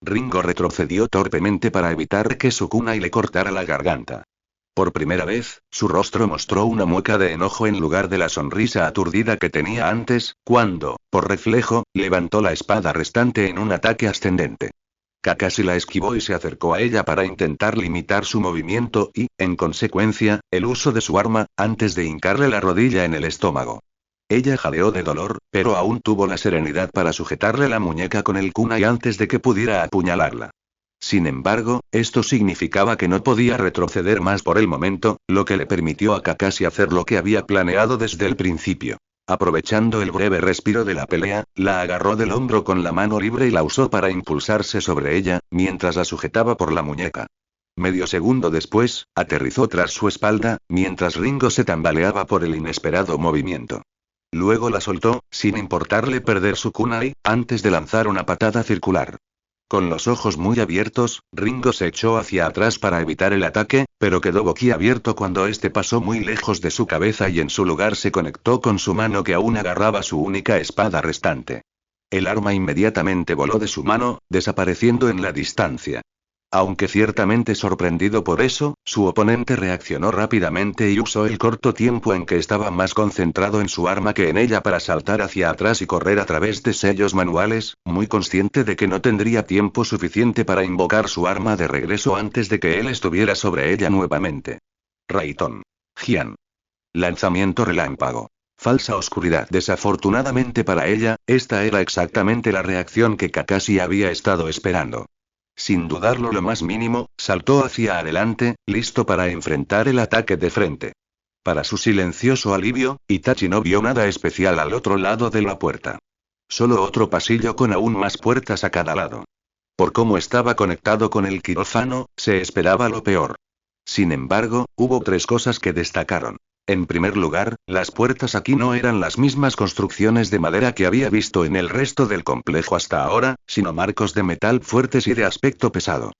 Ringo retrocedió torpemente para evitar que su kunai le cortara la garganta. Por primera vez, su rostro mostró una mueca de enojo en lugar de la sonrisa aturdida que tenía antes, cuando, por reflejo, levantó la espada restante en un ataque ascendente. Kakashi la esquivó y se acercó a ella para intentar limitar su movimiento y, en consecuencia, el uso de su arma, antes de hincarle la rodilla en el estómago. Ella jadeó de dolor, pero aún tuvo la serenidad para sujetarle la muñeca con el kunai antes de que pudiera apuñalarla. Sin embargo, esto significaba que no podía retroceder más por el momento, lo que le permitió a Kakashi hacer lo que había planeado desde el principio. Aprovechando el breve respiro de la pelea, la agarró del hombro con la mano libre y la usó para impulsarse sobre ella, mientras la sujetaba por la muñeca. Medio segundo después, aterrizó tras su espalda, mientras Ringo se tambaleaba por el inesperado movimiento. Luego la soltó, sin importarle perder su kunai, antes de lanzar una patada circular. Con los ojos muy abiertos, Ringo se echó hacia atrás para evitar el ataque, pero quedó boquiabierto cuando este pasó muy lejos de su cabeza y en su lugar se conectó con su mano que aún agarraba su única espada restante. El arma inmediatamente voló de su mano, desapareciendo en la distancia. Aunque ciertamente sorprendido por eso, su oponente reaccionó rápidamente y usó el corto tiempo en que estaba más concentrado en su arma que en ella para saltar hacia atrás y correr a través de sellos manuales, muy consciente de que no tendría tiempo suficiente para invocar su arma de regreso antes de que él estuviera sobre ella nuevamente. Raiton. Jian. Lanzamiento relámpago. Falsa oscuridad. Desafortunadamente para ella, esta era exactamente la reacción que Kakashi había estado esperando. Sin dudarlo lo más mínimo, saltó hacia adelante, listo para enfrentar el ataque de frente. Para su silencioso alivio, Itachi no vio nada especial al otro lado de la puerta. Solo otro pasillo con aún más puertas a cada lado. Por cómo estaba conectado con el quirófano, se esperaba lo peor. Sin embargo, hubo 3 cosas que destacaron. En primer lugar, las puertas aquí no eran las mismas construcciones de madera que había visto en el resto del complejo hasta ahora, sino marcos de metal fuertes y de aspecto pesado.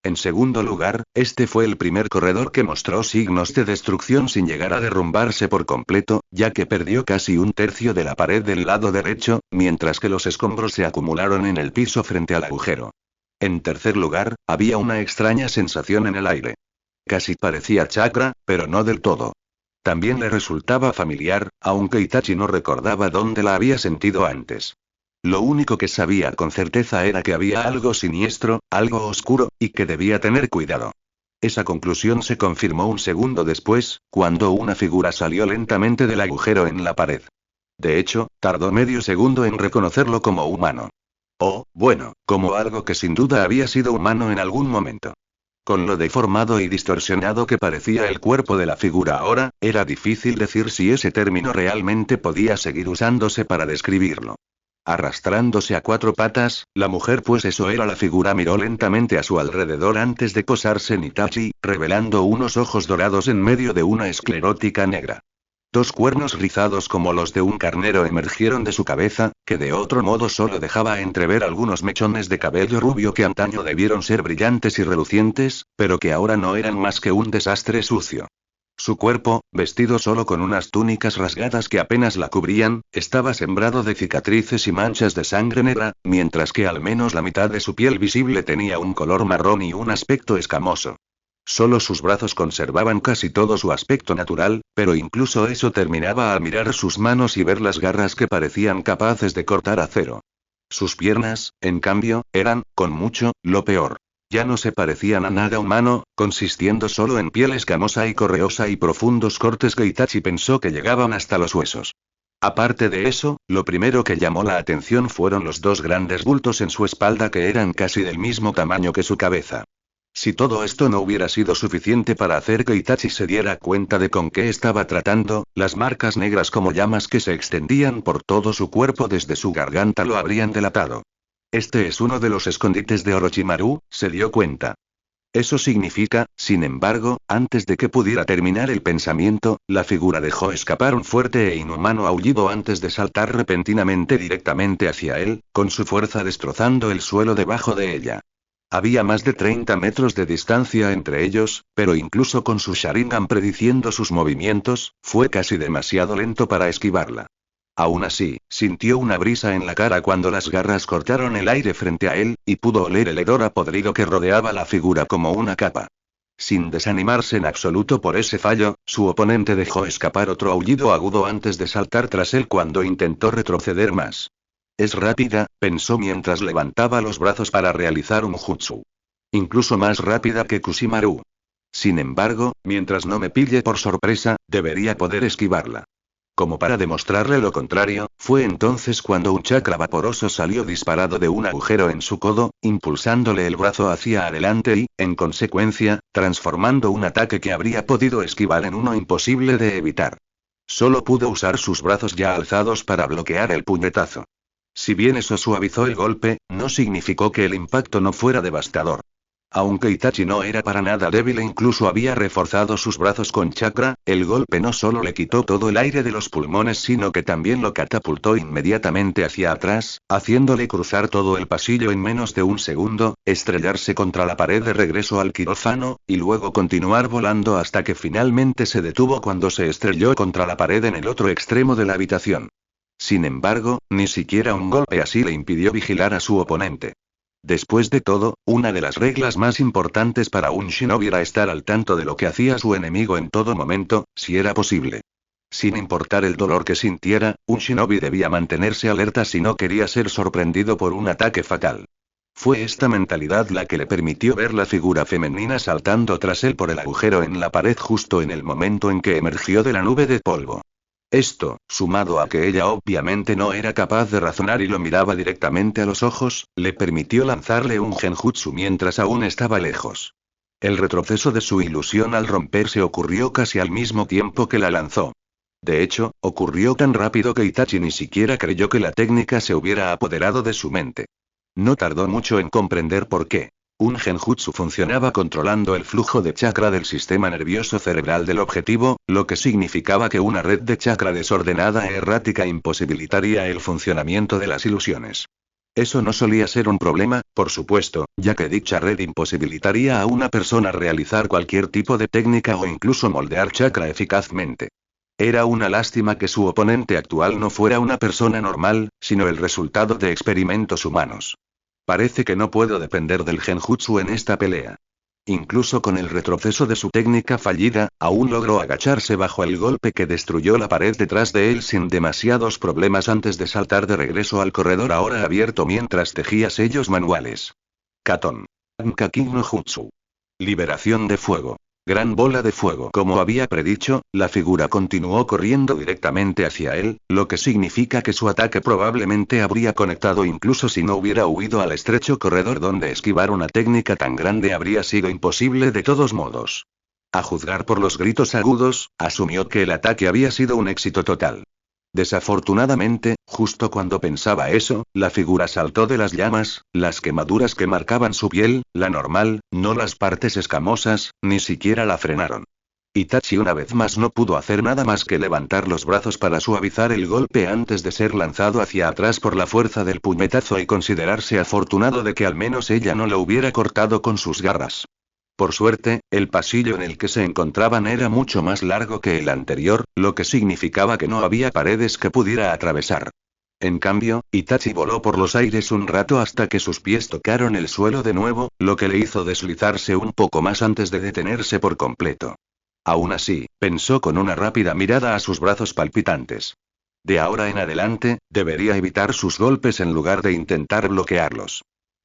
En segundo lugar, este fue el primer corredor que mostró signos de destrucción sin llegar a derrumbarse por completo, ya que perdió casi un tercio de la pared del lado derecho, mientras que los escombros se acumularon en el piso frente al agujero. En tercer lugar, había una extraña sensación en el aire. Casi parecía chakra, pero no del todo. También le resultaba familiar, aunque Itachi no recordaba dónde la había sentido antes. Lo único que sabía con certeza era que había algo siniestro, algo oscuro, y que debía tener cuidado. Esa conclusión se confirmó un segundo después, cuando una figura salió lentamente del agujero en la pared. De hecho, tardó medio segundo en reconocerlo como humano. O, bueno, como algo que sin duda había sido humano en algún momento. Con lo deformado y distorsionado que parecía el cuerpo de la figura ahora, era difícil decir si ese término realmente podía seguir usándose para describirlo. Arrastrándose a cuatro patas, la mujer, pues eso era la figura, miró lentamente a su alrededor antes de posarse en Itachi, revelando unos ojos dorados en medio de una esclerótica negra. Dos cuernos rizados como los de un carnero emergieron de su cabeza, que de otro modo solo dejaba entrever algunos mechones de cabello rubio que antaño debieron ser brillantes y relucientes, pero que ahora no eran más que un desastre sucio. Su cuerpo, vestido solo con unas túnicas rasgadas que apenas la cubrían, estaba sembrado de cicatrices y manchas de sangre negra, mientras que al menos la mitad de su piel visible tenía un color marrón y un aspecto escamoso. Solo sus brazos conservaban casi todo su aspecto natural, pero incluso eso terminaba al mirar sus manos y ver las garras que parecían capaces de cortar acero. Sus piernas, en cambio, eran, con mucho, lo peor. Ya no se parecían a nada humano, consistiendo solo en piel escamosa y correosa y profundos cortes que Itachi pensó que llegaban hasta los huesos. Aparte de eso, lo primero que llamó la atención fueron los dos grandes bultos en su espalda que eran casi del mismo tamaño que su cabeza. Si todo esto no hubiera sido suficiente para hacer que Itachi se diera cuenta de con qué estaba tratando, las marcas negras como llamas que se extendían por todo su cuerpo desde su garganta lo habrían delatado. Este es uno de los escondites de Orochimaru, se dio cuenta. Eso significa, sin embargo, antes de que pudiera terminar el pensamiento, la figura dejó escapar un fuerte e inhumano aullido antes de saltar repentinamente directamente hacia él, con su fuerza destrozando el suelo debajo de ella. Había más de 30 metros de distancia entre ellos, pero incluso con su Sharingan prediciendo sus movimientos, fue casi demasiado lento para esquivarla. Aún así, sintió una brisa en la cara cuando las garras cortaron el aire frente a él, y pudo oler el hedor a podrido que rodeaba la figura como una capa. Sin desanimarse en absoluto por ese fallo, su oponente dejó escapar otro aullido agudo antes de saltar tras él cuando intentó retroceder más. Es rápida, pensó mientras levantaba los brazos para realizar un jutsu. Incluso más rápida que Kushimaru. Sin embargo, mientras no me pille por sorpresa, debería poder esquivarla. Como para demostrarle lo contrario, fue entonces cuando un chakra vaporoso salió disparado de un agujero en su codo, impulsándole el brazo hacia adelante y, en consecuencia, transformando un ataque que habría podido esquivar en uno imposible de evitar. Solo pudo usar sus brazos ya alzados para bloquear el puñetazo. Si bien eso suavizó el golpe, no significó que el impacto no fuera devastador. Aunque Itachi no era para nada débil e incluso había reforzado sus brazos con chakra, el golpe no solo le quitó todo el aire de los pulmones sino que también lo catapultó inmediatamente hacia atrás, haciéndole cruzar todo el pasillo en menos de un segundo, estrellarse contra la pared de regreso al quirófano, y luego continuar volando hasta que finalmente se detuvo cuando se estrelló contra la pared en el otro extremo de la habitación. Sin embargo, ni siquiera un golpe así le impidió vigilar a su oponente. Después de todo, una de las reglas más importantes para un shinobi era estar al tanto de lo que hacía su enemigo en todo momento, si era posible. Sin importar el dolor que sintiera, un shinobi debía mantenerse alerta si no quería ser sorprendido por un ataque fatal. Fue esta mentalidad la que le permitió ver la figura femenina saltando tras él por el agujero en la pared justo en el momento en que emergió de la nube de polvo. Esto, sumado a que ella obviamente no era capaz de razonar y lo miraba directamente a los ojos, le permitió lanzarle un genjutsu mientras aún estaba lejos. El retroceso de su ilusión al romperse ocurrió casi al mismo tiempo que la lanzó. De hecho, ocurrió tan rápido que Itachi ni siquiera creyó que la técnica se hubiera apoderado de su mente. No tardó mucho en comprender por qué. Un genjutsu funcionaba controlando el flujo de chakra del sistema nervioso cerebral del objetivo, lo que significaba que una red de chakra desordenada e errática imposibilitaría el funcionamiento de las ilusiones. Eso no solía ser un problema, por supuesto, ya que dicha red imposibilitaría a una persona realizar cualquier tipo de técnica o incluso moldear chakra eficazmente. Era una lástima que su oponente actual no fuera una persona normal, sino el resultado de experimentos humanos. Parece que no puedo depender del genjutsu en esta pelea. Incluso con el retroceso de su técnica fallida, aún logró agacharse bajo el golpe que destruyó la pared detrás de él sin demasiados problemas antes de saltar de regreso al corredor ahora abierto mientras tejía sellos manuales. Katon. Ankakin no Jutsu. Liberación de fuego. Gran bola de fuego. Como había predicho, la figura continuó corriendo directamente hacia él, lo que significa que su ataque probablemente habría conectado incluso si no hubiera huido al estrecho corredor donde esquivar una técnica tan grande habría sido imposible de todos modos. A juzgar por los gritos agudos, asumió que el ataque había sido un éxito total. Desafortunadamente, justo cuando pensaba eso, la figura saltó de las llamas, las quemaduras que marcaban su piel, la normal, no las partes escamosas, ni siquiera la frenaron. Itachi una vez más no pudo hacer nada más que levantar los brazos para suavizar el golpe antes de ser lanzado hacia atrás por la fuerza del puñetazo y considerarse afortunado de que al menos ella no lo hubiera cortado con sus garras. Por suerte, el pasillo en el que se encontraban era mucho más largo que el anterior, lo que significaba que no había paredes que pudiera atravesar. En cambio, Itachi voló por los aires un rato hasta que sus pies tocaron el suelo de nuevo, lo que le hizo deslizarse un poco más antes de detenerse por completo. Aún así, pensó con una rápida mirada a sus brazos palpitantes. De ahora en adelante, debería evitar sus golpes en lugar de intentar bloquearlos.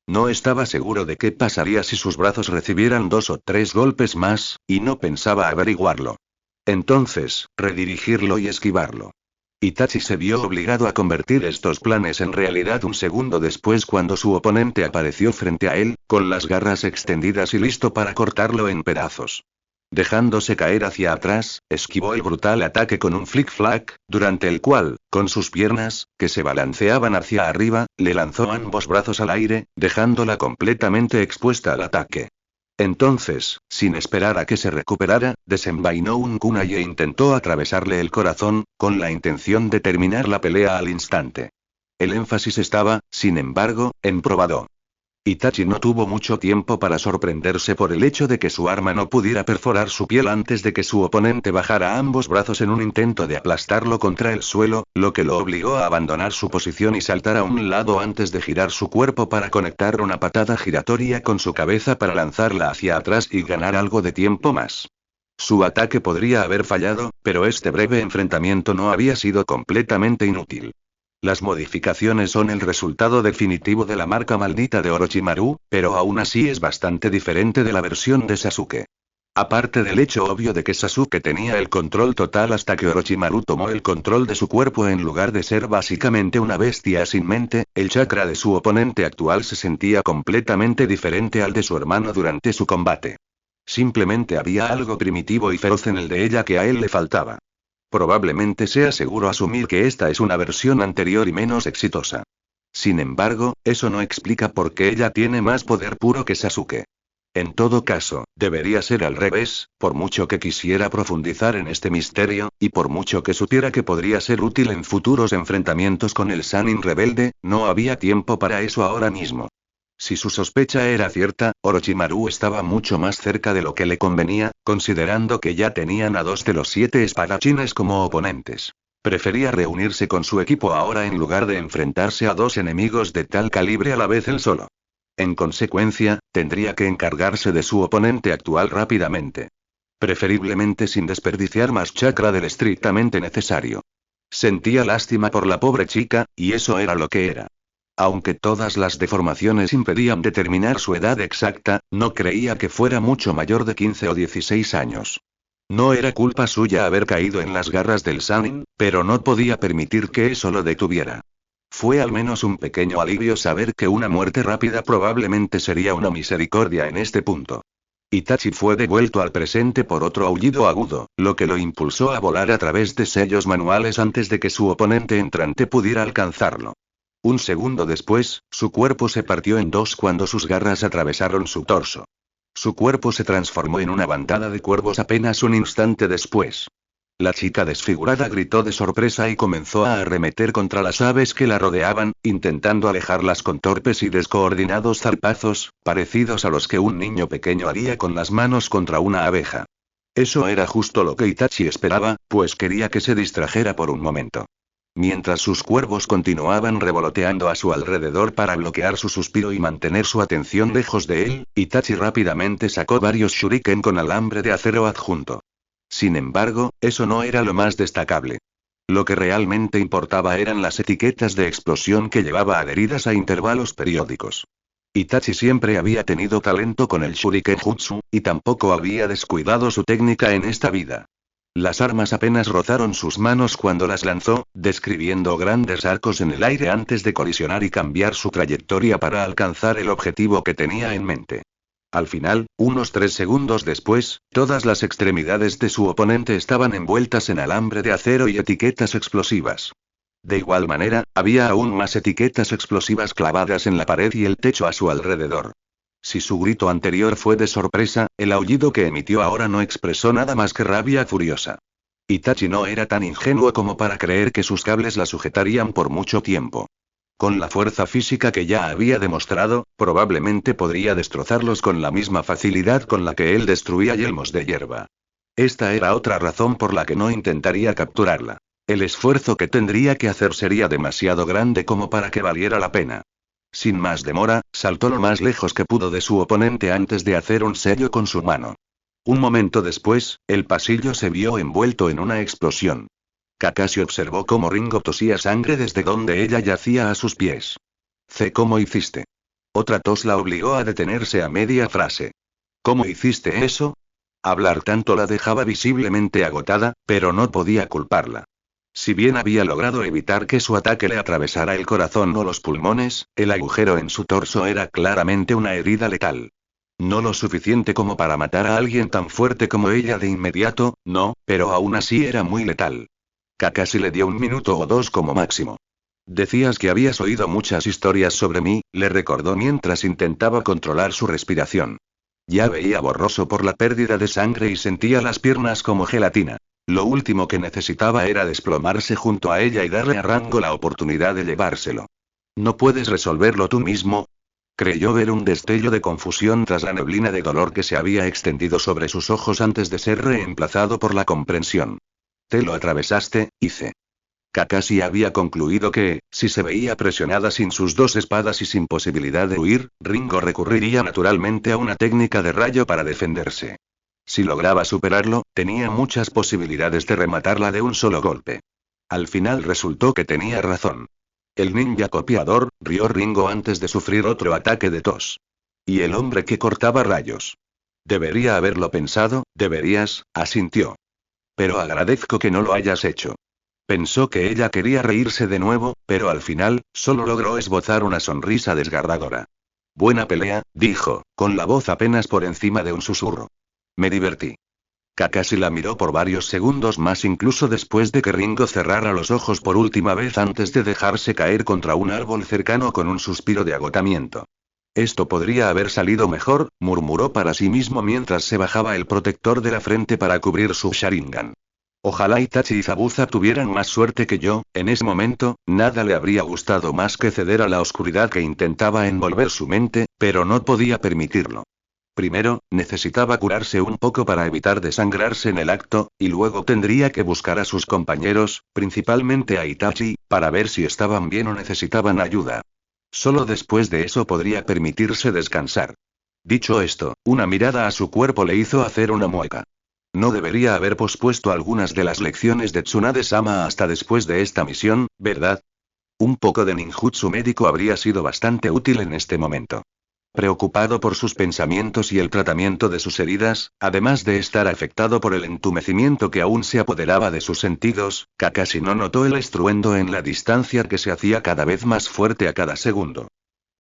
No estaba seguro de qué pasaría si sus brazos recibieran 2 o 3 golpes más, y no pensaba averiguarlo. Entonces, redirigirlo y esquivarlo. Itachi se vio obligado a convertir estos planes en realidad un segundo después cuando su oponente apareció frente a él, con las garras extendidas y listo para cortarlo en pedazos. Dejándose caer hacia atrás, esquivó el brutal ataque con un flick-flack, durante el cual, con sus piernas, que se balanceaban hacia arriba, le lanzó ambos brazos al aire, dejándola completamente expuesta al ataque. Entonces, sin esperar a que se recuperara, desenvainó un kunai e intentó atravesarle el corazón, con la intención de terminar la pelea al instante. El énfasis estaba, sin embargo, en probado. Itachi no tuvo mucho tiempo para sorprenderse por el hecho de que su arma no pudiera perforar su piel antes de que su oponente bajara ambos brazos en un intento de aplastarlo contra el suelo, lo que lo obligó a abandonar su posición y saltar a un lado antes de girar su cuerpo para conectar una patada giratoria con su cabeza para lanzarla hacia atrás y ganar algo de tiempo más. Su ataque podría haber fallado, pero este breve enfrentamiento no había sido completamente inútil. Las modificaciones son el resultado definitivo de la marca maldita de Orochimaru, pero aún así es bastante diferente de la versión de Sasuke. Aparte del hecho obvio de que Sasuke tenía el control total hasta que Orochimaru tomó el control de su cuerpo en lugar de ser básicamente una bestia sin mente, el chakra de su oponente actual se sentía completamente diferente al de su hermano durante su combate. Simplemente había algo primitivo y feroz en el de ella que a él le faltaba. Probablemente sea seguro asumir que esta es una versión anterior y menos exitosa. Sin embargo, eso no explica por qué ella tiene más poder puro que Sasuke. En todo caso, debería ser al revés, por mucho que quisiera profundizar en este misterio, y por mucho que supiera que podría ser útil en futuros enfrentamientos con el Sannin rebelde, no había tiempo para eso ahora mismo. Si su sospecha era cierta, Orochimaru estaba mucho más cerca de lo que le convenía, considerando que ya tenían a 2 de los 7 espadachines como oponentes. Prefería reunirse con su equipo ahora en lugar de enfrentarse a 2 enemigos de tal calibre a la vez él solo. En consecuencia, tendría que encargarse de su oponente actual rápidamente. Preferiblemente sin desperdiciar más chakra del estrictamente necesario. Sentía lástima por la pobre chica, y eso era lo que era. Aunque todas las deformaciones impedían determinar su edad exacta, no creía que fuera mucho mayor de 15 o 16 años. No era culpa suya haber caído en las garras del Sannin, pero no podía permitir que eso lo detuviera. Fue al menos un pequeño alivio saber que una muerte rápida probablemente sería una misericordia en este punto. Itachi fue devuelto al presente por otro aullido agudo, lo que lo impulsó a volar a través de sellos manuales antes de que su oponente entrante pudiera alcanzarlo. Un segundo después, su cuerpo se partió en 2 cuando sus garras atravesaron su torso. Su cuerpo se transformó en una bandada de cuervos apenas un instante después. La chica desfigurada gritó de sorpresa y comenzó a arremeter contra las aves que la rodeaban, intentando alejarlas con torpes y descoordinados zarpazos, parecidos a los que un niño pequeño haría con las manos contra una abeja. Eso era justo lo que Itachi esperaba, pues quería que se distrajera por un momento. Mientras sus cuervos continuaban revoloteando a su alrededor para bloquear su suspiro y mantener su atención lejos de él, Itachi rápidamente sacó varios shuriken con alambre de acero adjunto. Sin embargo, eso no era lo más destacable. Lo que realmente importaba eran las etiquetas de explosión que llevaba adheridas a intervalos periódicos. Itachi siempre había tenido talento con el shuriken jutsu, y tampoco había descuidado su técnica en esta vida. Las armas apenas rozaron sus manos cuando las lanzó, describiendo grandes arcos en el aire antes de colisionar y cambiar su trayectoria para alcanzar el objetivo que tenía en mente. Al final, unos 3 segundos después, todas las extremidades de su oponente estaban envueltas en alambre de acero y etiquetas explosivas. De igual manera, había aún más etiquetas explosivas clavadas en la pared y el techo a su alrededor. Si su grito anterior fue de sorpresa, el aullido que emitió ahora no expresó nada más que rabia furiosa. Itachi no era tan ingenuo como para creer que sus cables la sujetarían por mucho tiempo. Con la fuerza física que ya había demostrado, probablemente podría destrozarlos con la misma facilidad con la que él destruía yelmos de hierba. Esta era otra razón por la que no intentaría capturarla. El esfuerzo que tendría que hacer sería demasiado grande como para que valiera la pena. Sin más demora, saltó lo más lejos que pudo de su oponente antes de hacer un sello con su mano. Un momento después, el pasillo se vio envuelto en una explosión. Kakashi observó cómo Ringo tosía sangre desde donde ella yacía a sus pies. ¿Cómo hiciste? Otra tos la obligó a detenerse a media frase. ¿Cómo hiciste eso? Hablar tanto la dejaba visiblemente agotada, pero no podía culparla. Si bien había logrado evitar que su ataque le atravesara el corazón o los pulmones, el agujero en su torso era claramente una herida letal. No lo suficiente como para matar a alguien tan fuerte como ella de inmediato, no, pero aún así era muy letal. Kakashi le dio 1 minuto o 2 como máximo. Decías que habías oído muchas historias sobre mí, le recordó mientras intentaba controlar su respiración. Ya veía borroso por la pérdida de sangre y sentía las piernas como gelatina. Lo último que necesitaba era desplomarse junto a ella y darle a Rango la oportunidad de llevárselo. ¿No puedes resolverlo tú mismo? Creyó ver un destello de confusión tras la neblina de dolor que se había extendido sobre sus ojos antes de ser reemplazado por la comprensión. Te lo atravesaste, hice. Kakashi había concluido que, si se veía presionada sin sus 2 espadas y sin posibilidad de huir, Ringo recurriría naturalmente a una técnica de rayo para defenderse. Si lograba superarlo, tenía muchas posibilidades de rematarla de un solo golpe. Al final resultó que tenía razón. El ninja copiador, rió Ringo antes de sufrir otro ataque de tos. Y el hombre que cortaba rayos. Debería haberlo pensado, deberías, asintió. Pero agradezco que no lo hayas hecho. Pensó que ella quería reírse de nuevo, pero al final, solo logró esbozar una sonrisa desgarradora. Buena pelea, dijo, con la voz apenas por encima de un susurro. Me divertí. Kakashi la miró por varios segundos más incluso después de que Ringo cerrara los ojos por última vez antes de dejarse caer contra un árbol cercano con un suspiro de agotamiento. Esto podría haber salido mejor, murmuró para sí mismo mientras se bajaba el protector de la frente para cubrir su Sharingan. Ojalá Itachi y Zabuza tuvieran más suerte que yo, en ese momento, nada le habría gustado más que ceder a la oscuridad que intentaba envolver su mente, pero no podía permitirlo. Primero, necesitaba curarse un poco para evitar desangrarse en el acto, y luego tendría que buscar a sus compañeros, principalmente a Itachi, para ver si estaban bien o necesitaban ayuda. Solo después de eso podría permitirse descansar. Dicho esto, una mirada a su cuerpo le hizo hacer una mueca. No debería haber pospuesto algunas de las lecciones de Tsunade-sama hasta después de esta misión, ¿verdad? Un poco de ninjutsu médico habría sido bastante útil en este momento. Preocupado por sus pensamientos y el tratamiento de sus heridas, además de estar afectado por el entumecimiento que aún se apoderaba de sus sentidos, Kakashi no notó el estruendo en la distancia que se hacía cada vez más fuerte a cada segundo.